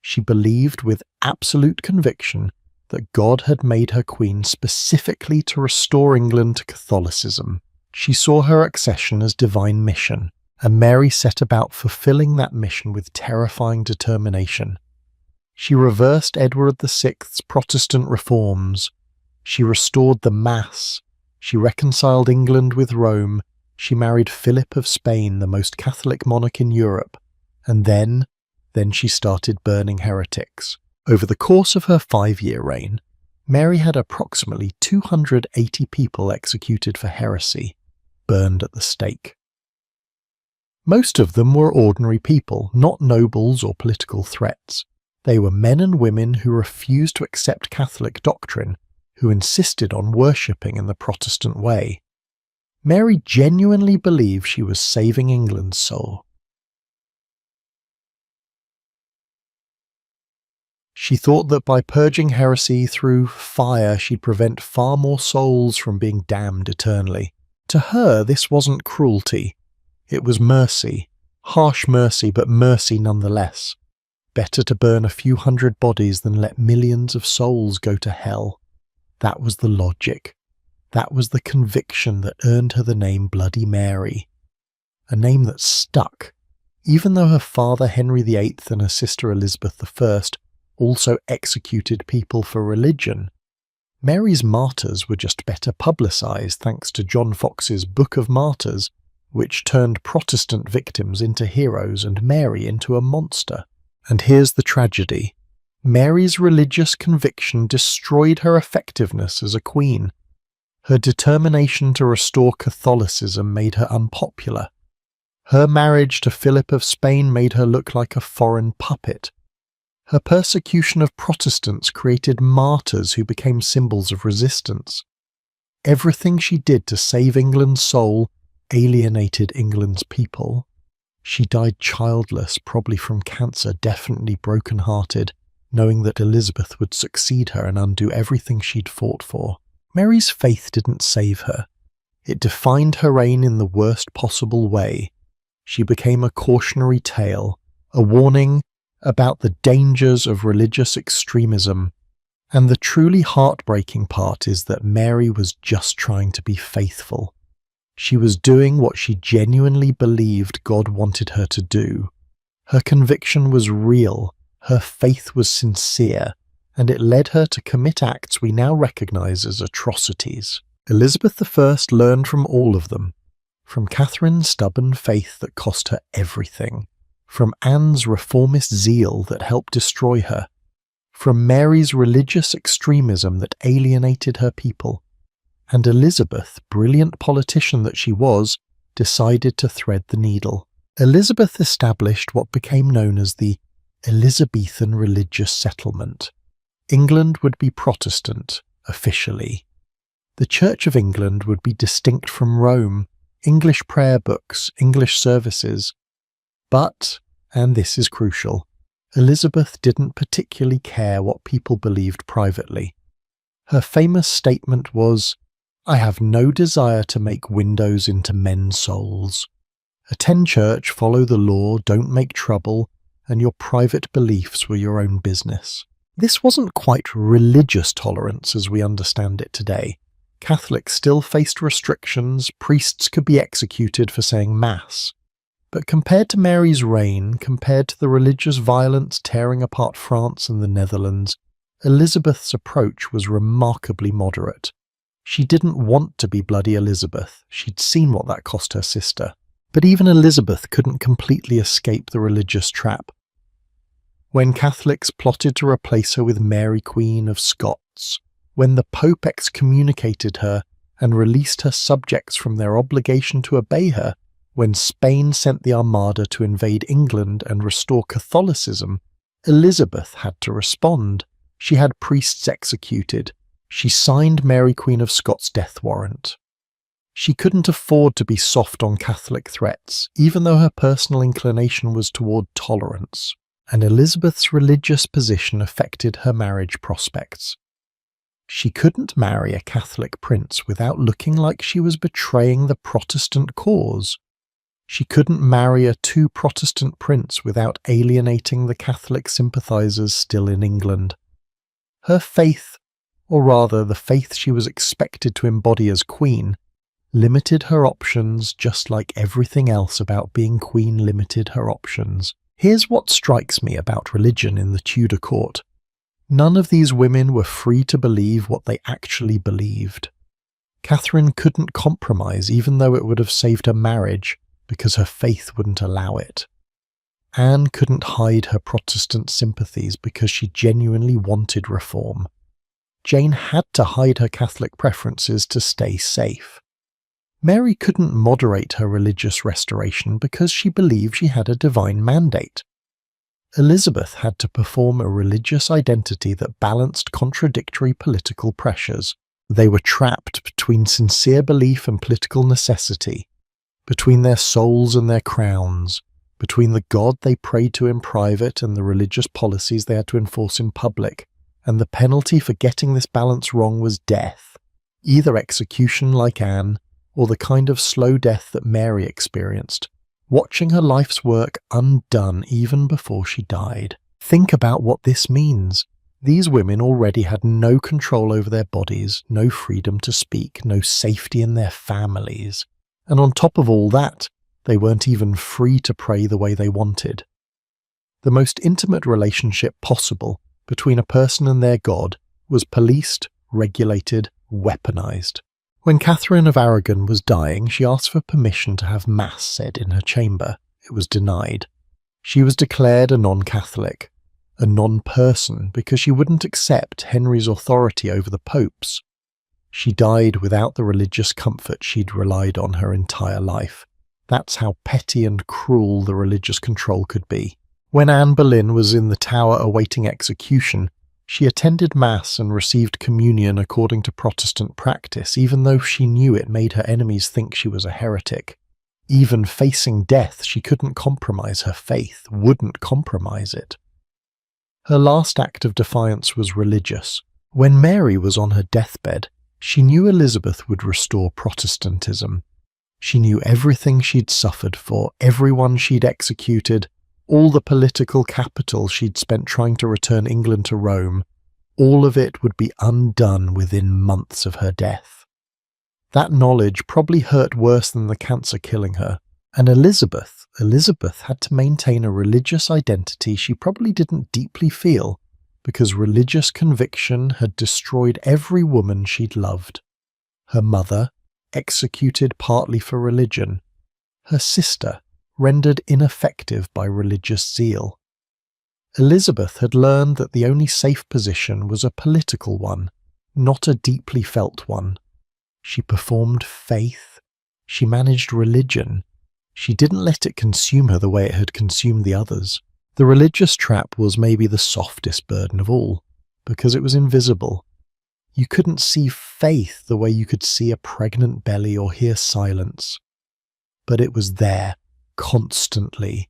She believed with absolute conviction that God had made her queen specifically to restore England to Catholicism. She saw her accession as divine mission, and Mary set about fulfilling that mission with terrifying determination. She reversed Edward VI's Protestant reforms. She restored the Mass. She reconciled England with Rome. She married Philip of Spain, the most Catholic monarch in Europe. And then she started burning heretics. Over the course of her 5-year reign, Mary had approximately 280 people executed for heresy, burned at the stake. Most of them were ordinary people, not nobles or political threats. They were men and women who refused to accept Catholic doctrine, who insisted on worshipping in the Protestant way. Mary genuinely believed she was saving England's soul. She thought that by purging heresy through fire she'd prevent far more souls from being damned eternally. To her, this wasn't cruelty. It was mercy. Harsh mercy, but mercy nonetheless. Better to burn a few hundred bodies than let millions of souls go to hell. That was the logic. That was the conviction that earned her the name Bloody Mary. A name that stuck, even though her father Henry VIII and her sister Elizabeth I also executed people for religion. Mary's martyrs were just better publicised thanks to John Fox's Book of Martyrs, which turned Protestant victims into heroes and Mary into a monster. And here's the tragedy. Mary's religious conviction destroyed her effectiveness as a queen. Her determination to restore Catholicism made her unpopular. Her marriage to Philip of Spain made her look like a foreign puppet. Her persecution of Protestants created martyrs who became symbols of resistance. Everything she did to save England's soul alienated England's people. She died childless, probably from cancer, definitely broken-hearted, knowing that Elizabeth would succeed her and undo everything she'd fought for. Mary's faith didn't save her. It defined her reign in the worst possible way. She became a cautionary tale, a warning about the dangers of religious extremism. And the truly heartbreaking part is that Mary was just trying to be faithful. She was doing what she genuinely believed God wanted her to do. Her conviction was real, her faith was sincere, and it led her to commit acts we now recognise as atrocities. Elizabeth I learned from all of them, from Catherine's stubborn faith that cost her everything, from Anne's reformist zeal that helped destroy her, from Mary's religious extremism that alienated her people, and Elizabeth, brilliant politician that she was, decided to thread the needle. Elizabeth established what became known as the Elizabethan religious settlement. England would be Protestant, officially. The Church of England would be distinct from Rome, English prayer books, English services. But, and this is crucial, Elizabeth didn't particularly care what people believed privately. Her famous statement was, "I have no desire to make windows into men's souls. Attend church, follow the law, don't make trouble, and your private beliefs were your own business." This wasn't quite religious tolerance as we understand it today. Catholics still faced restrictions, priests could be executed for saying Mass. But compared to Mary's reign, compared to the religious violence tearing apart France and the Netherlands, Elizabeth's approach was remarkably moderate. She didn't want to be bloody Elizabeth. She'd seen what that cost her sister. But even Elizabeth couldn't completely escape the religious trap. When Catholics plotted to replace her with Mary Queen of Scots, when the Pope excommunicated her and released her subjects from their obligation to obey her, when Spain sent the Armada to invade England and restore Catholicism, Elizabeth had to respond. She had priests executed. She signed Mary Queen of Scots' death warrant. She couldn't afford to be soft on Catholic threats, even though her personal inclination was toward tolerance, and Elizabeth's religious position affected her marriage prospects. She couldn't marry a Catholic prince without looking like she was betraying the Protestant cause. She couldn't marry a too Protestant prince without alienating the Catholic sympathizers still in England. Her faith, or rather the faith she was expected to embody as queen, limited her options just like everything else about being queen limited her options. Here's what strikes me about religion in the Tudor court. None of these women were free to believe what they actually believed. Catherine couldn't compromise even though it would have saved her marriage, because her faith wouldn't allow it. Anne couldn't hide her Protestant sympathies because she genuinely wanted reform. Jane had to hide her Catholic preferences to stay safe. Mary couldn't moderate her religious restoration because she believed she had a divine mandate. Elizabeth had to perform a religious identity that balanced contradictory political pressures. They were trapped between sincere belief and political necessity, between their souls and their crowns, between the God they prayed to in private and the religious policies they had to enforce in public, and the penalty for getting this balance wrong was death, either execution like Anne, or the kind of slow death that Mary experienced, watching her life's work undone even before she died. Think about what this means. These women already had no control over their bodies, no freedom to speak, no safety in their families. And on top of all that, they weren't even free to pray the way they wanted. The most intimate relationship possible between a person and their God was policed, regulated, weaponized. When Catherine of Aragon was dying, she asked for permission to have Mass said in her chamber. It was denied. She was declared a non-Catholic, a non-person, because she wouldn't accept Henry's authority over the popes. She died without the religious comfort she'd relied on her entire life. That's how petty and cruel the religious control could be. When Anne Boleyn was in the Tower awaiting execution, she attended Mass and received communion according to Protestant practice, even though she knew it made her enemies think she was a heretic. Even facing death, she couldn't compromise her faith, wouldn't compromise it. Her last act of defiance was religious. When Mary was on her deathbed, she knew Elizabeth would restore Protestantism. She knew everything she'd suffered for, everyone she'd executed, all the political capital she'd spent trying to return England to Rome, all of it would be undone within months of her death. That knowledge probably hurt worse than the cancer killing her, and Elizabeth had to maintain a religious identity she probably didn't deeply feel, because religious conviction had destroyed every woman she'd loved. Her mother, executed partly for religion. Her sister, rendered ineffective by religious zeal. Elizabeth had learned that the only safe position was a political one, not a deeply felt one. She performed faith. She managed religion. She didn't let it consume her the way it had consumed the others. The religious trap was maybe the softest burden of all, because it was invisible. You couldn't see faith the way you could see a pregnant belly or hear silence. But it was there, constantly,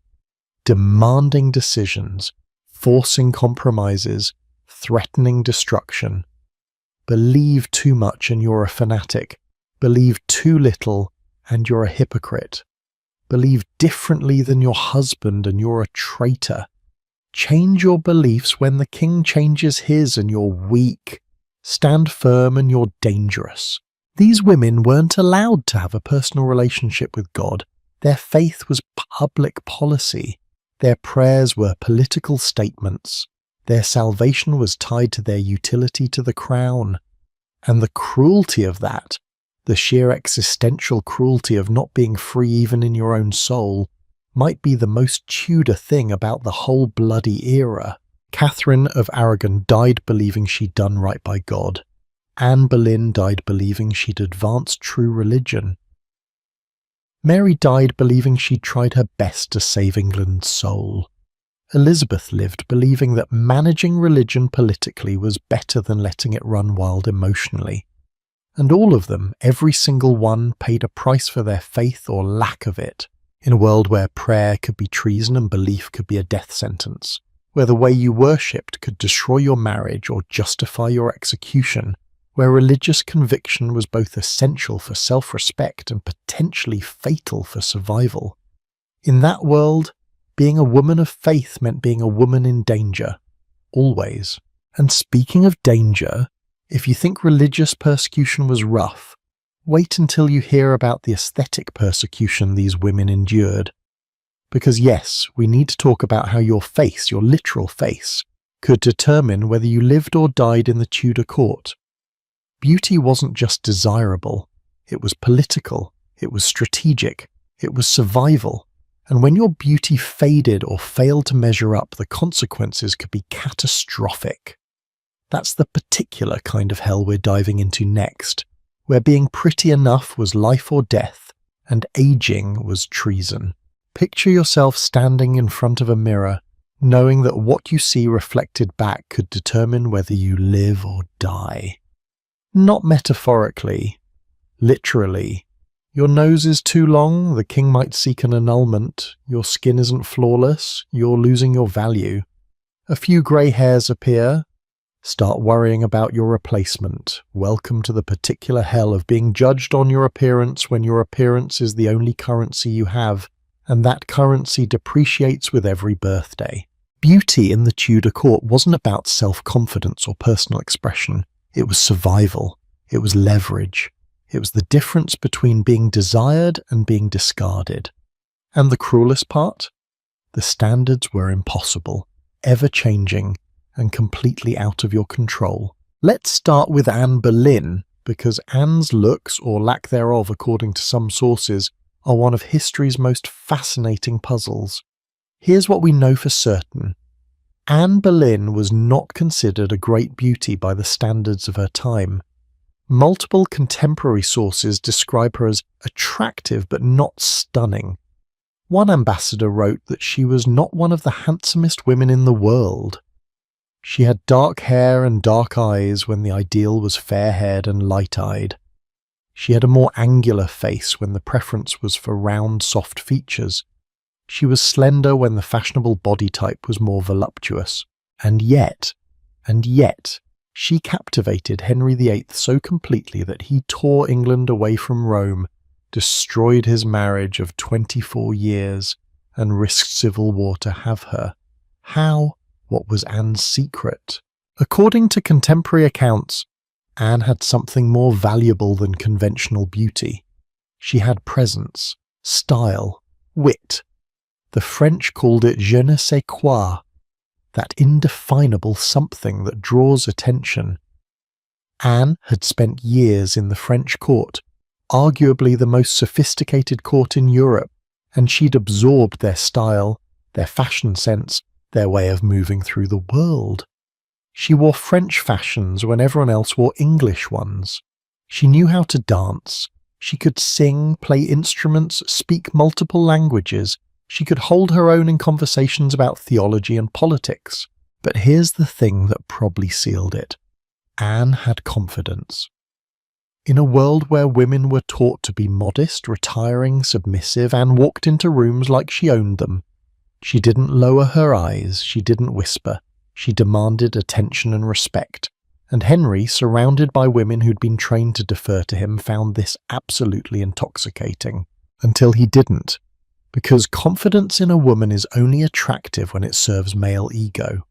demanding decisions, forcing compromises, threatening destruction. Believe too much and you're a fanatic. Believe too little and you're a hypocrite. Believe differently than your husband and you're a traitor. Change your beliefs when the king changes his and you're weak. Stand firm and you're dangerous. These women weren't allowed to have a personal relationship with God. Their faith was public policy. Their prayers were political statements. Their salvation was tied to their utility to the crown. And the cruelty of that, the sheer existential cruelty of not being free even in your own soul, might be the most Tudor thing about the whole bloody era. Catherine of Aragon died believing she'd done right by God. Anne Boleyn died believing she'd advanced true religion. Mary died believing she'd tried her best to save England's soul. Elizabeth lived believing that managing religion politically was better than letting it run wild emotionally. And all of them, every single one, paid a price for their faith or lack of it, in a world where prayer could be treason and belief could be a death sentence, where the way you worshipped could destroy your marriage or justify your execution, where religious conviction was both essential for self-respect and potentially fatal for survival. In that world, being a woman of faith meant being a woman in danger, always. And speaking of danger, if you think religious persecution was rough, wait until you hear about the aesthetic persecution these women endured. Because yes, we need to talk about how your face, your literal face, could determine whether you lived or died in the Tudor court. Beauty wasn't just desirable, it was political, it was strategic, it was survival. And when your beauty faded or failed to measure up, the consequences could be catastrophic. That's the particular kind of hell we're diving into next, where being pretty enough was life or death, and aging was treason. Picture yourself standing in front of a mirror, knowing that what you see reflected back could determine whether you live or die. Not metaphorically, literally. Your nose is too long, the king might seek an annulment. Your skin isn't flawless, you're losing your value. A few grey hairs appear. Start worrying about your replacement. Welcome to the particular hell of being judged on your appearance when your appearance is the only currency you have, and that currency depreciates with every birthday. Beauty in the Tudor court wasn't about self-confidence or personal expression. It was survival. It was leverage. It was the difference between being desired and being discarded. And the cruelest part? The standards were impossible, ever-changing, and completely out of your control. Let's start with Anne Boleyn, because Anne's looks, or lack thereof according to some sources, are one of history's most fascinating puzzles. Here's what we know for certain. Anne Boleyn was not considered a great beauty by the standards of her time. Multiple contemporary sources describe her as attractive but not stunning. One ambassador wrote that she was not one of the handsomest women in the world. She had dark hair and dark eyes when the ideal was fair-haired and light-eyed. She had a more angular face when the preference was for round, soft features. She was slender when the fashionable body type was more voluptuous. And yet, she captivated Henry VIII so completely that he tore England away from Rome, destroyed his marriage of 24 years, and risked civil war to have her. How? What was Anne's secret? According to contemporary accounts, Anne had something more valuable than conventional beauty. She had presence, style, wit. The French called it je ne sais quoi, that indefinable something that draws attention. Anne had spent years in the French court, arguably the most sophisticated court in Europe, and she'd absorbed their style, their fashion sense, their way of moving through the world. She wore French fashions when everyone else wore English ones. She knew how to dance. She could sing, play instruments, speak multiple languages. She could hold her own in conversations about theology and politics. But here's the thing that probably sealed it. Anne had confidence. In a world where women were taught to be modest, retiring, submissive, and walked into rooms like she owned them, she didn't lower her eyes, she didn't whisper, she demanded attention and respect. And Henry, surrounded by women who'd been trained to defer to him, found this absolutely intoxicating. Until he didn't. Because confidence in a woman is only attractive when it serves male ego.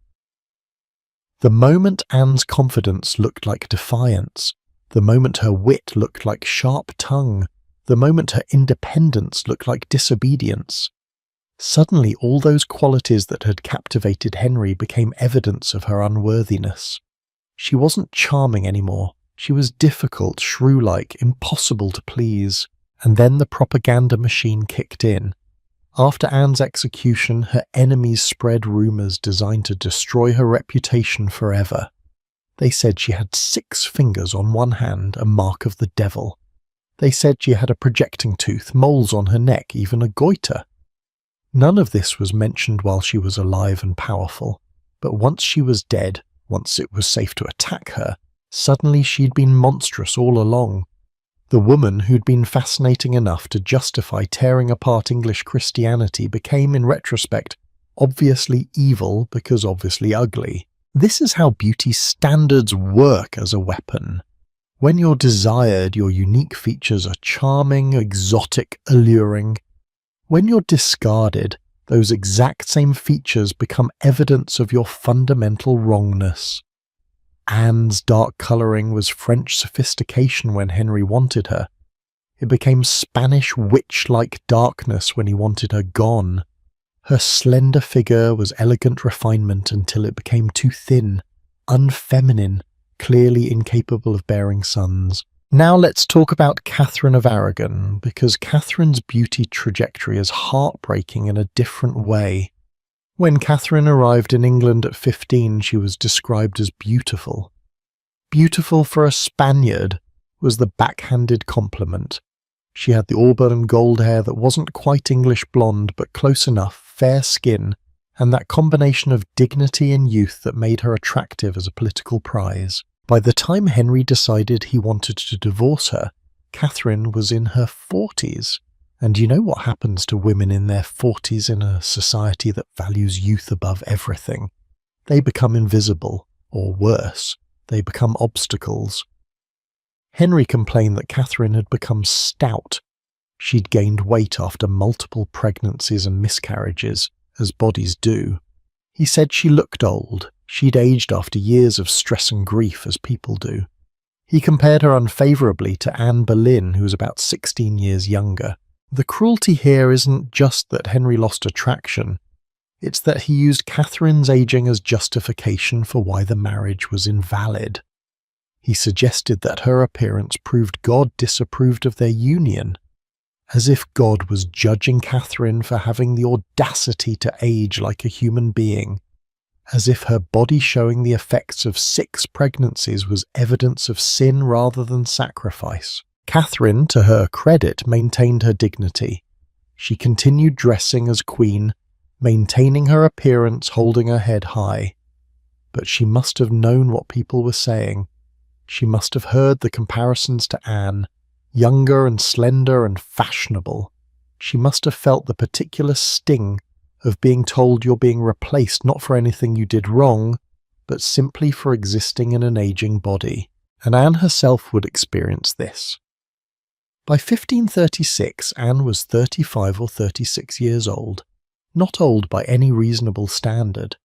The moment Anne's confidence looked like defiance, the moment her wit looked like sharp tongue, the moment her independence looked like disobedience, suddenly all those qualities that had captivated Henry became evidence of her unworthiness. She wasn't charming anymore. She was difficult, shrew-like, impossible to please. And then the propaganda machine kicked in. After Anne's execution, her enemies spread rumours designed to destroy her reputation forever. They said she had 6 fingers on one hand, a mark of the devil. They said she had a projecting tooth, moles on her neck, even a goiter. None of this was mentioned while she was alive and powerful, but once she was dead, once it was safe to attack her, suddenly she'd been monstrous all along. The woman who'd been fascinating enough to justify tearing apart English Christianity became, in retrospect, obviously evil because obviously ugly. This is how beauty standards work as a weapon. When you're desired, your unique features are charming, exotic, alluring. When you're discarded, those exact same features become evidence of your fundamental wrongness. Anne's dark colouring was French sophistication when Henry wanted her. It became Spanish witch-like darkness when he wanted her gone. Her slender figure was elegant refinement until it became too thin, unfeminine, clearly incapable of bearing sons. Now let's talk about Catherine of Aragon, because Catherine's beauty trajectory is heartbreaking in a different way. When Catherine arrived in England at 15, she was described as beautiful. Beautiful for a Spaniard was the backhanded compliment. She had the auburn and gold hair that wasn't quite English blonde, but close enough, fair skin, and that combination of dignity and youth that made her attractive as a political prize. By the time Henry decided he wanted to divorce her, Catherine was in her 40s. And you know what happens to women in their 40s in a society that values youth above everything? They become invisible, or worse, they become obstacles. Henry complained that Catherine had become stout. She'd gained weight after multiple pregnancies and miscarriages, as bodies do. He said she looked old. She'd aged after years of stress and grief, as people do. He compared her unfavourably to Anne Boleyn, who was about 16 years younger. The cruelty here isn't just that Henry lost attraction, it's that he used Catherine's ageing as justification for why the marriage was invalid. He suggested that her appearance proved God disapproved of their union, as if God was judging Catherine for having the audacity to age like a human being, as if her body showing the effects of 6 pregnancies was evidence of sin rather than sacrifice. Catherine, to her credit, maintained her dignity. She continued dressing as queen, maintaining her appearance, holding her head high. But she must have known what people were saying. She must have heard the comparisons to Anne, younger and slender and fashionable. She must have felt the particular sting of being told you're being replaced not for anything you did wrong, but simply for existing in an aging body. And Anne herself would experience this. By 1536, Anne was 35 or 36 years old, not old by any reasonable standard,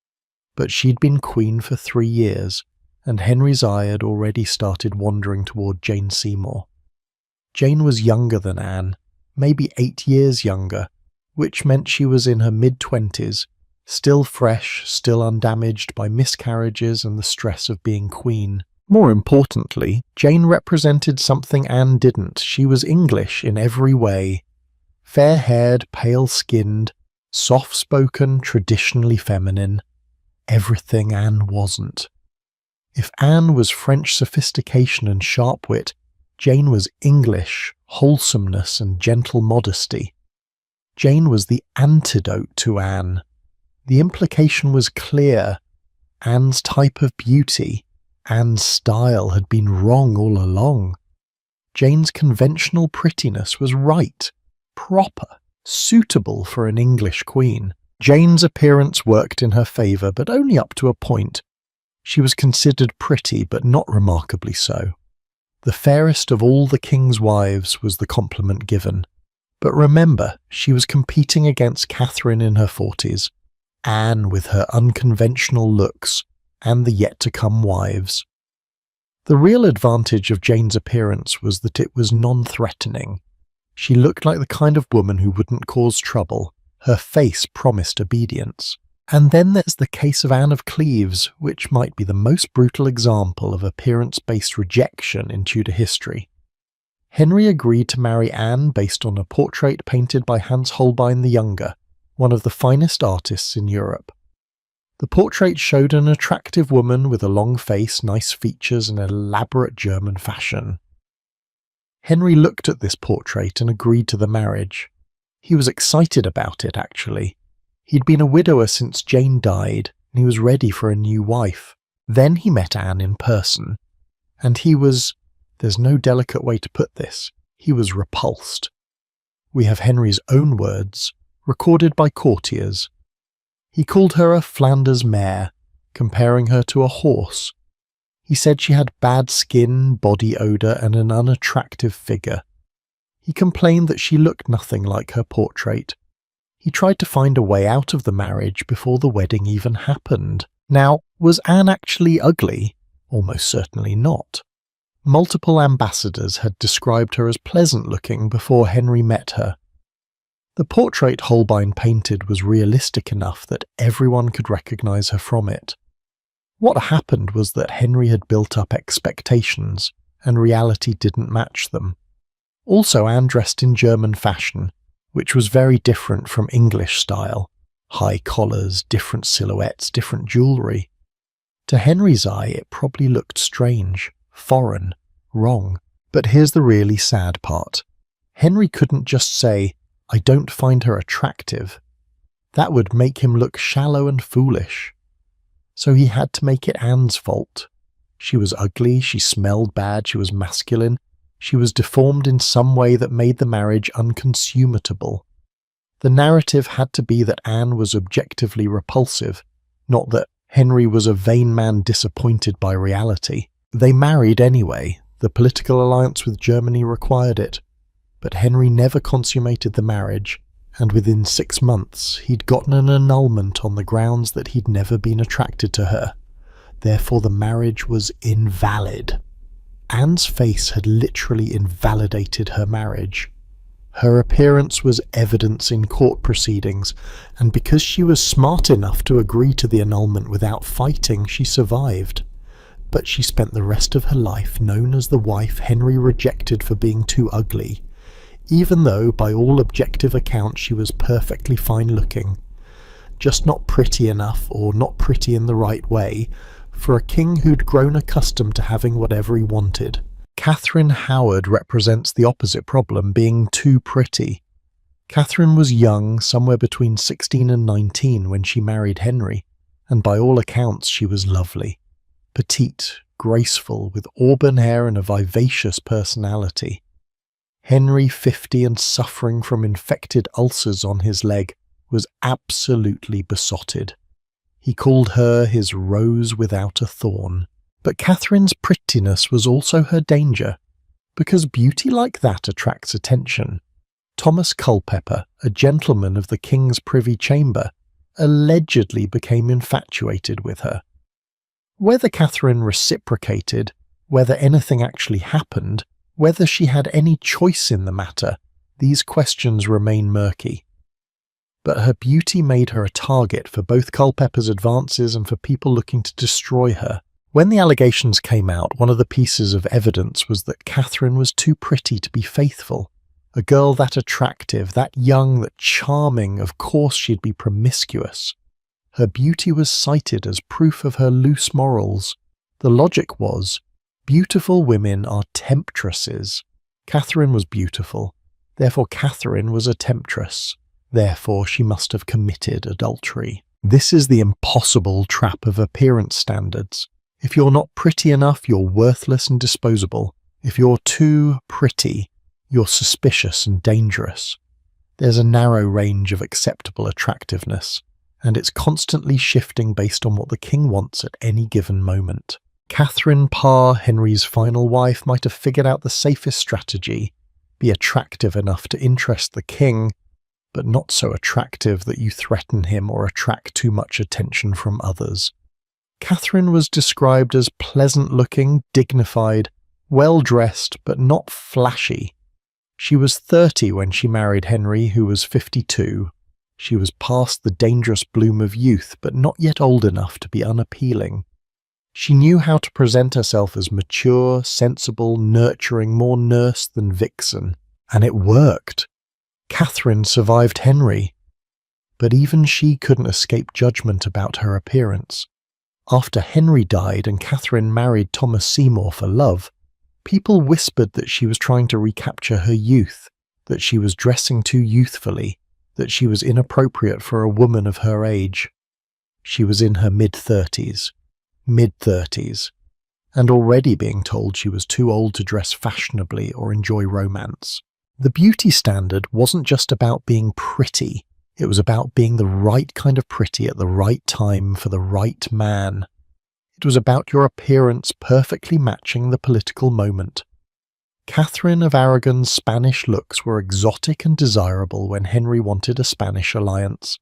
but she'd been queen for 3 years, and Henry's eye had already started wandering toward Jane Seymour. Jane was younger than Anne, maybe 8 years younger, which meant she was in her mid-20s, still fresh, still undamaged by miscarriages and the stress of being queen. More importantly, Jane represented something Anne didn't. She was English in every way. Fair-haired, pale-skinned, soft-spoken, traditionally feminine. Everything Anne wasn't. If Anne was French sophistication and sharp wit, Jane was English, wholesomeness and gentle modesty. Jane was the antidote to Anne. The implication was clear. Anne's type of beauty, Anne's style had been wrong all along. Jane's conventional prettiness was right, proper, suitable for an English queen. Jane's appearance worked in her favour, but only up to a point. She was considered pretty, but not remarkably so. The fairest of all the king's wives was the compliment given. But remember, she was competing against Catherine in her 40s, Anne with her unconventional looks, and the yet-to-come wives. The real advantage of Jane's appearance was that it was non-threatening. She looked like the kind of woman who wouldn't cause trouble. Her face promised obedience. And then there's the case of Anne of Cleves, which might be the most brutal example of appearance-based rejection in Tudor history. Henry agreed to marry Anne based on a portrait painted by Hans Holbein the Younger, one of the finest artists in Europe. The portrait showed an attractive woman with a long face, nice features, and elaborate German fashion. Henry looked at this portrait and agreed to the marriage. He was excited about it, actually. He'd been a widower since Jane died, and he was ready for a new wife. Then he met Anne in person, and he was, there's no delicate way to put this, he was repulsed. We have Henry's own words, recorded by courtiers. He called her a Flanders mare, comparing her to a horse. He said she had bad skin, body odour, and an unattractive figure. He complained that she looked nothing like her portrait. He tried to find a way out of the marriage before the wedding even happened. Now, was Anne actually ugly? Almost certainly not. Multiple ambassadors had described her as pleasant-looking before Henry met her. The portrait Holbein painted was realistic enough that everyone could recognise her from it. What happened was that Henry had built up expectations, and reality didn't match them. Also, Anne dressed in German fashion, which was very different from English style. High collars, different silhouettes, different jewellery. To Henry's eye, it probably looked strange, foreign, wrong. But here's the really sad part. Henry couldn't just say, "I don't find her attractive." That would make him look shallow and foolish. So he had to make it Anne's fault. She was ugly, she smelled bad, she was masculine, she was deformed in some way that made the marriage unconsummatable. The narrative had to be that Anne was objectively repulsive, not that Henry was a vain man disappointed by reality. They married anyway. The political alliance with Germany required it. But Henry never consummated the marriage, and within 6 months he'd gotten an annulment on the grounds that he'd never been attracted to her. Therefore the marriage was invalid. Anne's face had literally invalidated her marriage. Her appearance was evidence in court proceedings, and because she was smart enough to agree to the annulment without fighting, she survived. But she spent the rest of her life known as the wife Henry rejected for being too ugly, even though by all objective accounts she was perfectly fine-looking, just not pretty enough or not pretty in the right way for a king who'd grown accustomed to having whatever he wanted. Catherine Howard represents the opposite problem, being too pretty. Catherine was young, somewhere between 16 and 19 when she married Henry, and by all accounts she was lovely. Petite, graceful, with auburn hair and a vivacious personality. Henry, 50 and suffering from infected ulcers on his leg, was absolutely besotted. He called her his rose without a thorn. But Catherine's prettiness was also her danger, because beauty like that attracts attention. Thomas Culpeper, a gentleman of the King's Privy Chamber, allegedly became infatuated with her. Whether Catherine reciprocated, whether anything actually happened, whether she had any choice in the matter, these questions remain murky. But her beauty made her a target for both Culpeper's advances and for people looking to destroy her. When the allegations came out, one of the pieces of evidence was that Catherine was too pretty to be faithful. A girl that attractive, that young, that charming, of course she'd be promiscuous. Her beauty was cited as proof of her loose morals. The logic was, beautiful women are temptresses. Catherine was beautiful, therefore Catherine was a temptress. Therefore, she must have committed adultery. This is the impossible trap of appearance standards. If you're not pretty enough, you're worthless and disposable. If you're too pretty, you're suspicious and dangerous. There's a narrow range of acceptable attractiveness, and it's constantly shifting based on what the king wants at any given moment. Catherine Parr, Henry's final wife, might have figured out the safest strategy: be attractive enough to interest the king, but not so attractive that you threaten him or attract too much attention from others. Catherine was described as pleasant-looking, dignified, well-dressed, but not flashy. She was 30 when she married Henry, who was 52. She was past the dangerous bloom of youth, but not yet old enough to be unappealing. She knew how to present herself as mature, sensible, nurturing, more nurse than vixen. And it worked. Catherine survived Henry. But even she couldn't escape judgment about her appearance. After Henry died and Catherine married Thomas Seymour for love, people whispered that she was trying to recapture her youth, that she was dressing too youthfully, that she was inappropriate for a woman of her age. She was in her mid-30s, and already being told she was too old to dress fashionably or enjoy romance. The beauty standard wasn't just about being pretty, it was about being the right kind of pretty at the right time for the right man. It was about your appearance perfectly matching the political moment. Catherine of Aragon's Spanish looks were exotic and desirable when Henry wanted a Spanish alliance.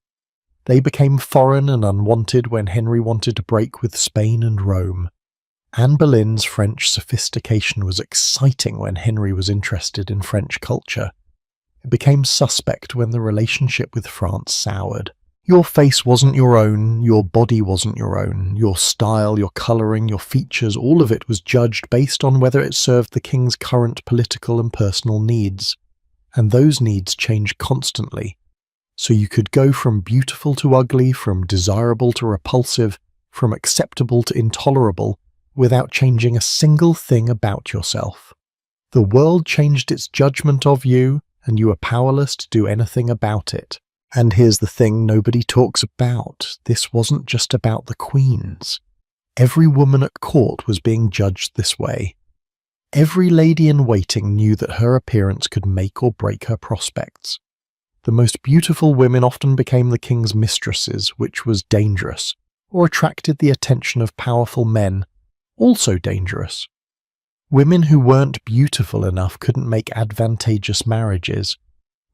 They became foreign and unwanted when Henry wanted to break with Spain and Rome. Anne Boleyn's French sophistication was exciting when Henry was interested in French culture. It became suspect when the relationship with France soured. Your face wasn't your own, your body wasn't your own, your style, your colouring, your features, all of it was judged based on whether it served the king's current political and personal needs. And those needs changed constantly. So you could go from beautiful to ugly, from desirable to repulsive, from acceptable to intolerable, without changing a single thing about yourself. The world changed its judgment of you, and you were powerless to do anything about it. And here's the thing nobody talks about. This wasn't just about the queens. Every woman at court was being judged this way. Every lady in waiting knew that her appearance could make or break her prospects. The most beautiful women often became the king's mistresses, which was dangerous, or attracted the attention of powerful men, also dangerous. Women who weren't beautiful enough couldn't make advantageous marriages.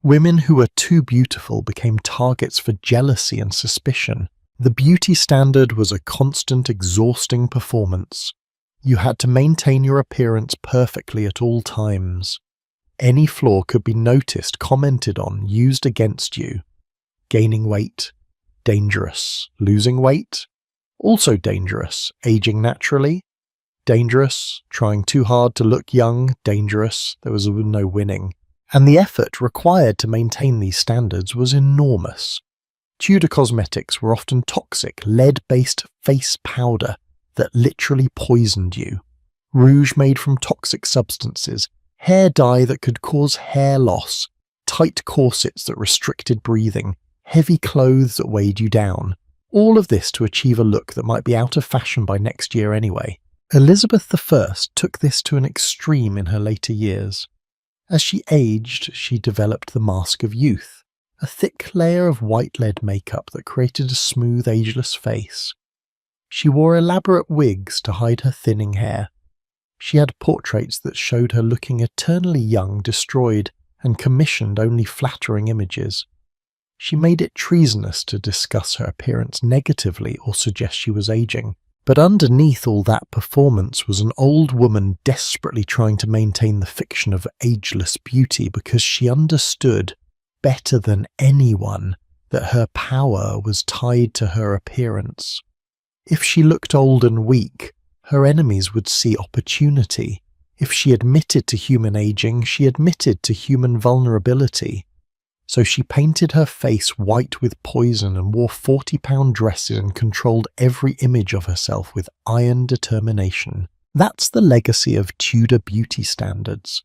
Women who were too beautiful became targets for jealousy and suspicion. The beauty standard was a constant, exhausting performance. You had to maintain your appearance perfectly at all times. Any flaw could be noticed, commented on, used against you. Gaining weight, dangerous. Losing weight, also dangerous. Aging naturally, dangerous. Trying too hard to look young, dangerous. There was no winning. And the effort required to maintain these standards was enormous. Tudor cosmetics were often toxic, lead-based face powder that literally poisoned you. Rouge made from toxic substances, hair dye that could cause hair loss, tight corsets that restricted breathing, heavy clothes that weighed you down. All of this to achieve a look that might be out of fashion by next year anyway. Elizabeth I took this to an extreme in her later years. As she aged, she developed the mask of youth, a thick layer of white lead makeup that created a smooth, ageless face. She wore elaborate wigs to hide her thinning hair. She had portraits that showed her looking eternally young, destroyed, and commissioned only flattering images. She made it treasonous to discuss her appearance negatively or suggest she was aging. But underneath all that performance was an old woman desperately trying to maintain the fiction of ageless beauty because she understood, better than anyone, that her power was tied to her appearance. If she looked old and weak, her enemies would see opportunity. If she admitted to human aging, she admitted to human vulnerability. So she painted her face white with poison and wore 40-pound dresses and controlled every image of herself with iron determination. That's the legacy of Tudor beauty standards.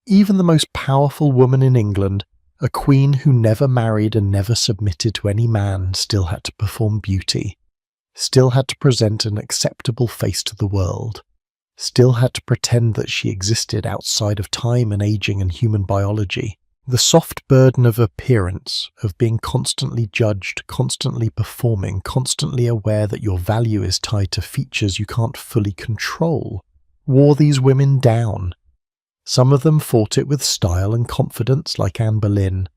Even the most powerful woman in England, A queen who never married and never submitted to any man still had to perform beauty, still had to present an acceptable face to the world, still had to pretend that she existed outside of time and aging and human biology. The soft burden of appearance, of being constantly judged, constantly performing, constantly aware that your value is tied to features you can't fully control, wore these women down. Some of them fought it with style and confidence like Anne Boleyn.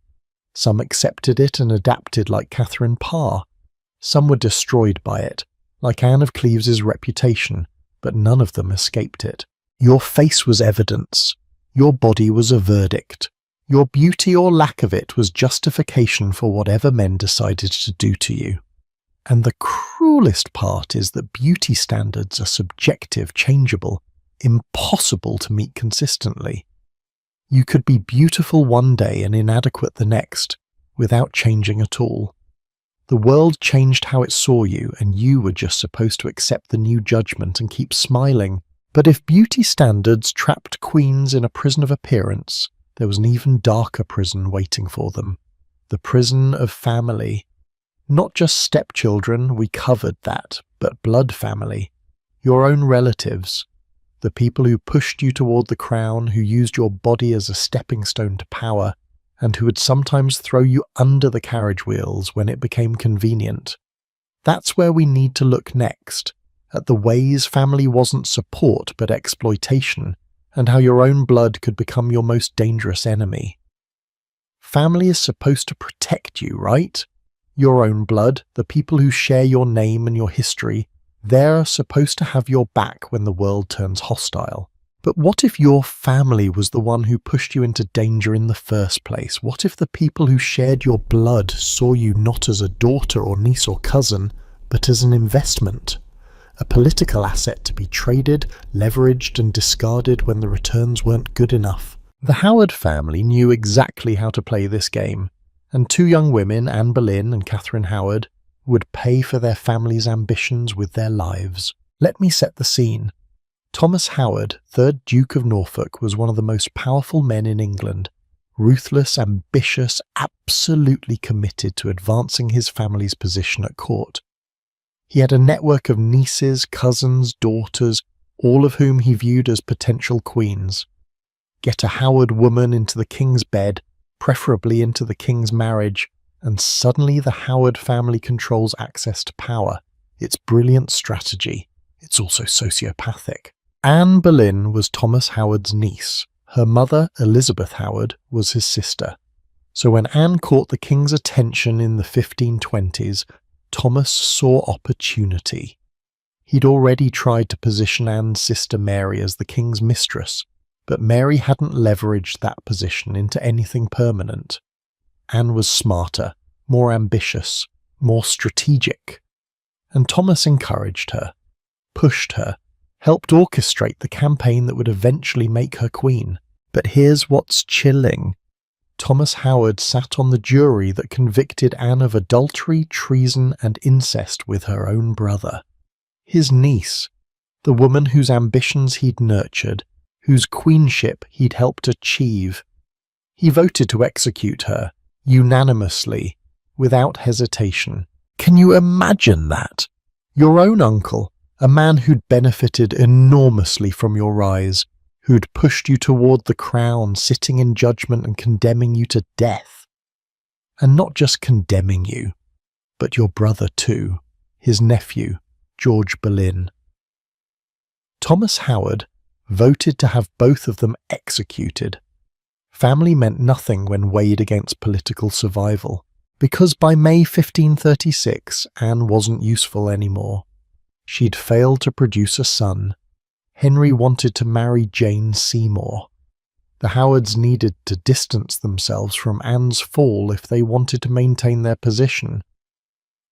Some accepted it and adapted like Catherine Parr. Some were destroyed by it, like Anne of Cleves's reputation, but none of them escaped it. Your face was evidence. Your body was a verdict. Your beauty or lack of it was justification for whatever men decided to do to you. And the cruelest part is that beauty standards are subjective, changeable, impossible to meet consistently. You could be beautiful one day and inadequate the next, without changing at all. The world changed how it saw you, and you were just supposed to accept the new judgment and keep smiling. But if beauty standards trapped queens in a prison of appearance, there was an even darker prison waiting for them. The prison of family. Not just stepchildren, we covered that, but blood family. Your own relatives. The people who pushed you toward the crown, who used your body as a stepping stone to power, and who would sometimes throw you under the carriage wheels when it became convenient. That's where we need to look next, at the ways family wasn't support but exploitation, and how your own blood could become your most dangerous enemy. Family is supposed to protect you, right? Your own blood, the people who share your name and your history, they're supposed to have your back when the world turns hostile. But what if your family was the one who pushed you into danger in the first place? What if the people who shared your blood saw you not as a daughter or niece or cousin, but as an investment? A political asset to be traded, leveraged and discarded when the returns weren't good enough. The Howard family knew exactly how to play this game, and two young women, Anne Boleyn and Catherine Howard, would pay for their family's ambitions with their lives. Let me set the scene. Thomas Howard, 3rd Duke of Norfolk, was one of the most powerful men in England, ruthless, ambitious, absolutely committed to advancing his family's position at court. He had a network of nieces, cousins, daughters, all of whom he viewed as potential queens. Get a Howard woman into the king's bed, preferably into the king's marriage, and suddenly the Howard family controls access to power. It's brilliant strategy. It's also sociopathic. Anne Boleyn was Thomas Howard's niece. Her mother, Elizabeth Howard, was his sister. So when Anne caught the king's attention in the 1520s, Thomas saw opportunity. He'd already tried to position Anne's sister Mary as the king's mistress, but Mary hadn't leveraged that position into anything permanent. Anne was smarter, more ambitious, more strategic. And Thomas encouraged her, pushed her, helped orchestrate the campaign that would eventually make her queen. But here's what's chilling. Thomas Howard sat on the jury that convicted Anne of adultery, treason, and incest with her own brother. His niece, the woman whose ambitions he'd nurtured, whose queenship he'd helped achieve. He voted to execute her, unanimously, without hesitation. Can you imagine that? Your own uncle, a man who'd benefited enormously from your rise, who'd pushed you toward the crown, sitting in judgment and condemning you to death. And not just condemning you, but your brother too, his nephew, George Boleyn. Thomas Howard voted to have both of them executed. Family meant nothing when weighed against political survival, because by May 1536, Anne wasn't useful anymore. She'd failed to produce a son. Henry wanted to marry Jane Seymour. The Howards needed to distance themselves from Anne's fall if they wanted to maintain their position.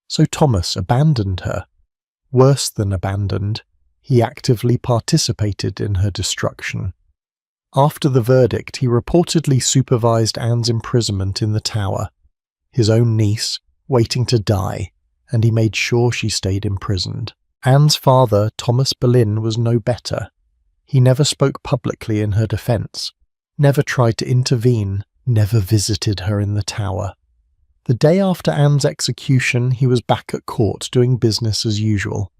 So Thomas abandoned her. Worse than abandoned, he actively participated in her destruction. After the verdict, he reportedly supervised Anne's imprisonment in the Tower, his own niece, waiting to die, and he made sure she stayed imprisoned. Anne's father, Thomas Boleyn, was no better. He never spoke publicly in her defence, never tried to intervene, never visited her in the tower. The day after Anne's execution, he was back at court doing business as usual.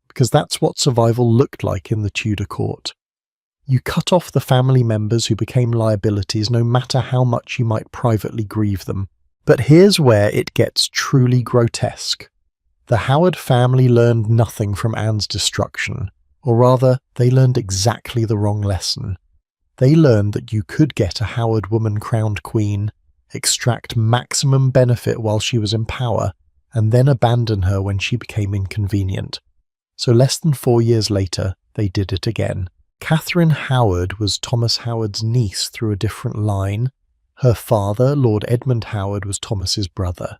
Because that's what survival looked like in the Tudor court. You cut off the family members who became liabilities no matter how much you might privately grieve them. But here's where it gets truly grotesque. The Howard family learned nothing from Anne's destruction, or rather, they learned exactly the wrong lesson. They learned that you could get a Howard woman crowned queen, extract maximum benefit while she was in power, and then abandon her when she became inconvenient. So less than 4 years later, they did it again. Catherine Howard was Thomas Howard's niece through a different line. Her father, Lord Edmund Howard, was Thomas's brother,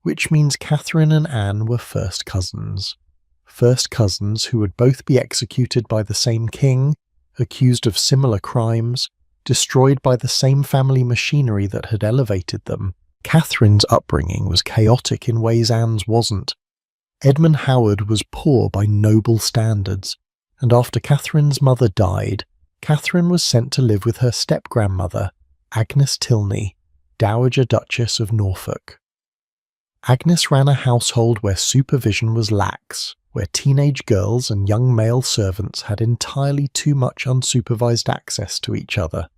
which means Catherine and Anne were first cousins. First cousins who would both be executed by the same king, accused of similar crimes, destroyed by the same family machinery that had elevated them. Catherine's upbringing was chaotic in ways Anne's wasn't. Edmund Howard was poor by noble standards, and after Catherine's mother died, Catherine was sent to live with her step-grandmother, Agnes Tilney, Dowager Duchess of Norfolk. Agnes ran a household where supervision was lax, where teenage girls and young male servants had entirely too much unsupervised access to each other.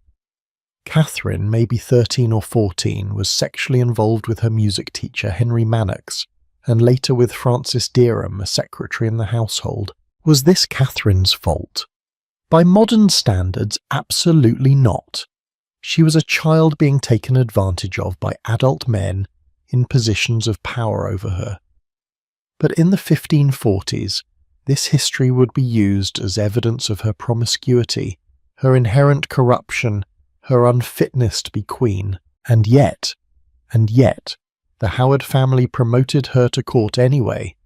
Catherine, maybe 13 or 14, was sexually involved with her music teacher Henry Mannix, and later with Frances Derham, a secretary in the household. Was this Catherine's fault? By modern standards, absolutely not. She was a child being taken advantage of by adult men in positions of power over her. But in the 1540s, this history would be used as evidence of her promiscuity, her inherent corruption, her unfitness to be queen. And yet, the Howard family promoted her to court anyway.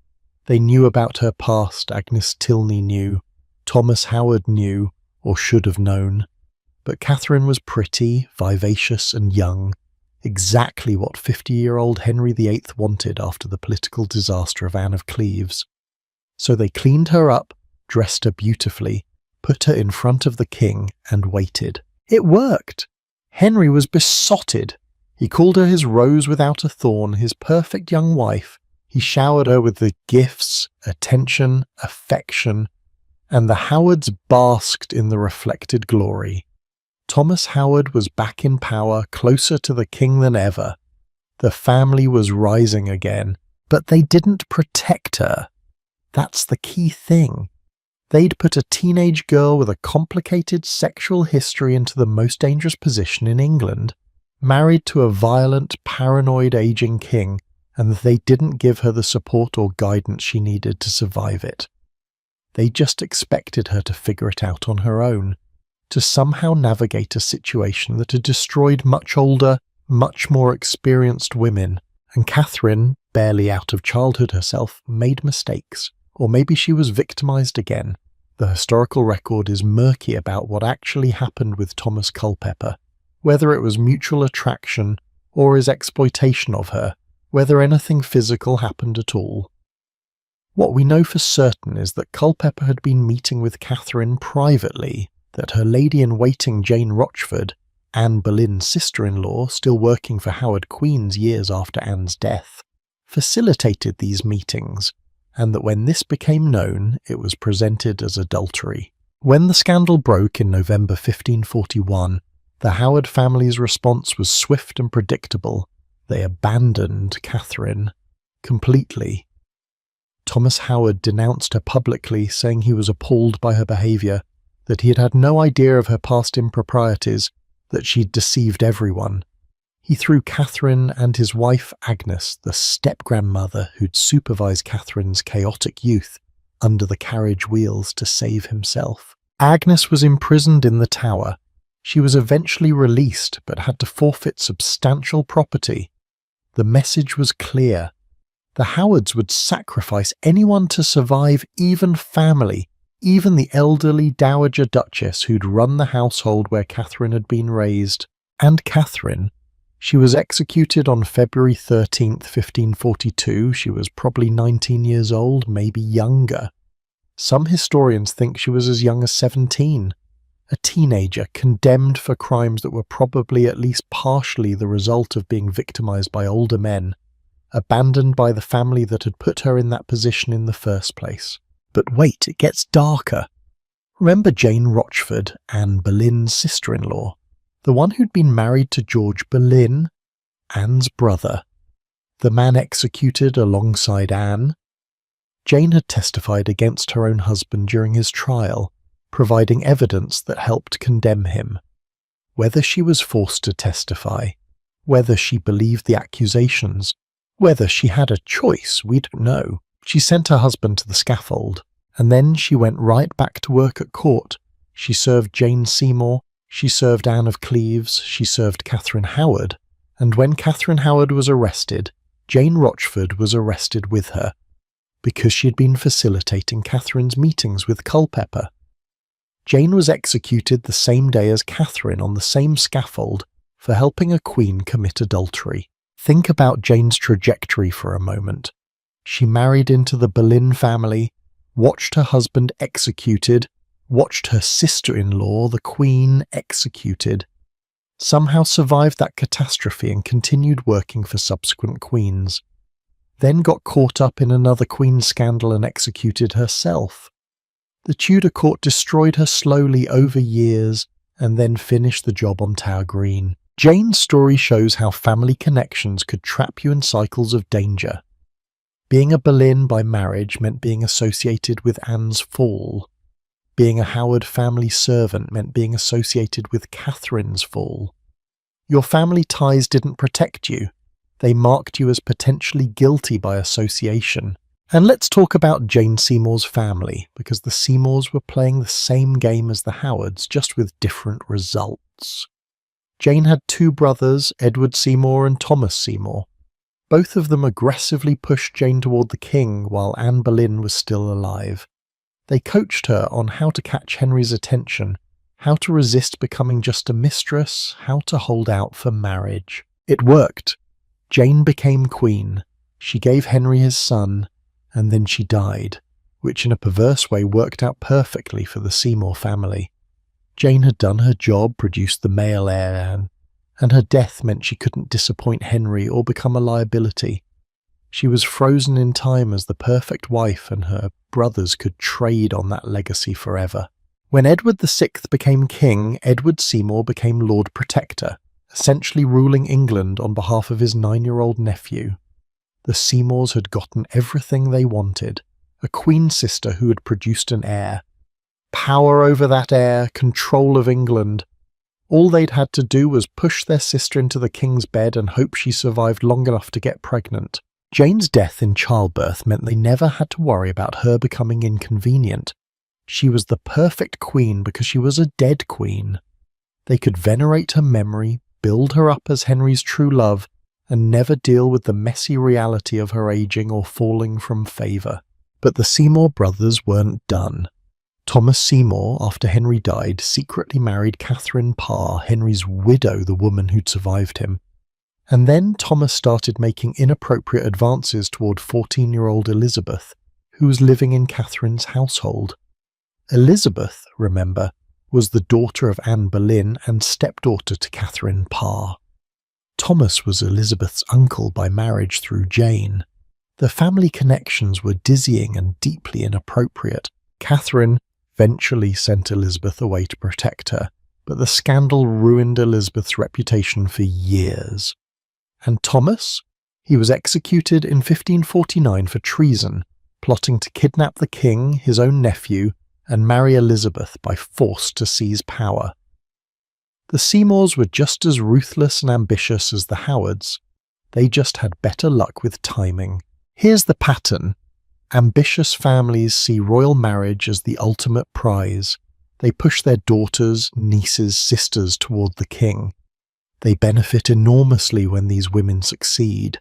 They knew about her past, Agnes Tilney knew, Thomas Howard knew, or should have known. But Catherine was pretty, vivacious and young, exactly what 50-year-old Henry VIII wanted after the political disaster of Anne of Cleves. So they cleaned her up, dressed her beautifully, put her in front of the king, and waited. It worked! Henry was besotted. He called her his rose without a thorn, his perfect young wife. He showered her with the gifts, attention, affection, and the Howards basked in the reflected glory. Thomas Howard was back in power, closer to the king than ever. The family was rising again, but they didn't protect her. That's the key thing. They'd put a teenage girl with a complicated sexual history into the most dangerous position in England, married to a violent, paranoid aging king, and they didn't give her the support or guidance she needed to survive it. They just expected her to figure it out on her own, to somehow navigate a situation that had destroyed much older, much more experienced women, and Catherine, barely out of childhood herself, made mistakes. Or maybe she was victimized again. The historical record is murky about what actually happened with Thomas Culpeper, whether it was mutual attraction or his exploitation of her, whether anything physical happened at all. What we know for certain is that Culpeper had been meeting with Catherine privately, that her lady-in-waiting Jane Rochford, Anne Boleyn's sister-in-law, still working for Howard Queen's years after Anne's death, facilitated these meetings, and that when this became known, it was presented as adultery. When the scandal broke in November 1541, the Howard family's response was swift and predictable. They abandoned Catherine completely. Thomas Howard denounced her publicly, saying he was appalled by her behaviour, that he had had no idea of her past improprieties, that she'd deceived everyone. He threw Catherine and his wife Agnes, the step-grandmother who'd supervised Catherine's chaotic youth, under the carriage wheels to save himself. Agnes was imprisoned in the Tower. She was eventually released, but had to forfeit substantial property. The message was clear. The Howards would sacrifice anyone to survive, even family, even the elderly Dowager Duchess who'd run the household where Catherine had been raised. And Catherine, she was executed on February 13th, 1542. She was probably 19 years old, maybe younger. Some historians think she was as young as 17. a teenager condemned for crimes that were probably at least partially the result of being victimized by older men, abandoned by the family that had put her in that position in the first place. But wait, it gets darker. Remember Jane Rochford, Anne Boleyn's sister-in-law, the one who'd been married to George Boleyn, Anne's brother, the man executed alongside Anne? Jane had testified against her own husband during his trial, providing evidence that helped condemn him. Whether she was forced to testify, whether she believed the accusations, whether she had a choice, we don't know. She sent her husband to the scaffold, and then she went right back to work at court. She served Jane Seymour, she served Anne of Cleves, she served Catherine Howard, and when Catherine Howard was arrested, Jane Rochford was arrested with her, because she had been facilitating Catherine's meetings with Culpeper. Jane was executed the same day as Catherine on the same scaffold for helping a queen commit adultery. Think about Jane's trajectory for a moment. She married into the Boleyn family, watched her husband executed, watched her sister-in-law, the Queen, executed, somehow survived that catastrophe and continued working for subsequent queens, then got caught up in another queen scandal and executed herself. The Tudor court destroyed her slowly over years and then finished the job on Tower Green. Jane's story shows how family connections could trap you in cycles of danger. Being a Boleyn by marriage meant being associated with Anne's fall. Being a Howard family servant meant being associated with Catherine's fall. Your family ties didn't protect you. They marked you as potentially guilty by association. And let's talk about Jane Seymour's family, because the Seymours were playing the same game as the Howards, just with different results. Jane had two brothers, Edward Seymour and Thomas Seymour. Both of them aggressively pushed Jane toward the king while Anne Boleyn was still alive. They coached her on how to catch Henry's attention, how to resist becoming just a mistress, how to hold out for marriage. It worked. Jane became queen. She gave Henry his son, and then she died, which in a perverse way worked out perfectly for the Seymour family. Jane had done her job, produced the male heir, and her death meant she couldn't disappoint Henry or become a liability. She was frozen in time as the perfect wife, and her brothers could trade on that legacy forever. When Edward VI became king, Edward Seymour became Lord Protector, essentially ruling England on behalf of his 9-year-old nephew. The Seymours had gotten everything they wanted, a queen sister who had produced an heir. Power over that heir, control of England. All they'd had to do was push their sister into the king's bed and hope she survived long enough to get pregnant. Jane's death in childbirth meant they never had to worry about her becoming inconvenient. She was the perfect queen because she was a dead queen. They could venerate her memory, build her up as Henry's true love, and never deal with the messy reality of her aging or falling from favour. But the Seymour brothers weren't done. Thomas Seymour, after Henry died, secretly married Catherine Parr, Henry's widow, the woman who'd survived him. And then Thomas started making inappropriate advances toward 14-year-old Elizabeth, who was living in Catherine's household. Elizabeth, remember, was the daughter of Anne Boleyn and stepdaughter to Catherine Parr. Thomas was Elizabeth's uncle by marriage through Jane. The family connections were dizzying and deeply inappropriate. Catherine eventually sent Elizabeth away to protect her, but the scandal ruined Elizabeth's reputation for years. And Thomas? He was executed in 1549 for treason, plotting to kidnap the king, his own nephew, and marry Elizabeth by force to seize power. The Seymours were just as ruthless and ambitious as the Howards. They just had better luck with timing. Here's the pattern. Ambitious families see royal marriage as the ultimate prize. They push their daughters, nieces, sisters toward the king. They benefit enormously when these women succeed.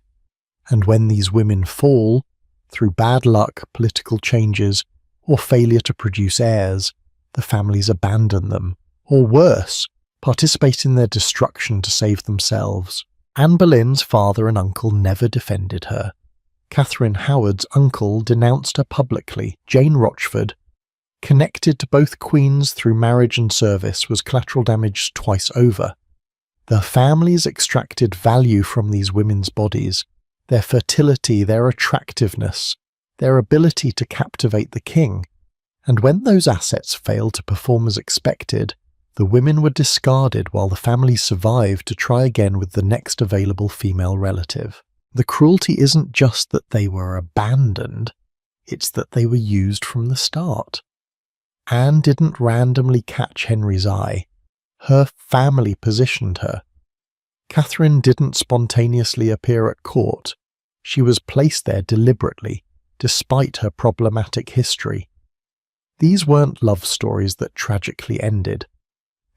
And when these women fall, through bad luck, political changes, or failure to produce heirs, the families abandon them. Or worse, participate in their destruction to save themselves. Anne Boleyn's father and uncle never defended her. Catherine Howard's uncle denounced her publicly. Jane Rochford, Connected to both queens through marriage and service was collateral damage twice over. The families extracted value from these women's bodies, their fertility, their attractiveness, their ability to captivate the king. And when those assets failed to perform as expected, the women were discarded while the families survived to try again with the next available female relative. The cruelty isn't just that they were abandoned, it's that they were used from the start. Anne didn't randomly catch Henry's eye. Her family positioned her. Catherine didn't spontaneously appear at court. She was placed there deliberately, despite her problematic history. These weren't love stories that tragically ended.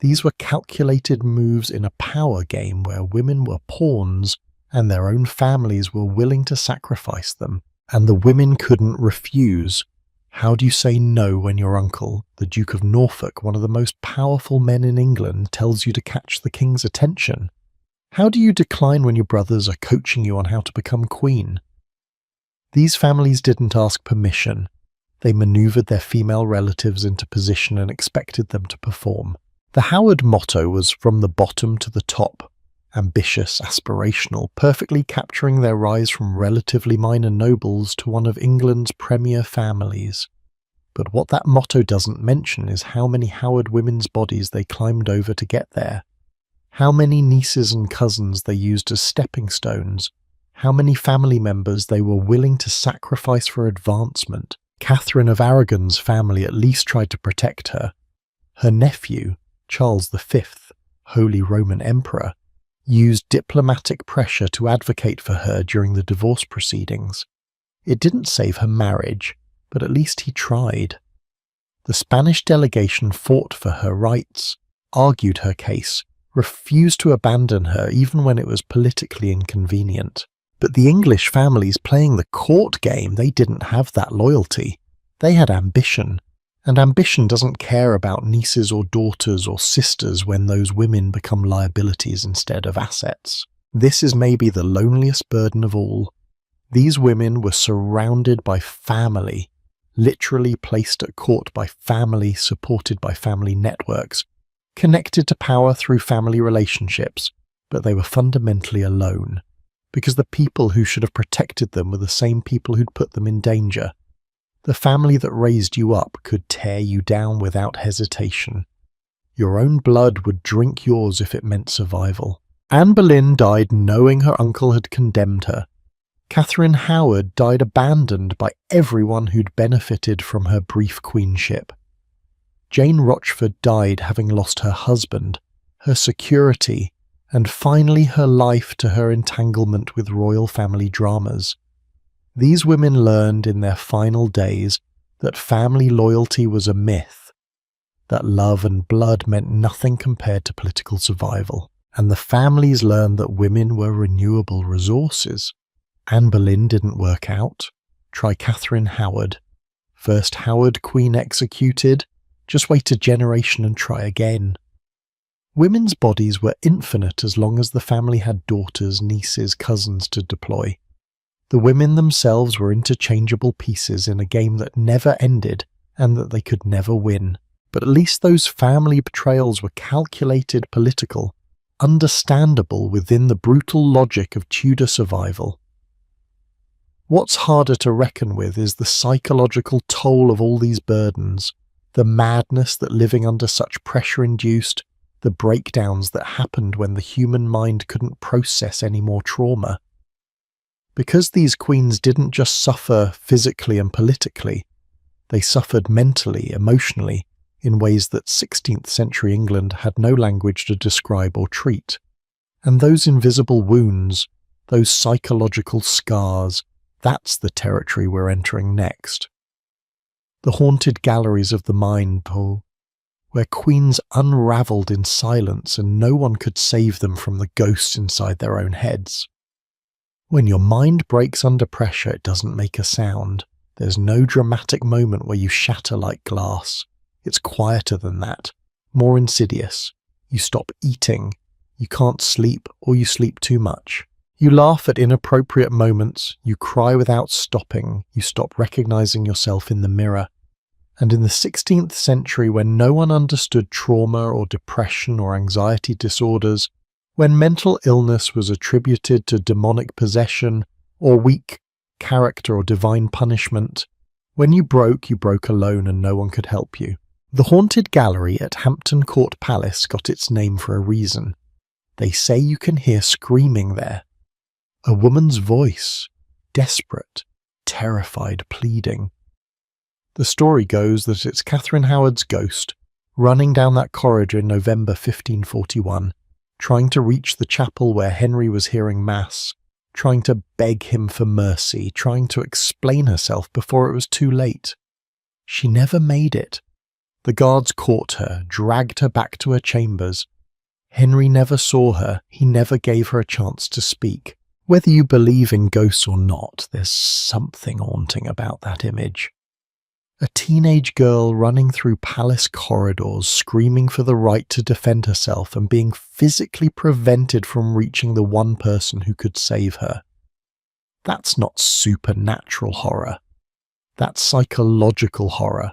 These were calculated moves in a power game where women were pawns and their own families were willing to sacrifice them, and the women couldn't refuse. How do you say no when your uncle, the Duke of Norfolk, one of the most powerful men in England, tells you to catch the king's attention? How do you decline when your brothers are coaching you on how to become queen? These families didn't ask permission. They maneuvered their female relatives into position and expected them to perform. The Howard motto was from the bottom to the top, ambitious, aspirational, perfectly capturing their rise from relatively minor nobles to one of England's premier families. But what that motto doesn't mention is how many Howard women's bodies they climbed over to get there, how many nieces and cousins they used as stepping stones, how many family members they were willing to sacrifice for advancement. Catherine of Aragon's family at least tried to protect her. Her nephew, Charles V, Holy Roman Emperor, used diplomatic pressure to advocate for her during the divorce proceedings. It didn't save her marriage, but at least he tried. The Spanish delegation fought for her rights, argued her case, refused to abandon her even when it was politically inconvenient. But the English families playing the court game, they didn't have that loyalty. They had ambition, and ambition doesn't care about nieces or daughters or sisters when those women become liabilities instead of assets. This is maybe the loneliest burden of all. These women were surrounded by family, literally placed at court by family, supported by family networks, connected to power through family relationships, but they were fundamentally alone, because the people who should have protected them were the same people who'd put them in danger. The family that raised you up could tear you down without hesitation. Your own blood would drink yours if it meant survival. Anne Boleyn died knowing her uncle had condemned her. Catherine Howard died abandoned by everyone who'd benefited from her brief queenship. Jane Rochford died having lost her husband, her security, and finally her life to her entanglement with royal family dramas. These women learned in their final days that family loyalty was a myth, that love and blood meant nothing compared to political survival, and the families learned that women were renewable resources. Anne Boleyn didn't work out. Try Catherine Howard. First Howard queen executed, just wait a generation and try again. Women's bodies were infinite as long as the family had daughters, nieces, cousins to deploy. The women themselves were interchangeable pieces in a game that never ended and that they could never win. But at least those family betrayals were calculated, political, understandable within the brutal logic of Tudor survival. What's harder to reckon with is the psychological toll of all these burdens, the madness that living under such pressure induced, the breakdowns that happened when the human mind couldn't process any more trauma. Because these queens didn't just suffer physically and politically, they suffered mentally, emotionally, in ways that 16th century England had no language to describe or treat. And those invisible wounds, those psychological scars, that's the territory we're entering next. The haunted galleries of the mind, Paul, where queens unravelled in silence and no one could save them from the ghosts inside their own heads. When your mind breaks under pressure, it doesn't make a sound. There's no dramatic moment where you shatter like glass. It's quieter than that, more insidious. You stop eating, you can't sleep, or you sleep too much. You laugh at inappropriate moments, you cry without stopping, you stop recognizing yourself in the mirror. And in the 16th century, when no one understood trauma or depression or anxiety disorders, when mental illness was attributed to demonic possession or weak character or divine punishment, when you broke alone and no one could help you. The haunted gallery at Hampton Court Palace got its name for a reason. They say you can hear screaming there. A woman's voice, desperate, terrified, pleading. The story goes that it's Catherine Howard's ghost running down that corridor in November 1541, trying to reach the chapel where Henry was hearing Mass, trying to beg him for mercy, trying to explain herself before it was too late. She never made it. The guards caught her, dragged her back to her chambers. Henry never saw her, he never gave her a chance to speak. Whether you believe in ghosts or not, there's something haunting about that image. A teenage girl running through palace corridors, screaming for the right to defend herself and being physically prevented from reaching the one person who could save her. That's not supernatural horror. That's psychological horror.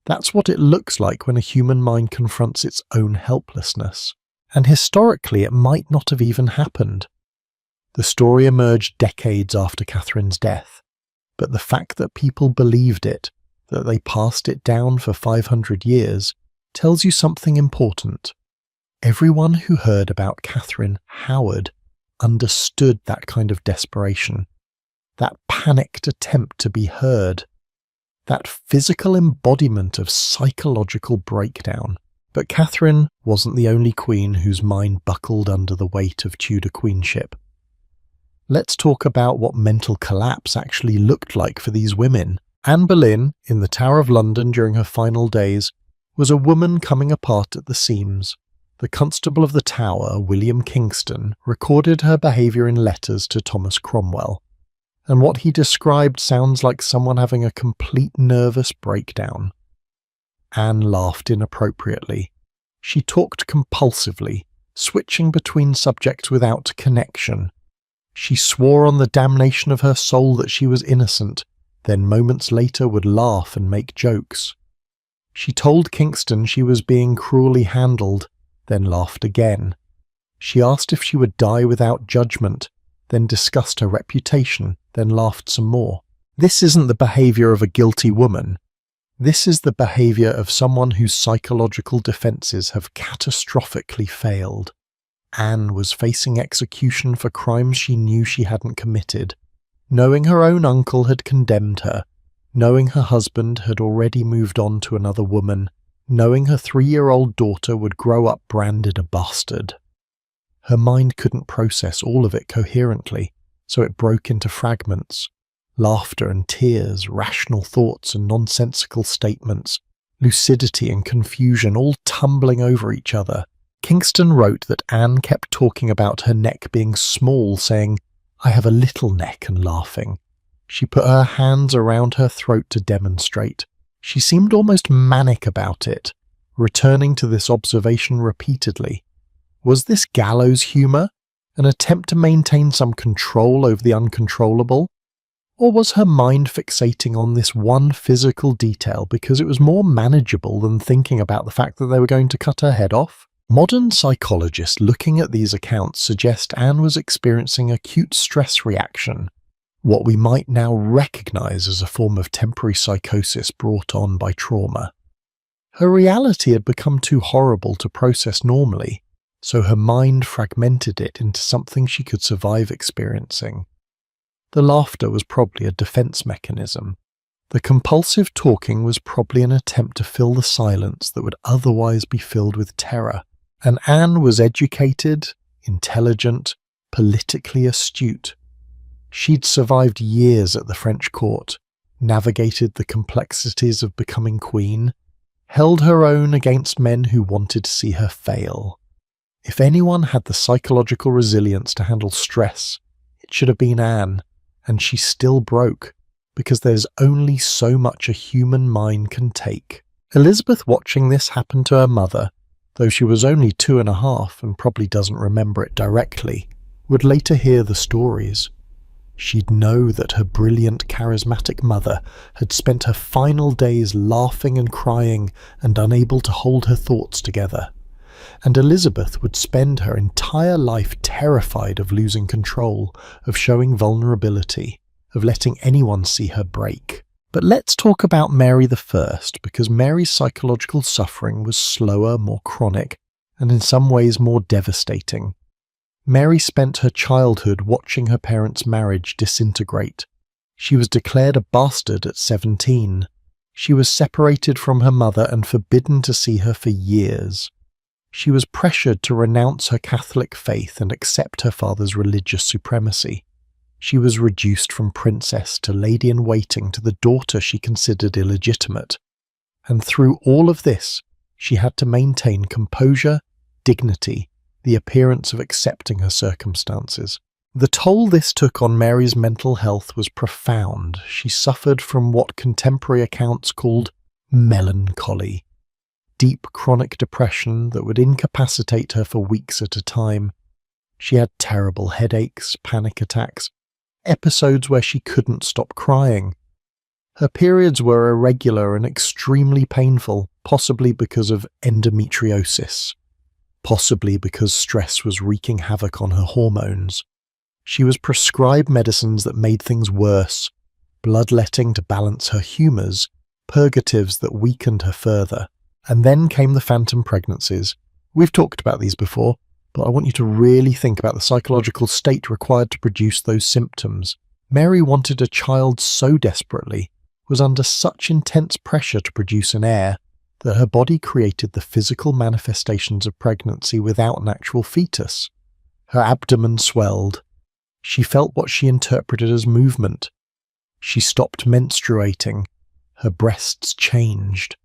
That's what it looks like when a human mind confronts its own helplessness. And historically, it might not have even happened. The story emerged decades after Catherine's death, but the fact that people believed it, that they passed it down for 500 years, tells you something important. Everyone who heard about Catherine Howard understood that kind of desperation, that panicked attempt to be heard, that physical embodiment of psychological breakdown. But Catherine wasn't the only queen whose mind buckled under the weight of Tudor queenship. Let's talk about what mental collapse actually looked like for these women. Anne Boleyn, in the Tower of London during her final days, was a woman coming apart at the seams. The Constable of the Tower, William Kingston, recorded her behaviour in letters to Thomas Cromwell, and what he described sounds like someone having a complete nervous breakdown. Anne laughed inappropriately. She talked compulsively, switching between subjects without connection. She swore on the damnation of her soul that she was innocent, then moments later would laugh and make jokes. She told Kingston she was being cruelly handled, then laughed again. She asked if she would die without judgment, then discussed her reputation, then laughed some more. This isn't the behaviour of a guilty woman. This is the behaviour of someone whose psychological defences have catastrophically failed. Anne was facing execution for crimes she knew she hadn't committed, knowing her own uncle had condemned her, knowing her husband had already moved on to another woman, knowing her 3-year-old daughter would grow up branded a bastard. Her mind couldn't process all of it coherently, so it broke into fragments. Laughter and tears, rational thoughts and nonsensical statements, lucidity and confusion all tumbling over each other. Kingston wrote that Anne kept talking about her neck being small, saying, "I have a little neck," and laughing. She put her hands around her throat to demonstrate. She seemed almost manic about it, returning to this observation repeatedly. Was this gallows humour, an attempt to maintain some control over the uncontrollable? Or was her mind fixating on this one physical detail because it was more manageable than thinking about the fact that they were going to cut her head off? Modern psychologists looking at these accounts suggest Anne was experiencing acute stress reaction, what we might now recognise as a form of temporary psychosis brought on by trauma. Her reality had become too horrible to process normally, so her mind fragmented it into something she could survive experiencing. The laughter was probably a defense mechanism. The compulsive talking was probably an attempt to fill the silence that would otherwise be filled with terror. And Anne was educated, intelligent, politically astute. She'd survived years at the French court, navigated the complexities of becoming queen, held her own against men who wanted to see her fail. If anyone had the psychological resilience to handle stress, it should have been Anne, and she still broke, because there's only so much a human mind can take. Elizabeth, watching this happen to her mother, though she was only 2.5 and probably doesn't remember it directly, would later hear the stories. She'd know that her brilliant, charismatic mother had spent her final days laughing and crying and unable to hold her thoughts together. And Elizabeth would spend her entire life terrified of losing control, of showing vulnerability, of letting anyone see her break. But let's talk about Mary I, because Mary's psychological suffering was slower, more chronic, and in some ways more devastating. Mary spent her childhood watching her parents' marriage disintegrate. She was declared a bastard at 17. She was separated from her mother and forbidden to see her for years. She was pressured to renounce her Catholic faith and accept her father's religious supremacy. She was reduced from princess to lady-in-waiting to the daughter she considered illegitimate. And through all of this, she had to maintain composure, dignity, the appearance of accepting her circumstances. The toll this took on Mary's mental health was profound. She suffered from what contemporary accounts called melancholy, deep chronic depression that would incapacitate her for weeks at a time. She had terrible headaches, panic attacks, episodes where she couldn't stop crying. Her periods were irregular and extremely painful, possibly because of endometriosis, possibly because stress was wreaking havoc on her hormones. She was prescribed medicines that made things worse, bloodletting to balance her humours, purgatives that weakened her further. And then came the phantom pregnancies. We've talked about these before, but I want you to really think about the psychological state required to produce those symptoms. Mary wanted a child so desperately, was under such intense pressure to produce an heir, that her body created the physical manifestations of pregnancy without an actual fetus. Her abdomen swelled. She felt what she interpreted as movement. She stopped menstruating. Her breasts changed.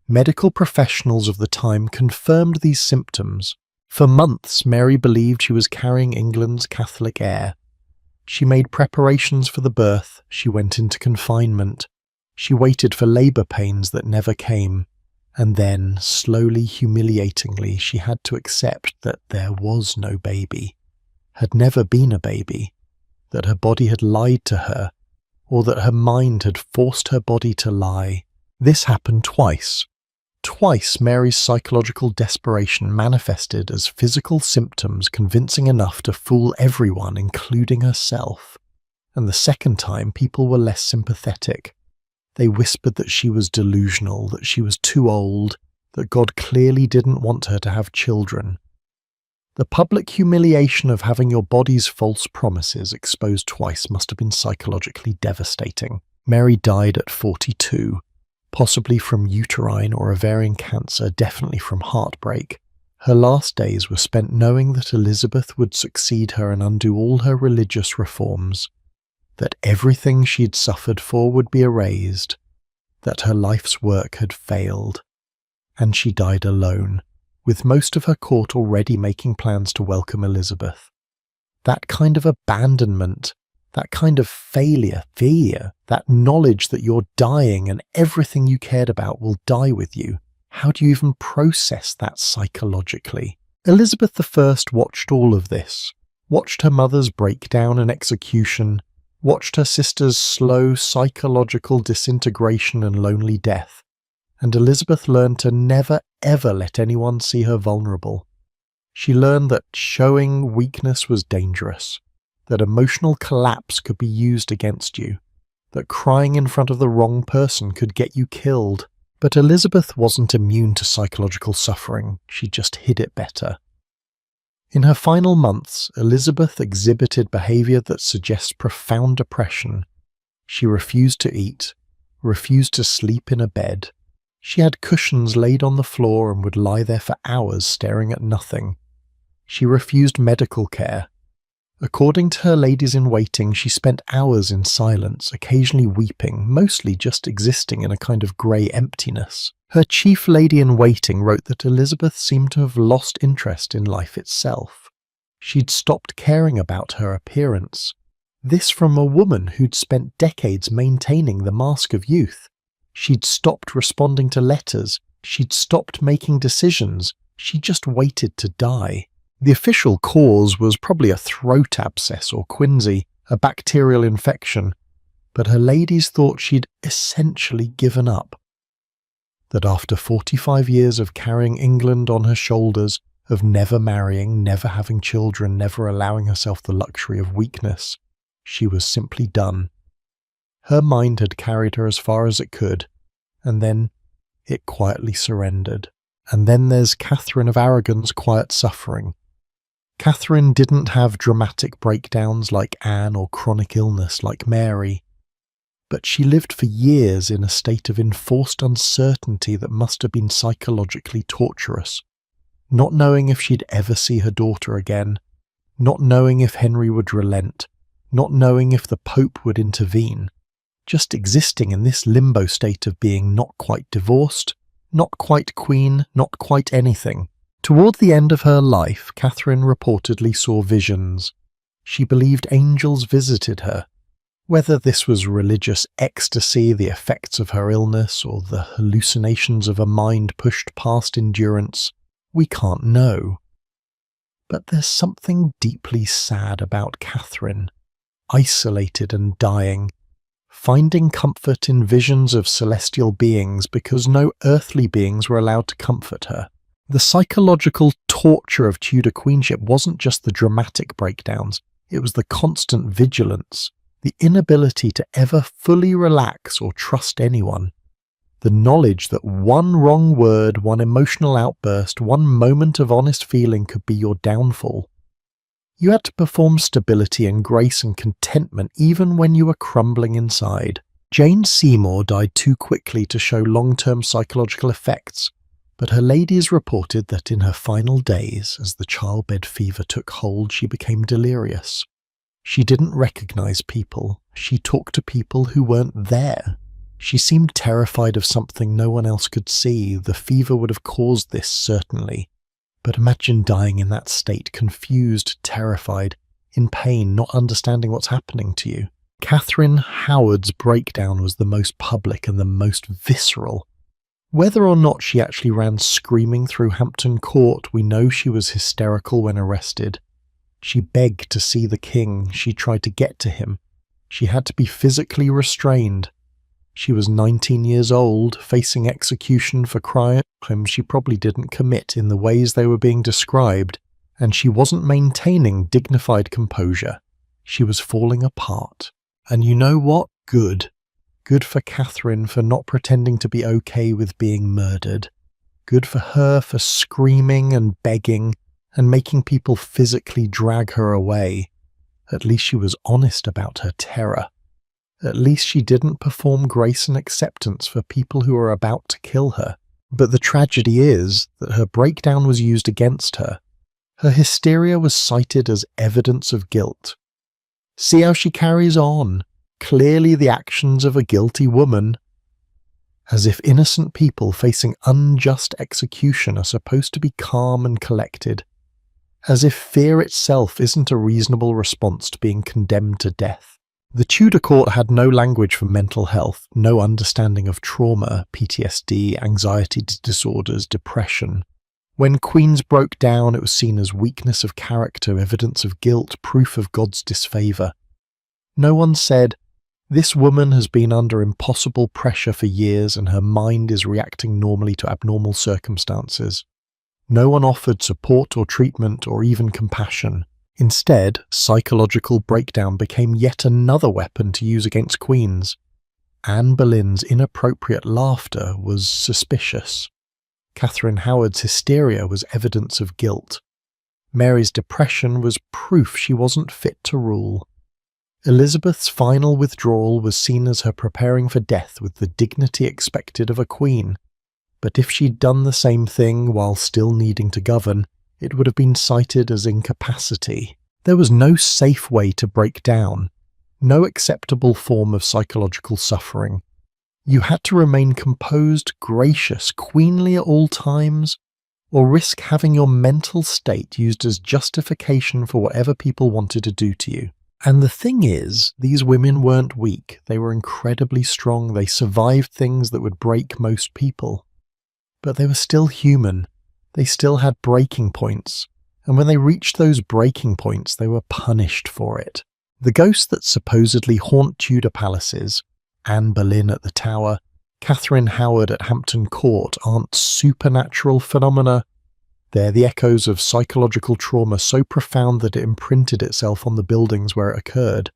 Medical professionals of the time confirmed these symptoms. For months, Mary believed she was carrying England's Catholic heir. She made preparations for the birth. She went into confinement. She waited for labour pains that never came. And then, slowly, humiliatingly, she had to accept that there was no baby, had never been a baby, that her body had lied to her, or that her mind had forced her body to lie. This happened twice. Twice Mary's psychological desperation manifested as physical symptoms convincing enough to fool everyone, including herself. And the second time, people were less sympathetic. They whispered that she was delusional, that she was too old, that God clearly didn't want her to have children. The public humiliation of having your body's false promises exposed twice must have been psychologically devastating. Mary died at 42, possibly from uterine or ovarian cancer, definitely from heartbreak. Her last days were spent knowing that Elizabeth would succeed her and undo all her religious reforms, that everything she'd suffered for would be erased, that her life's work had failed. And she died alone, with most of her court already making plans to welcome Elizabeth. That kind of abandonment, that kind of failure, that knowledge that you're dying and everything you cared about will die with you. How do you even process that psychologically? Elizabeth I watched all of this, watched her mother's breakdown and execution, watched her sister's slow psychological disintegration and lonely death, and Elizabeth learned to never ever let anyone see her vulnerable. She learned that showing weakness was dangerous, that emotional collapse could be used against you, that crying in front of the wrong person could get you killed. But Elizabeth wasn't immune to psychological suffering, she just hid it better. In her final months, Elizabeth exhibited behaviour that suggests profound depression. She refused to eat, refused to sleep in a bed. She had cushions laid on the floor and would lie there for hours staring at nothing. She refused medical care. According to her ladies-in-waiting, she spent hours in silence, occasionally weeping, mostly just existing in a kind of grey emptiness. Her chief lady-in-waiting wrote that Elizabeth seemed to have lost interest in life itself. She'd stopped caring about her appearance. This from a woman who'd spent decades maintaining the mask of youth. She'd stopped responding to letters. She'd stopped making decisions. She just waited to die. The official cause was probably a throat abscess or quinsy, a bacterial infection, but her ladies thought she'd essentially given up. That after 45 years of carrying England on her shoulders, of never marrying, never having children, never allowing herself the luxury of weakness, she was simply done. Her mind had carried her as far as it could, and then it quietly surrendered. And then there's Catherine of Aragon's quiet suffering. Catherine didn't have dramatic breakdowns like Anne or chronic illness like Mary, but she lived for years in a state of enforced uncertainty that must have been psychologically torturous. Not knowing if she'd ever see her daughter again, not knowing if Henry would relent, not knowing if the Pope would intervene, just existing in this limbo state of being not quite divorced, not quite queen, not quite anything. Toward the end of her life, Catherine reportedly saw visions. She believed angels visited her. Whether this was religious ecstasy, the effects of her illness, or the hallucinations of a mind pushed past endurance, we can't know. But there's something deeply sad about Catherine, isolated and dying, finding comfort in visions of celestial beings because no earthly beings were allowed to comfort her. The psychological torture of Tudor queenship wasn't just the dramatic breakdowns, it was the constant vigilance, the inability to ever fully relax or trust anyone. The knowledge that one wrong word, one emotional outburst, one moment of honest feeling could be your downfall. You had to perform stability and grace and contentment even when you were crumbling inside. Jane Seymour died too quickly to show long-term psychological effects, but her ladies reported that in her final days, as the childbed fever took hold, she became delirious. She didn't recognize people. She talked to people who weren't there. She seemed terrified of something no one else could see. The fever would have caused this, certainly. But imagine dying in that state, confused, terrified, in pain, not understanding what's happening to you. Catherine Howard's breakdown was the most public and the most visceral. Whether or not she actually ran screaming through Hampton Court, we know she was hysterical when arrested. She begged to see the king. She tried to get to him. She had to be physically restrained. She was 19 years old, facing execution for crimes she probably didn't commit in the ways they were being described, and she wasn't maintaining dignified composure. She was falling apart. And you know what? Good. Good for Catherine for not pretending to be okay with being murdered. Good for her for screaming and begging and making people physically drag her away. At least she was honest about her terror. At least she didn't perform grace and acceptance for people who were about to kill her. But the tragedy is that her breakdown was used against her. Her hysteria was cited as evidence of guilt. See how she carries on, clearly the actions of a guilty woman. As if innocent people facing unjust execution are supposed to be calm and collected. As if fear itself isn't a reasonable response to being condemned to death. The Tudor court had no language for mental health, no understanding of trauma, PTSD, anxiety disorders, depression. When queens broke down, it was seen as weakness of character, evidence of guilt, proof of God's disfavour. No one said, "This woman has been under impossible pressure for years and her mind is reacting normally to abnormal circumstances." No one offered support or treatment or even compassion. Instead, psychological breakdown became yet another weapon to use against queens. Anne Boleyn's inappropriate laughter was suspicious. Catherine Howard's hysteria was evidence of guilt. Mary's depression was proof she wasn't fit to rule. Elizabeth's final withdrawal was seen as her preparing for death with the dignity expected of a queen. But if she'd done the same thing while still needing to govern, it would have been cited as incapacity. There was no safe way to break down, no acceptable form of psychological suffering. You had to remain composed, gracious, queenly at all times, or risk having your mental state used as justification for whatever people wanted to do to you. And the thing is, these women weren't weak. They were incredibly strong. They survived things that would break most people. But they were still human. They still had breaking points, and when they reached those breaking points, they were punished for it. The ghosts that supposedly haunt Tudor palaces, Anne Boleyn at the Tower, Catherine Howard at Hampton Court, aren't supernatural phenomena. They're the echoes of psychological trauma so profound that it imprinted itself on the buildings where it occurred.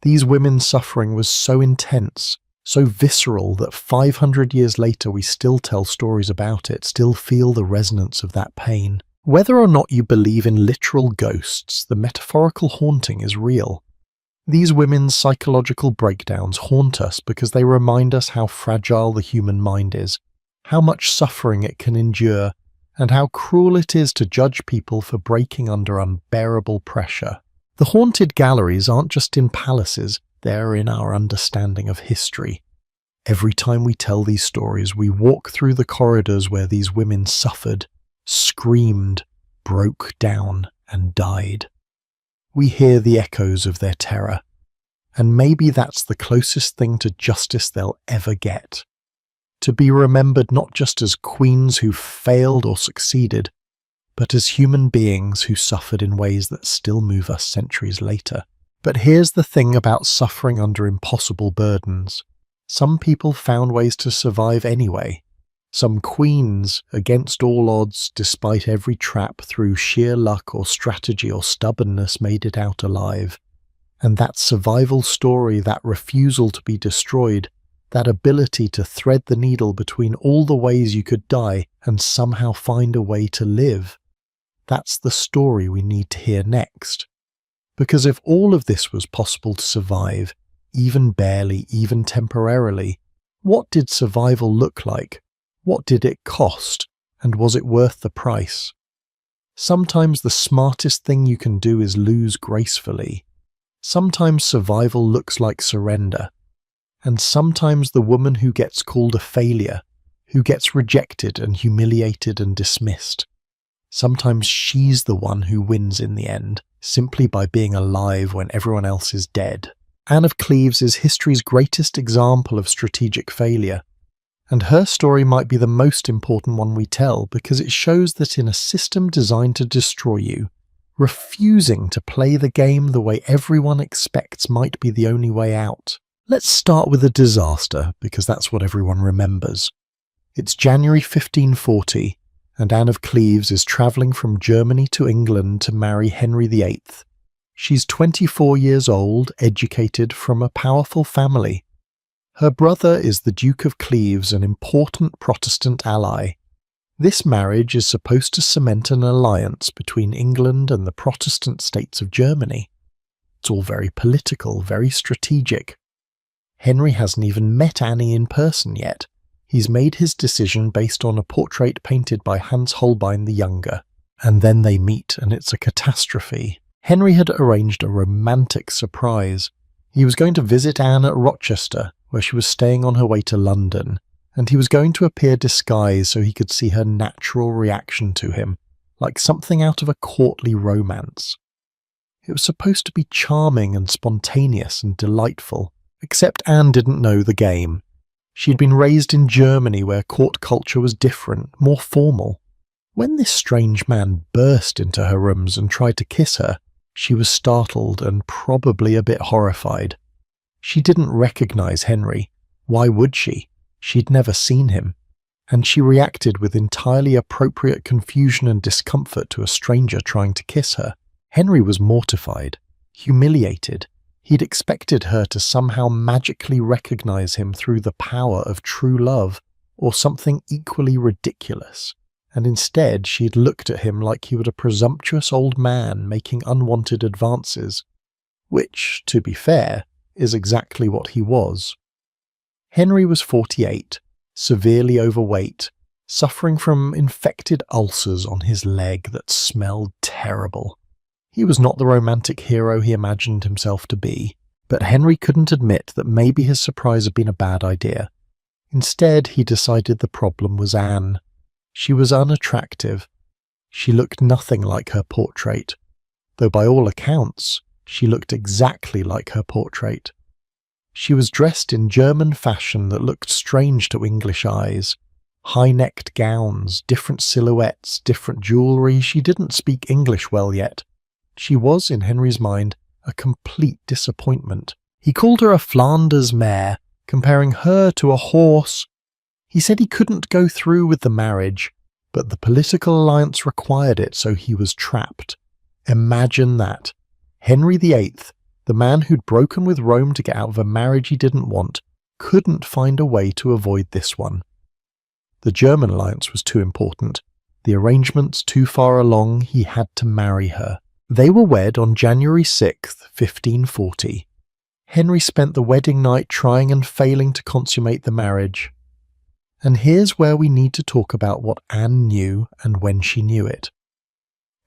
These women's suffering was so intense, so visceral, that 500 years later we still tell stories about it, still feel the resonance of that pain. Whether or not you believe in literal ghosts, the metaphorical haunting is real. These women's psychological breakdowns haunt us because they remind us how fragile the human mind is, how much suffering it can endure, and how cruel it is to judge people for breaking under unbearable pressure. The haunted galleries aren't just in palaces, they're in our understanding of history. Every time we tell these stories, we walk through the corridors where these women suffered, screamed, broke down, and died. We hear the echoes of their terror, and maybe that's the closest thing to justice they'll ever get. To be remembered not just as queens who failed or succeeded, but as human beings who suffered in ways that still move us centuries later. But here's the thing about suffering under impossible burdens. Some people found ways to survive anyway. Some queens, against all odds, despite every trap, through sheer luck or strategy or stubbornness, made it out alive. And that survival story, that refusal to be destroyed, that ability to thread the needle between all the ways you could die and somehow find a way to live, that's the story we need to hear next. Because if all of this was possible to survive, even barely, even temporarily, what did survival look like? What did it cost? And was it worth the price? Sometimes the smartest thing you can do is lose gracefully. Sometimes survival looks like surrender. And sometimes the woman who gets called a failure, who gets rejected and humiliated and dismissed, sometimes she's the one who wins in the end, simply by being alive when everyone else is dead. Anne of Cleves is history's greatest example of strategic failure, and her story might be the most important one we tell because it shows that in a system designed to destroy you, refusing to play the game the way everyone expects might be the only way out. Let's start with a disaster, because that's what everyone remembers. It's January 1540, and Anne of Cleves is travelling from Germany to England to marry Henry VIII. She's 24 years old, educated, from a powerful family. Her brother is the Duke of Cleves, an important Protestant ally. This marriage is supposed to cement an alliance between England and the Protestant states of Germany. It's all very political, very strategic. Henry hasn't even met Annie in person yet. He's made his decision based on a portrait painted by Hans Holbein the Younger. And then they meet, and it's a catastrophe. Henry had arranged a romantic surprise. He was going to visit Anne at Rochester, where she was staying on her way to London, and he was going to appear disguised so he could see her natural reaction to him, like something out of a courtly romance. It was supposed to be charming and spontaneous and delightful, except Anne didn't know the game. She'd been raised in Germany where court culture was different, more formal. When this strange man burst into her rooms and tried to kiss her, she was startled and probably a bit horrified. She didn't recognize Henry. Why would she? She'd never seen him. And she reacted with entirely appropriate confusion and discomfort to a stranger trying to kiss her. Henry was mortified, humiliated. He'd expected her to somehow magically recognize him through the power of true love, or something equally ridiculous. And instead she'd looked at him like he was a presumptuous old man making unwanted advances, which, to be fair, is exactly what he was. Henry was 48, severely overweight, suffering from infected ulcers on his leg that smelled terrible. He was not the romantic hero he imagined himself to be, but Henry couldn't admit that maybe his surprise had been a bad idea. Instead, he decided the problem was Anne. She was unattractive. She looked nothing like her portrait, though by all accounts, she looked exactly like her portrait. She was dressed in German fashion that looked strange to English eyes. High-necked gowns, different silhouettes, different jewellery. She didn't speak English well yet. She was, in Henry's mind, a complete disappointment. He called her a Flanders mare, comparing her to a horse. He said he couldn't go through with the marriage, but the political alliance required it, so he was trapped. Imagine that. Henry VIII, the man who'd broken with Rome to get out of a marriage he didn't want, couldn't find a way to avoid this one. The German alliance was too important. The arrangements too far along, he had to marry her. They were wed on January 6th, 1540. Henry spent the wedding night trying and failing to consummate the marriage. And here's where we need to talk about what Anne knew and when she knew it.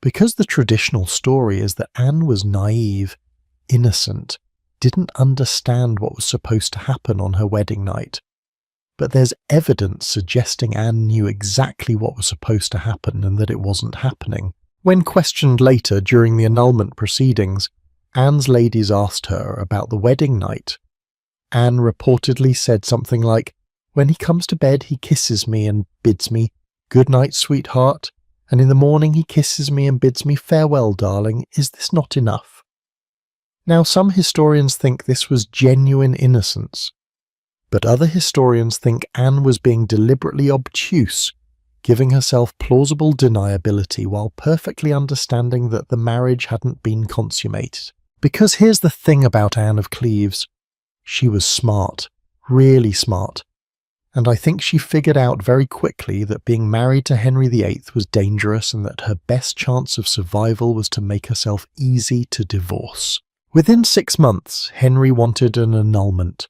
Because the traditional story is that Anne was naive, innocent, didn't understand what was supposed to happen on her wedding night. But there's evidence suggesting Anne knew exactly what was supposed to happen and that it wasn't happening. When questioned later during the annulment proceedings, Anne's ladies asked her about the wedding night. Anne reportedly said something like, "When he comes to bed, he kisses me and bids me, 'Good night, sweetheart,' and in the morning he kisses me and bids me, 'Farewell, darling. Is this not enough?'" Now, some historians think this was genuine innocence, but other historians think Anne was being deliberately obtuse, giving herself plausible deniability while perfectly understanding that the marriage hadn't been consummated. Because here's the thing about Anne of Cleves. She was smart, really smart, and I think she figured out very quickly that being married to Henry VIII was dangerous and that her best chance of survival was to make herself easy to divorce. Within 6 months, Henry wanted an annulment.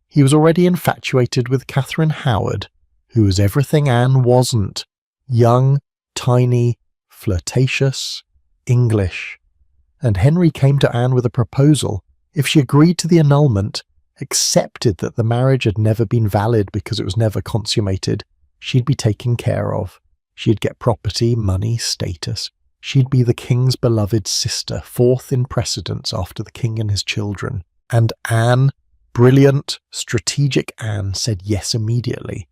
He was already infatuated with Catherine Howard, who was everything Anne wasn't: young, tiny, flirtatious, English. And Henry came to Anne with a proposal. If she agreed to the annulment, accepted that the marriage had never been valid because it was never consummated, she'd be taken care of. She'd get property, money, status. She'd be the king's beloved sister, fourth in precedence after the king and his children. And Anne, brilliant, strategic Anne, said yes immediately.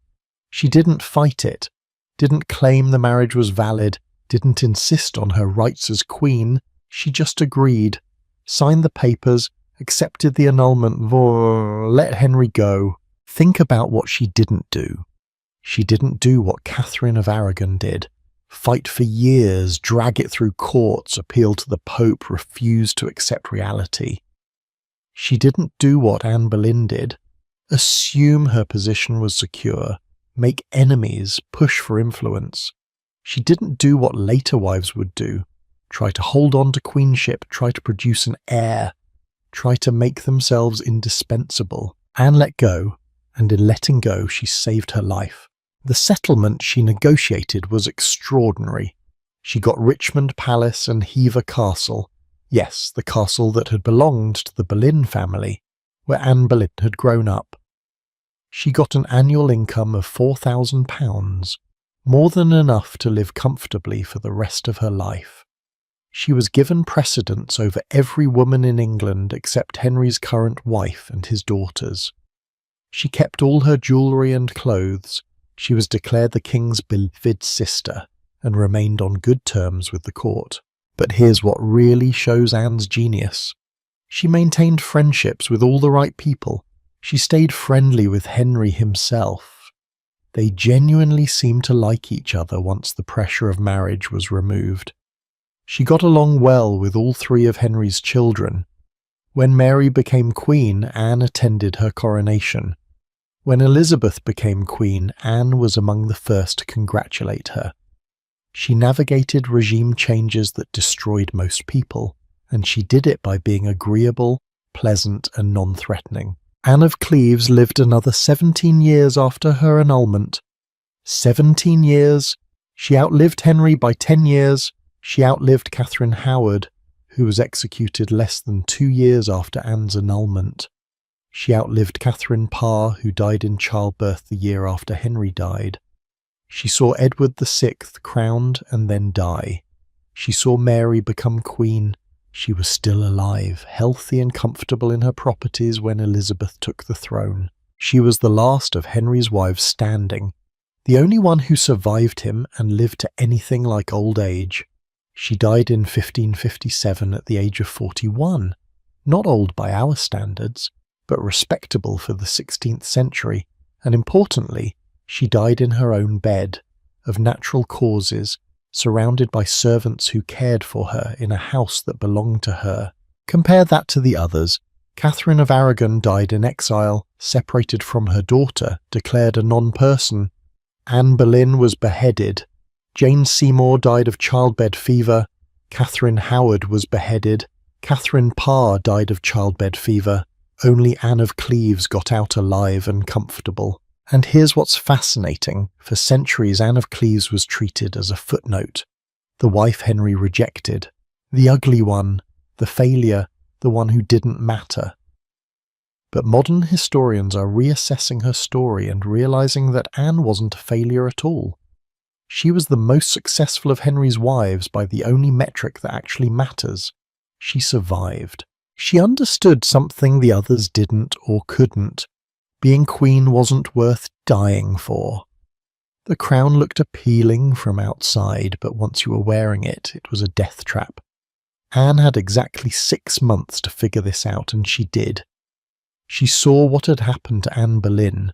She didn't fight it, didn't claim the marriage was valid, didn't insist on her rights as queen. She just agreed, signed the papers, accepted the annulment, let Henry go. Think about what she didn't do. She didn't do what Catherine of Aragon did. Fight for years, drag it through courts, appeal to the Pope, refuse to accept reality. She didn't do what Anne Boleyn did. Assume her position was secure, make enemies, push for influence. She didn't do what later wives would do. Try to hold on to queenship, try to produce an heir, try to make themselves indispensable. Anne let go, and in letting go she saved her life. The settlement she negotiated was extraordinary. She got Richmond Palace and Hever Castle, yes, the castle that had belonged to the Boleyn family, where Anne Boleyn had grown up. She got an annual income of £4,000, more than enough to live comfortably for the rest of her life. She was given precedence over every woman in England except Henry's current wife and his daughters. She kept all her jewellery and clothes. She was declared the king's beloved sister and remained on good terms with the court. But here's what really shows Anne's genius. She maintained friendships with all the right people. She stayed friendly with Henry himself. They genuinely seemed to like each other once the pressure of marriage was removed. She got along well with all 3 of Henry's children. When Mary became queen, Anne attended her coronation. When Elizabeth became queen, Anne was among the first to congratulate her. She navigated regime changes that destroyed most people, and she did it by being agreeable, pleasant, and non-threatening. Anne of Cleves lived another 17 years after her annulment. 17 years! She outlived Henry by 10 years. She outlived Catherine Howard, who was executed less than 2 years after Anne's annulment. She outlived Catherine Parr, who died in childbirth the year after Henry died. She saw Edward VI crowned and then die. She saw Mary become queen. She was still alive, healthy and comfortable in her properties when Elizabeth took the throne. She was the last of Henry's wives standing, the only one who survived him and lived to anything like old age. She died in 1557 at the age of 41. Not old by our standards, but respectable for the 16th century, and importantly, she died in her own bed, of natural causes, surrounded by servants who cared for her in a house that belonged to her. Compare that to the others. Catherine of Aragon died in exile, separated from her daughter, declared a non-person. Anne Boleyn was beheaded. Jane Seymour died of childbed fever. Catherine Howard was beheaded. Catherine Parr died of childbed fever. Only Anne of Cleves got out alive and comfortable. And here's what's fascinating. For centuries, Anne of Cleves was treated as a footnote, the wife Henry rejected, the ugly one, the failure, the one who didn't matter. But modern historians are reassessing her story and realizing that Anne wasn't a failure at all. She was the most successful of Henry's wives by the only metric that actually matters. She survived. She understood something the others didn't or couldn't. Being queen wasn't worth dying for. The crown looked appealing from outside, but once you were wearing it, it was a death trap. Anne had exactly 6 months to figure this out, and she did. She saw what had happened to Anne Boleyn.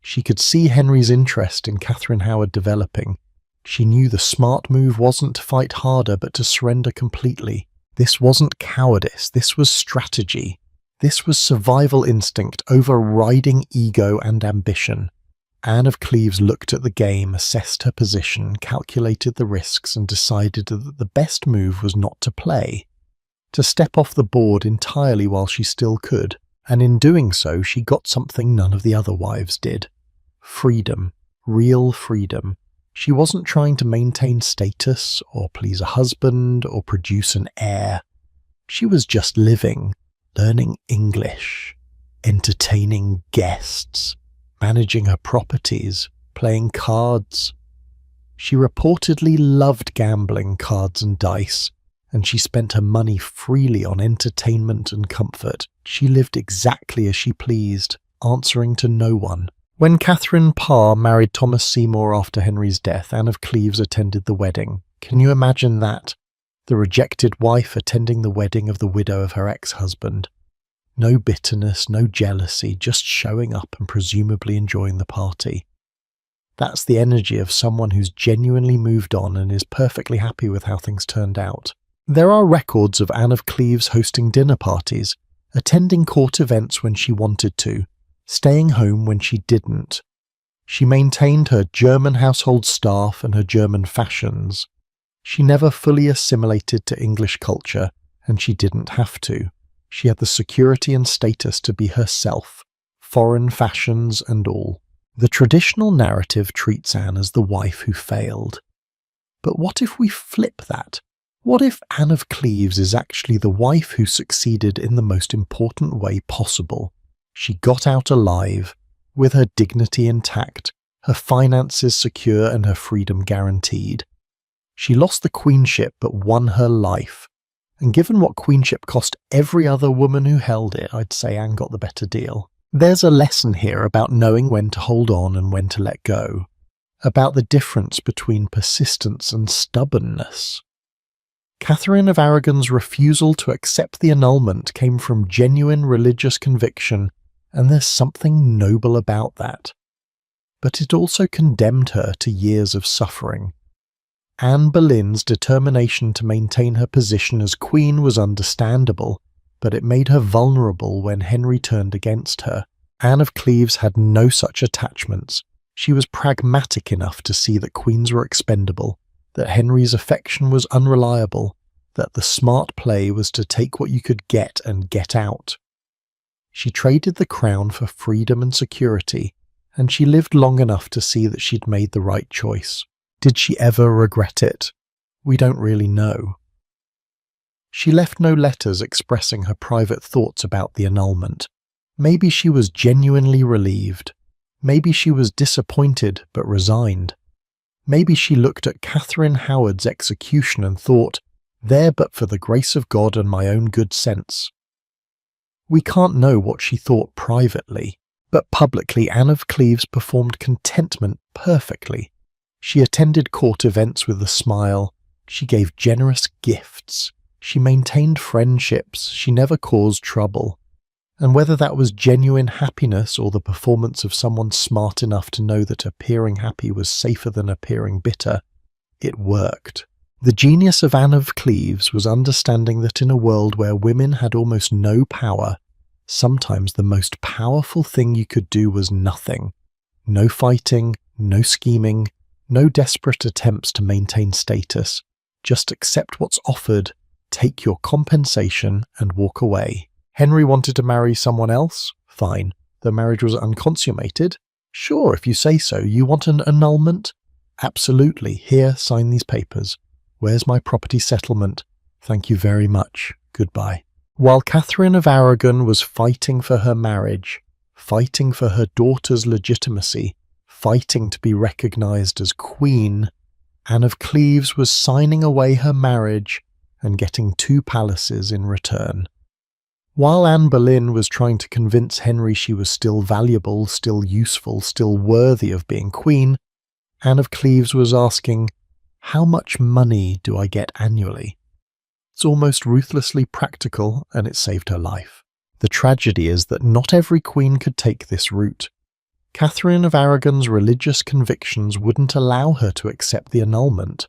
She could see Henry's interest in Catherine Howard developing. She knew the smart move wasn't to fight harder, but to surrender completely. This wasn't cowardice, this was strategy. This was survival instinct overriding ego and ambition. Anne of Cleves looked at the game, assessed her position, calculated the risks, and decided that the best move was not to play. To step off the board entirely while she still could, and in doing so she got something none of the other wives did. Freedom. Real freedom. She wasn't trying to maintain status, or please a husband, or produce an heir. She was just living. Learning English, entertaining guests, managing her properties, playing cards. She reportedly loved gambling, cards and dice, and she spent her money freely on entertainment and comfort. She lived exactly as she pleased, answering to no one. When Catherine Parr married Thomas Seymour after Henry's death, Anne of Cleves attended the wedding. Can you imagine that? The rejected wife attending the wedding of the widow of her ex-husband. No bitterness, no jealousy, just showing up and presumably enjoying the party. That's the energy of someone who's genuinely moved on and is perfectly happy with how things turned out. There are records of Anne of Cleves hosting dinner parties, attending court events when she wanted to, staying home when she didn't. She maintained her German household staff and her German fashions. She never fully assimilated to English culture, and she didn't have to. She had the security and status to be herself, foreign fashions and all. The traditional narrative treats Anne as the wife who failed. But what if we flip that? What if Anne of Cleves is actually the wife who succeeded in the most important way possible? She got out alive, with her dignity intact, her finances secure and her freedom guaranteed. She lost the queenship but won her life. And given what queenship cost every other woman who held it, I'd say Anne got the better deal. There's a lesson here about knowing when to hold on and when to let go, about the difference between persistence and stubbornness. Catherine of Aragon's refusal to accept the annulment came from genuine religious conviction, and there's something noble about that. But it also condemned her to years of suffering. Anne Boleyn's determination to maintain her position as queen was understandable, but it made her vulnerable when Henry turned against her. Anne of Cleves had no such attachments. She was pragmatic enough to see that queens were expendable, that Henry's affection was unreliable, that the smart play was to take what you could get and get out. She traded the crown for freedom and security, and she lived long enough to see that she'd made the right choice. Did she ever regret it? We don't really know. She left no letters expressing her private thoughts about the annulment. Maybe she was genuinely relieved. Maybe she was disappointed but resigned. Maybe she looked at Catherine Howard's execution and thought, "There but for the grace of God and my own good sense." We can't know what she thought privately, but publicly Anne of Cleves performed contentment perfectly. She attended court events with a smile. She gave generous gifts. She maintained friendships, she never caused trouble. And whether that was genuine happiness or the performance of someone smart enough to know that appearing happy was safer than appearing bitter, it worked. The genius of Anne of Cleves was understanding that in a world where women had almost no power, sometimes the most powerful thing you could do was nothing. No fighting, no scheming, no desperate attempts to maintain status. Just accept what's offered, take your compensation, and walk away. Henry wanted to marry someone else? Fine. The marriage was unconsummated? Sure, if you say so. You want an annulment? Absolutely. Here, sign these papers. Where's my property settlement? Thank you very much. Goodbye. While Catherine of Aragon was fighting for her marriage, fighting for her daughter's legitimacy, fighting to be recognized as queen, Anne of Cleves was signing away her marriage and getting 2 palaces in return. While Anne Boleyn was trying to convince Henry she was still valuable, still useful, still worthy of being queen, Anne of Cleves was asking, how much money do I get annually? It's almost ruthlessly practical, and it saved her life. The tragedy is that not every queen could take this route. Catherine of Aragon's religious convictions wouldn't allow her to accept the annulment.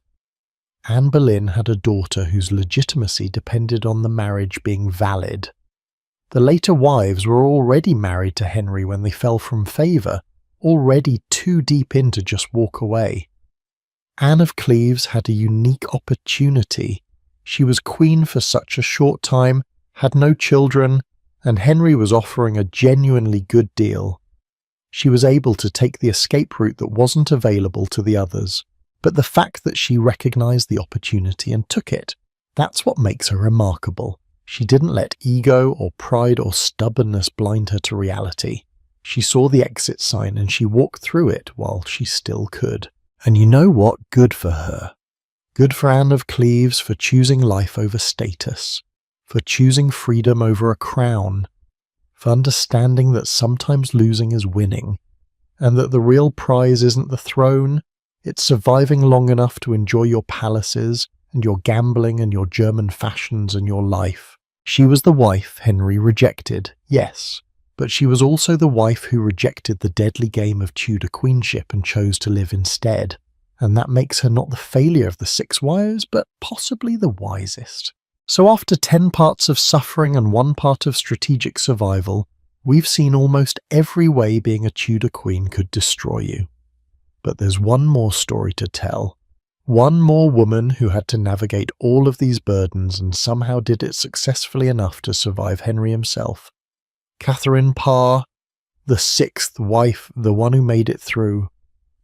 Anne Boleyn had a daughter whose legitimacy depended on the marriage being valid. The later wives were already married to Henry when they fell from favour, already too deep in to just walk away. Anne of Cleves had a unique opportunity. She was queen for such a short time, had no children, and Henry was offering a genuinely good deal. She was able to take the escape route that wasn't available to the others, but the fact that she recognised the opportunity and took it, that's what makes her remarkable. She didn't let ego or pride or stubbornness blind her to reality. She saw the exit sign and she walked through it while she still could. And you know what? Good for her. Good for Anne of Cleves for choosing life over status, for choosing freedom over a crown, for understanding that sometimes losing is winning, and that the real prize isn't the throne, it's surviving long enough to enjoy your palaces and your gambling and your German fashions and your life. She was the wife Henry rejected, yes, but she was also the wife who rejected the deadly game of Tudor queenship and chose to live instead. And that makes her not the failure of the 6 wives, but possibly the wisest. So after 10 parts of suffering and 1 part of strategic survival, we've seen almost every way being a Tudor queen could destroy you. But there's one more story to tell. One more woman who had to navigate all of these burdens and somehow did it successfully enough to survive Henry himself. Catherine Parr, the 6th wife, the one who made it through.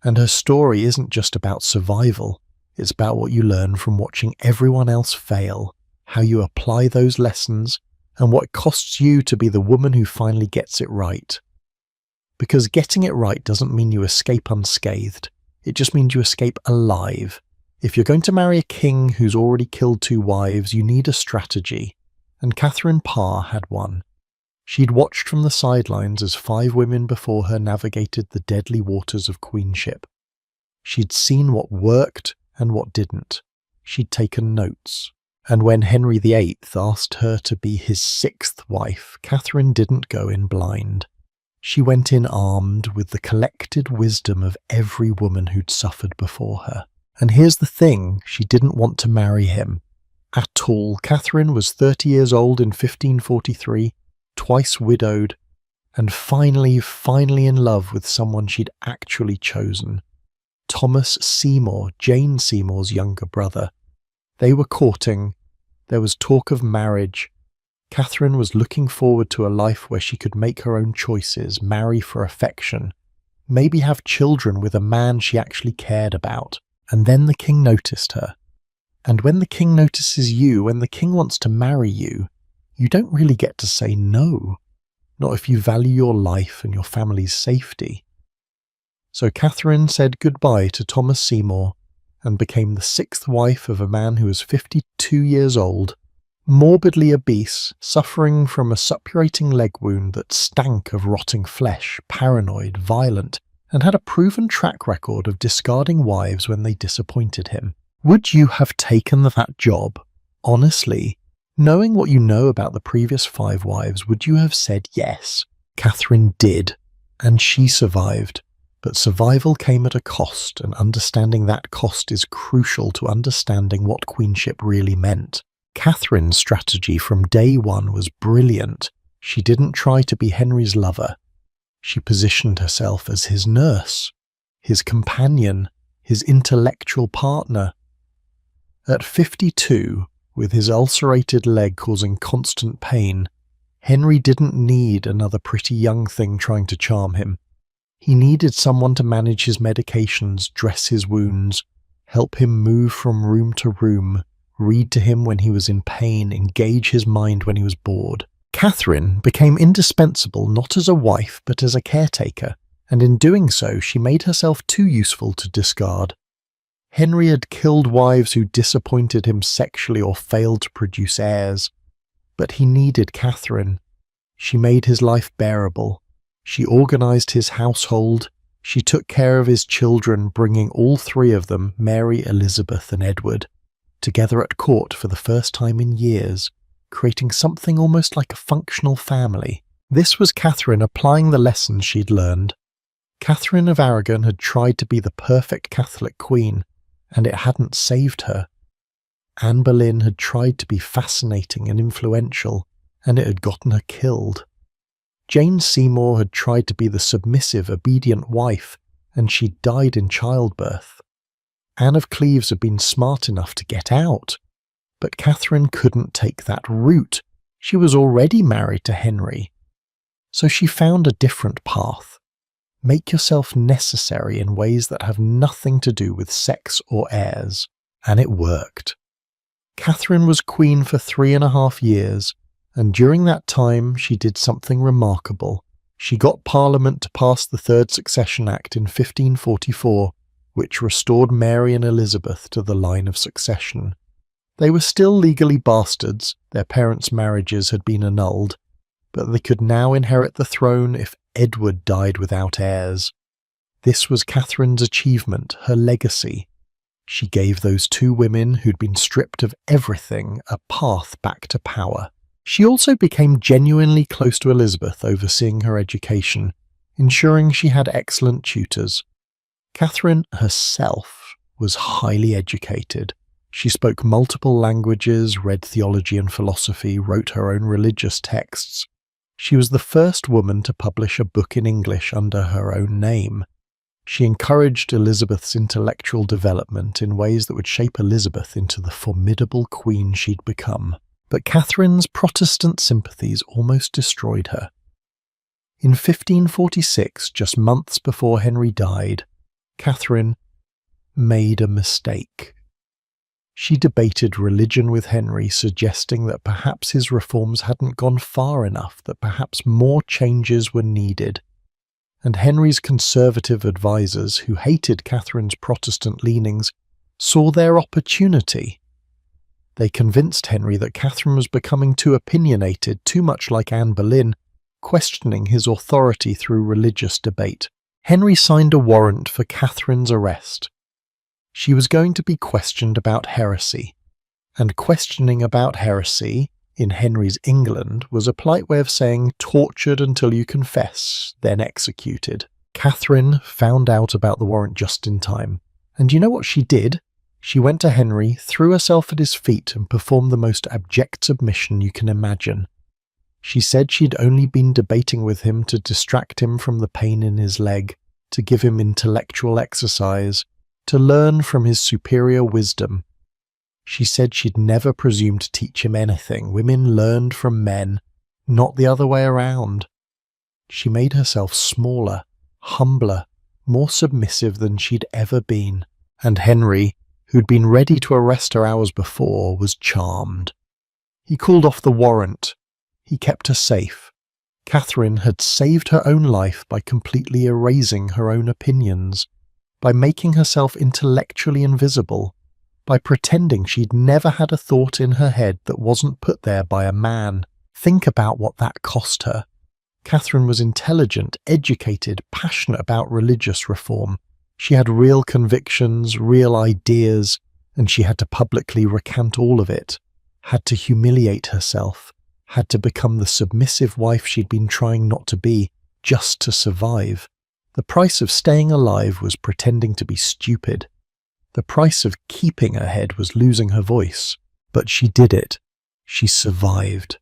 And her story isn't just about survival, it's about what you learn from watching everyone else fail, how you apply those lessons, and what it costs you to be the woman who finally gets it right. Because getting it right doesn't mean you escape unscathed, it just means you escape alive. If you're going to marry a king who's already killed 2 wives, you need a strategy, and Catherine Parr had one. She'd watched from the sidelines as 5 women before her navigated the deadly waters of queenship. She'd seen what worked and what didn't. She'd taken notes. And when Henry VIII asked her to be his 6th wife, Catherine didn't go in blind. She went in armed with the collected wisdom of every woman who'd suffered before her. And here's the thing, she didn't want to marry him. At all. Catherine was 30 years old in 1543, twice widowed, and finally in love with someone she'd actually chosen. Thomas Seymour, Jane Seymour's younger brother. They were courting. There was talk of marriage. Catherine was looking forward to a life where she could make her own choices, marry for affection, maybe have children with a man she actually cared about. And then the king noticed her. And when the king notices you, when the king wants to marry you, you don't really get to say no. Not if you value your life and your family's safety. So Catherine said goodbye to Thomas Seymour and became the 6th wife of a man who was 52 years old, morbidly obese, suffering from a suppurating leg wound that stank of rotting flesh, paranoid, violent, and had a proven track record of discarding wives when they disappointed him. Would you have taken that job? Honestly, knowing what you know about the previous 5 wives, would you have said yes? Catherine did, and she survived. But survival came at a cost, and understanding that cost is crucial to understanding what queenship really meant. Catherine's strategy from day one was brilliant. She didn't try to be Henry's lover. She positioned herself as his nurse, his companion, his intellectual partner. At 52, with his ulcerated leg causing constant pain, Henry didn't need another pretty young thing trying to charm him. He needed someone to manage his medications, dress his wounds, help him move from room to room, read to him when he was in pain, engage his mind when he was bored. Catherine became indispensable not as a wife but as a caretaker, and in doing so she made herself too useful to discard. Henry had killed wives who disappointed him sexually or failed to produce heirs, but he needed Catherine. She made his life bearable. She organized his household. She took care of his children, bringing all 3 of them, Mary, Elizabeth, and Edward, together at court for the first time in years, creating something almost like a functional family. This was Catherine applying the lessons she'd learned. Catherine of Aragon had tried to be the perfect Catholic queen, and it hadn't saved her. Anne Boleyn had tried to be fascinating and influential, and it had gotten her killed. Jane Seymour had tried to be the submissive, obedient wife, and she died in childbirth. Anne of Cleves had been smart enough to get out, but Catherine couldn't take that route. She was already married to Henry. So she found a different path. Make yourself necessary in ways that have nothing to do with sex or heirs. And it worked. Catherine was queen for 3.5 years, and during that time she did something remarkable. She got Parliament to pass the Third Succession Act in 1544, which restored Mary and Elizabeth to the line of succession. They were still legally bastards, their parents' marriages had been annulled, but they could now inherit the throne if Edward died without heirs. This was Catherine's achievement, her legacy. She gave those 2 women who'd been stripped of everything a path back to power. She also became genuinely close to Elizabeth, overseeing her education, ensuring she had excellent tutors. Catherine herself was highly educated. She spoke multiple languages, read theology and philosophy, wrote her own religious texts. She was the first woman to publish a book in English under her own name. She encouraged Elizabeth's intellectual development in ways that would shape Elizabeth into the formidable queen she'd become. But Catherine's Protestant sympathies almost destroyed her. In 1546, just months before Henry died, Catherine made a mistake. She debated religion with Henry, suggesting that perhaps his reforms hadn't gone far enough, that perhaps more changes were needed. And Henry's conservative advisers, who hated Catherine's Protestant leanings, saw their opportunity. They convinced Henry that Catherine was becoming too opinionated, too much like Anne Boleyn, questioning his authority through religious debate. Henry signed a warrant for Catherine's arrest. She was going to be questioned about heresy, and questioning about heresy, in Henry's England, was a polite way of saying tortured until you confess, then executed. Catherine found out about the warrant just in time, and you know what she did? She went to Henry, threw herself at his feet, and performed the most abject submission you can imagine. She said she'd only been debating with him to distract him from the pain in his leg, to give him intellectual exercise, to learn from his superior wisdom. She said she'd never presumed to teach him anything. Women learned from men, not the other way around. She made herself smaller, humbler, more submissive than she'd ever been. And Henry, who'd been ready to arrest her hours before, was charmed. He called off the warrant. He kept her safe. Catherine had saved her own life by completely erasing her own opinions, by making herself intellectually invisible, by pretending she'd never had a thought in her head that wasn't put there by a man. Think about what that cost her. Catherine was intelligent, educated, passionate about religious reform. She had real convictions, real ideas, and she had to publicly recant all of it. had to humiliate herself, had to become the submissive wife she'd been trying not to be, just to survive. The price of staying alive was pretending to be stupid. The price of keeping her head was losing her voice. But she did it. She survived.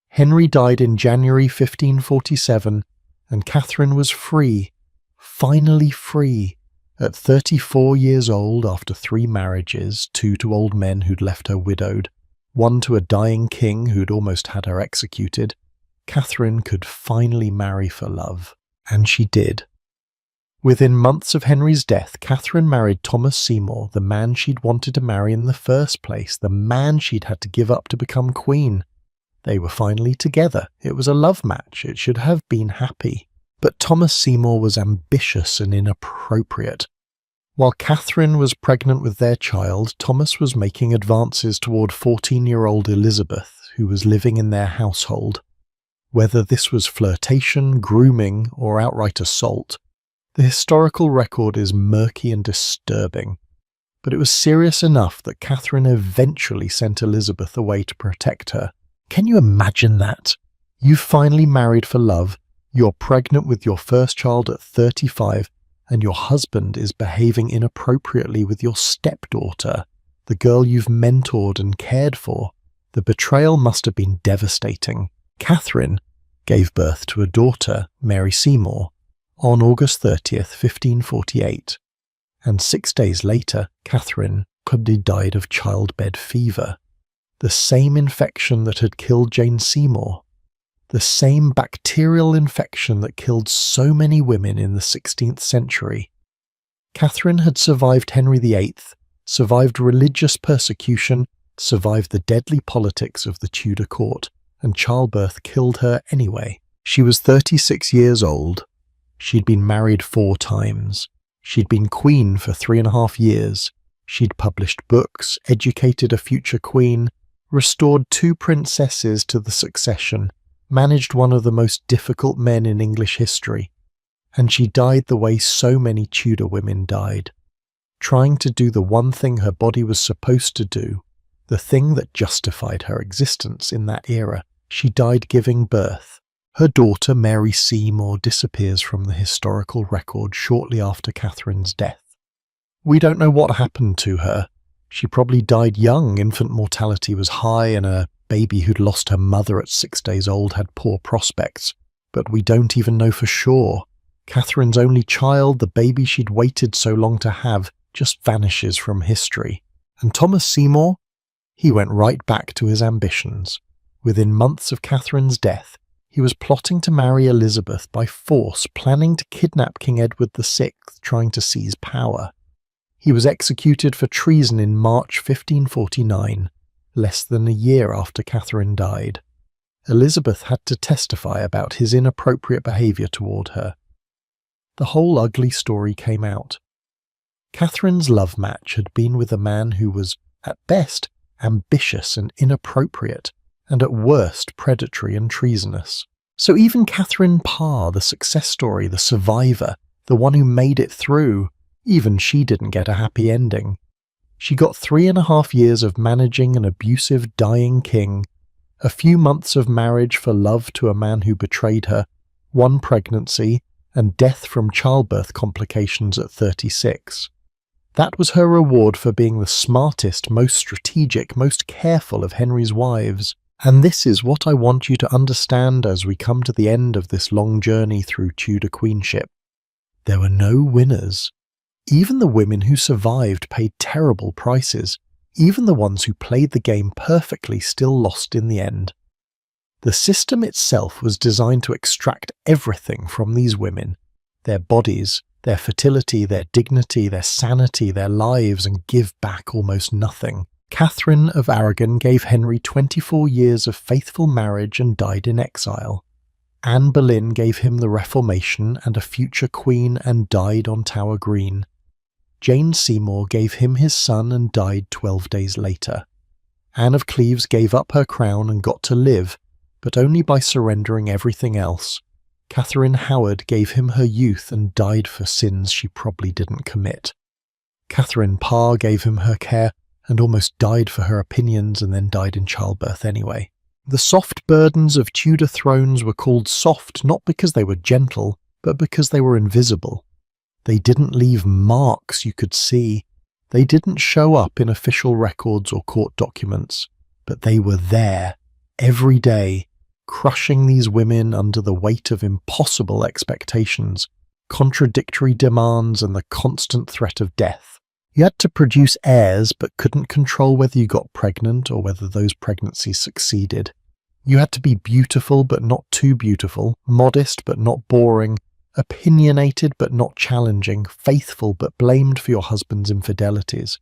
Henry died in January 1547, and Catherine was free, finally free, at 34 years old after 3 marriages, 2 to old men who'd left her widowed, 1 to a dying king who'd almost had her executed. Catherine could finally marry for love, and she did. Within months of Henry's death, Catherine married Thomas Seymour, the man she'd wanted to marry in the first place, the man she'd had to give up to become queen. They were finally together. It was a love match. It should have been happy. But Thomas Seymour was ambitious and inappropriate. While Catherine was pregnant with their child, Thomas was making advances toward 14-year-old Elizabeth, who was living in their household. Whether this was flirtation, grooming, or outright assault, the historical record is murky and disturbing. But it was serious enough that Catherine eventually sent Elizabeth away to protect her. Can you imagine that? You've finally married for love, you're pregnant with your first child at 35, and your husband is behaving inappropriately with your stepdaughter, the girl you've mentored and cared for. The betrayal must have been devastating. Catherine gave birth to a daughter, Mary Seymour, on August 30th, 1548, and 6 days later, Catherine probably died of childbed fever, the same infection that had killed Jane Seymour, the same bacterial infection that killed so many women in the 16th century. Catherine had survived Henry VIII, survived religious persecution, survived the deadly politics of the Tudor court, and childbirth killed her anyway. She was 36 years old. She'd been married 4 times. She'd been queen for 3.5 years. She'd published books, educated a future queen, restored 2 princesses to the succession, managed one of the most difficult men in English history. And she died the way so many Tudor women died, trying to do the one thing her body was supposed to do, the thing that justified her existence in that era. She died giving birth. Her daughter, Mary Seymour, disappears from the historical record shortly after Catherine's death. We don't know what happened to her. She probably died young. Infant mortality was high, and a baby who'd lost her mother at 6 days old had poor prospects. But we don't even know for sure. Catherine's only child, the baby she'd waited so long to have, just vanishes from history. And Thomas Seymour? He went right back to his ambitions. Within months of Catherine's death, he was plotting to marry Elizabeth by force, planning to kidnap King Edward VI, trying to seize power. He was executed for treason in March 1549, less than a year after Catherine died. Elizabeth had to testify about his inappropriate behaviour toward her. The whole ugly story came out. Catherine's love match had been with a man who was, at best, ambitious and inappropriate, and at worst predatory and treasonous. So even Catherine Parr, the success story, the survivor, the one who made it through, even she didn't get a happy ending. She got 3.5 years of managing an abusive, dying king, a few months of marriage for love to a man who betrayed her, 1 pregnancy, and death from childbirth complications at 36. That was her reward for being the smartest, most strategic, most careful of Henry's wives. And this is what I want you to understand as we come to the end of this long journey through Tudor queenship. There were no winners. Even the women who survived paid terrible prices. Even the ones who played the game perfectly still lost in the end. The system itself was designed to extract everything from these women, their bodies, their fertility, their dignity, their sanity, their lives, and give back almost nothing. Catherine of Aragon gave Henry 24 years of faithful marriage and died in exile. Anne Boleyn gave him the Reformation and a future queen and died on Tower Green. Jane Seymour gave him his son and died 12 days later. Anne of Cleves gave up her crown and got to live, but only by surrendering everything else. Catherine Howard gave him her youth and died for sins she probably didn't commit. Catherine Parr gave him her care and almost died for her opinions and then died in childbirth anyway. The soft burdens of Tudor thrones were called soft not because they were gentle, but because they were invisible. They didn't leave marks you could see. They didn't show up in official records or court documents, but they were there, every day, crushing these women under the weight of impossible expectations, contradictory demands, and the constant threat of death. You had to produce heirs but couldn't control whether you got pregnant or whether those pregnancies succeeded. You had to be beautiful but not too beautiful, modest but not boring, opinionated but not challenging, faithful but blamed for your husband's infidelities.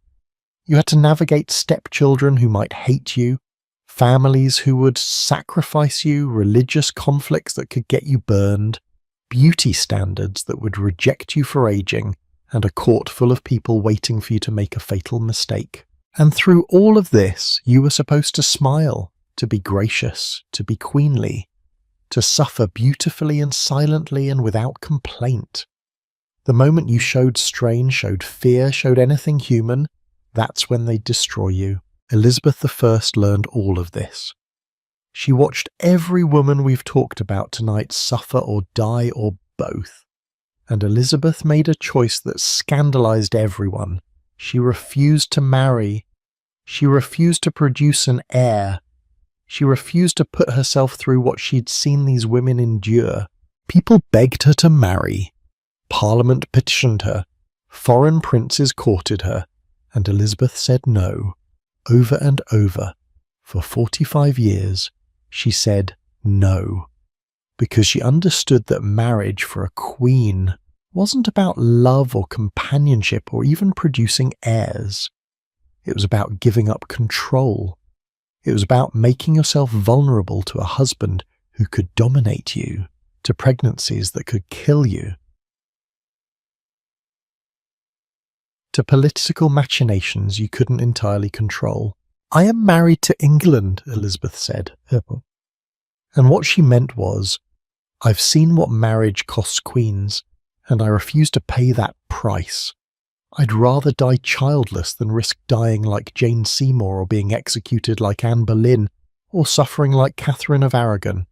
You had to navigate stepchildren who might hate you, families who would sacrifice you, religious conflicts that could get you burned, beauty standards that would reject you for aging, and a court full of people waiting for you to make a fatal mistake. And through all of this, you were supposed to smile, to be gracious, to be queenly, to suffer beautifully and silently and without complaint. The moment you showed strain, showed fear, showed anything human, that's when they'd destroy you. Elizabeth I learned all of this. She watched every woman we've talked about tonight suffer or die or both. And Elizabeth made a choice that scandalized everyone. She refused to marry. She refused to produce an heir. She refused to put herself through what she'd seen these women endure. People begged her to marry. Parliament petitioned her. Foreign princes courted her. And Elizabeth said no. Over and over. For 45 years, she said no. Because she understood that marriage for a queen wasn't about love or companionship or even producing heirs. It was about giving up control. It was about making yourself vulnerable to a husband who could dominate you, to pregnancies that could kill you, to political machinations you couldn't entirely control. "I am married to England," Elizabeth said. And what she meant was, "I've seen what marriage costs queens, and I refuse to pay that price. I'd rather die childless than risk dying like Jane Seymour or being executed like Anne Boleyn or suffering like Catherine of Aragon.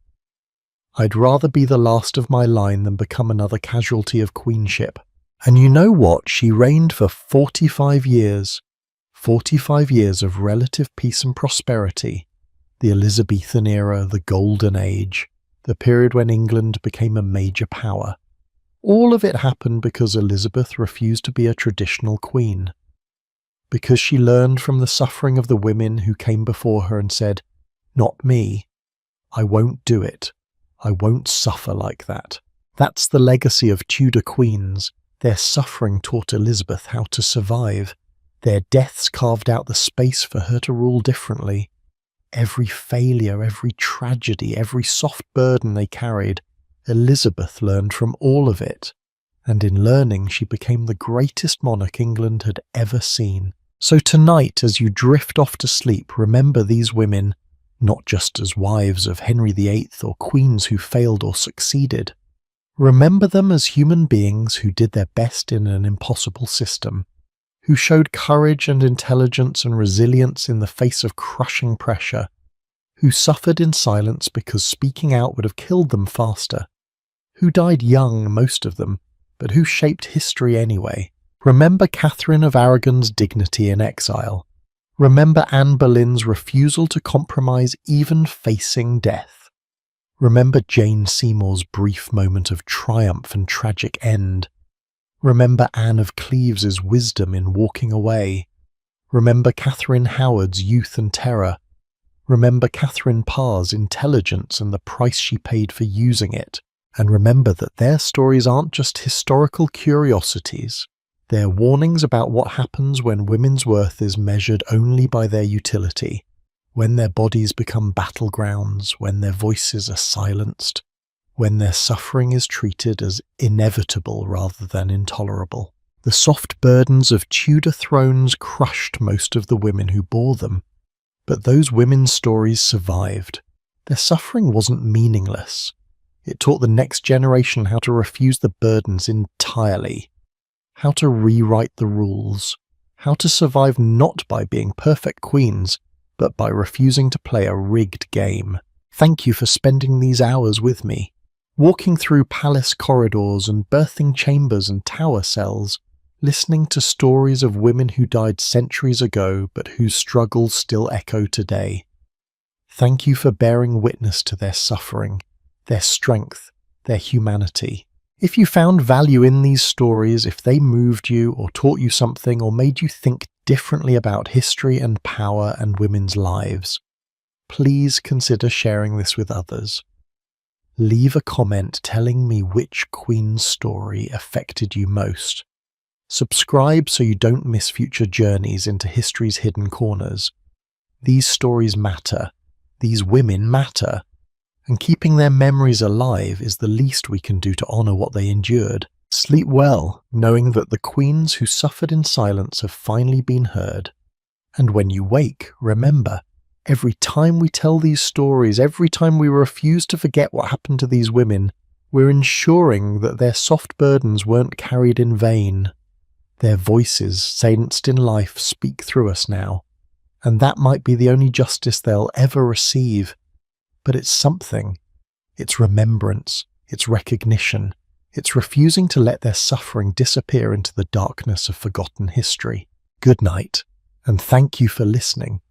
I'd rather be the last of my line than become another casualty of queenship." And you know what? She reigned for 45 years. 45 years of relative peace and prosperity. The Elizabethan era, the Golden Age, the period when England became a major power. All of it happened because Elizabeth refused to be a traditional queen. Because she learned from the suffering of the women who came before her and said, "Not me. I won't do it. I won't suffer like that." That's the legacy of Tudor queens. Their suffering taught Elizabeth how to survive. Their deaths carved out the space for her to rule differently. Every failure, every tragedy, every soft burden they carried, Elizabeth learned from all of it. And in learning, she became the greatest monarch England had ever seen. So tonight, as you drift off to sleep, remember these women, not just as wives of Henry VIII or queens who failed or succeeded. Remember them as human beings who did their best in an impossible system, who showed courage and intelligence and resilience in the face of crushing pressure, who suffered in silence because speaking out would have killed them faster, who died young, most of them, but who shaped history anyway. Remember Catherine of Aragon's dignity in exile. Remember Anne Boleyn's refusal to compromise even facing death. Remember Jane Seymour's brief moment of triumph and tragic end. Remember Anne of Cleves' wisdom in walking away. Remember Catherine Howard's youth and terror. Remember Catherine Parr's intelligence and the price she paid for using it. And remember that their stories aren't just historical curiosities. They're warnings about what happens when women's worth is measured only by their utility, when their bodies become battlegrounds, when their voices are silenced, when their suffering is treated as inevitable rather than intolerable. The soft burdens of Tudor thrones crushed most of the women who bore them, but those women's stories survived. Their suffering wasn't meaningless. It taught the next generation how to refuse the burdens entirely, how to rewrite the rules, how to survive not by being perfect queens, but by refusing to play a rigged game. Thank you for spending these hours with me, walking through palace corridors and birthing chambers and tower cells, listening to stories of women who died centuries ago but whose struggles still echo today. Thank you for bearing witness to their suffering, their strength, their humanity. If you found value in these stories, if they moved you or taught you something or made you think differently about history and power and women's lives, please consider sharing this with others. Leave a comment telling me which queen's story affected you most. Subscribe so you don't miss future journeys into history's hidden corners. These stories matter. These women matter. And keeping their memories alive is the least we can do to honour what they endured. Sleep well, knowing that the queens who suffered in silence have finally been heard. And when you wake, remember, every time we tell these stories, every time we refuse to forget what happened to these women, we're ensuring that their soft burdens weren't carried in vain. Their voices, sanced in life, speak through us now. And that might be the only justice they'll ever receive. But it's something. It's remembrance. It's recognition. It's refusing to let their suffering disappear into the darkness of forgotten history. Good night, and thank you for listening.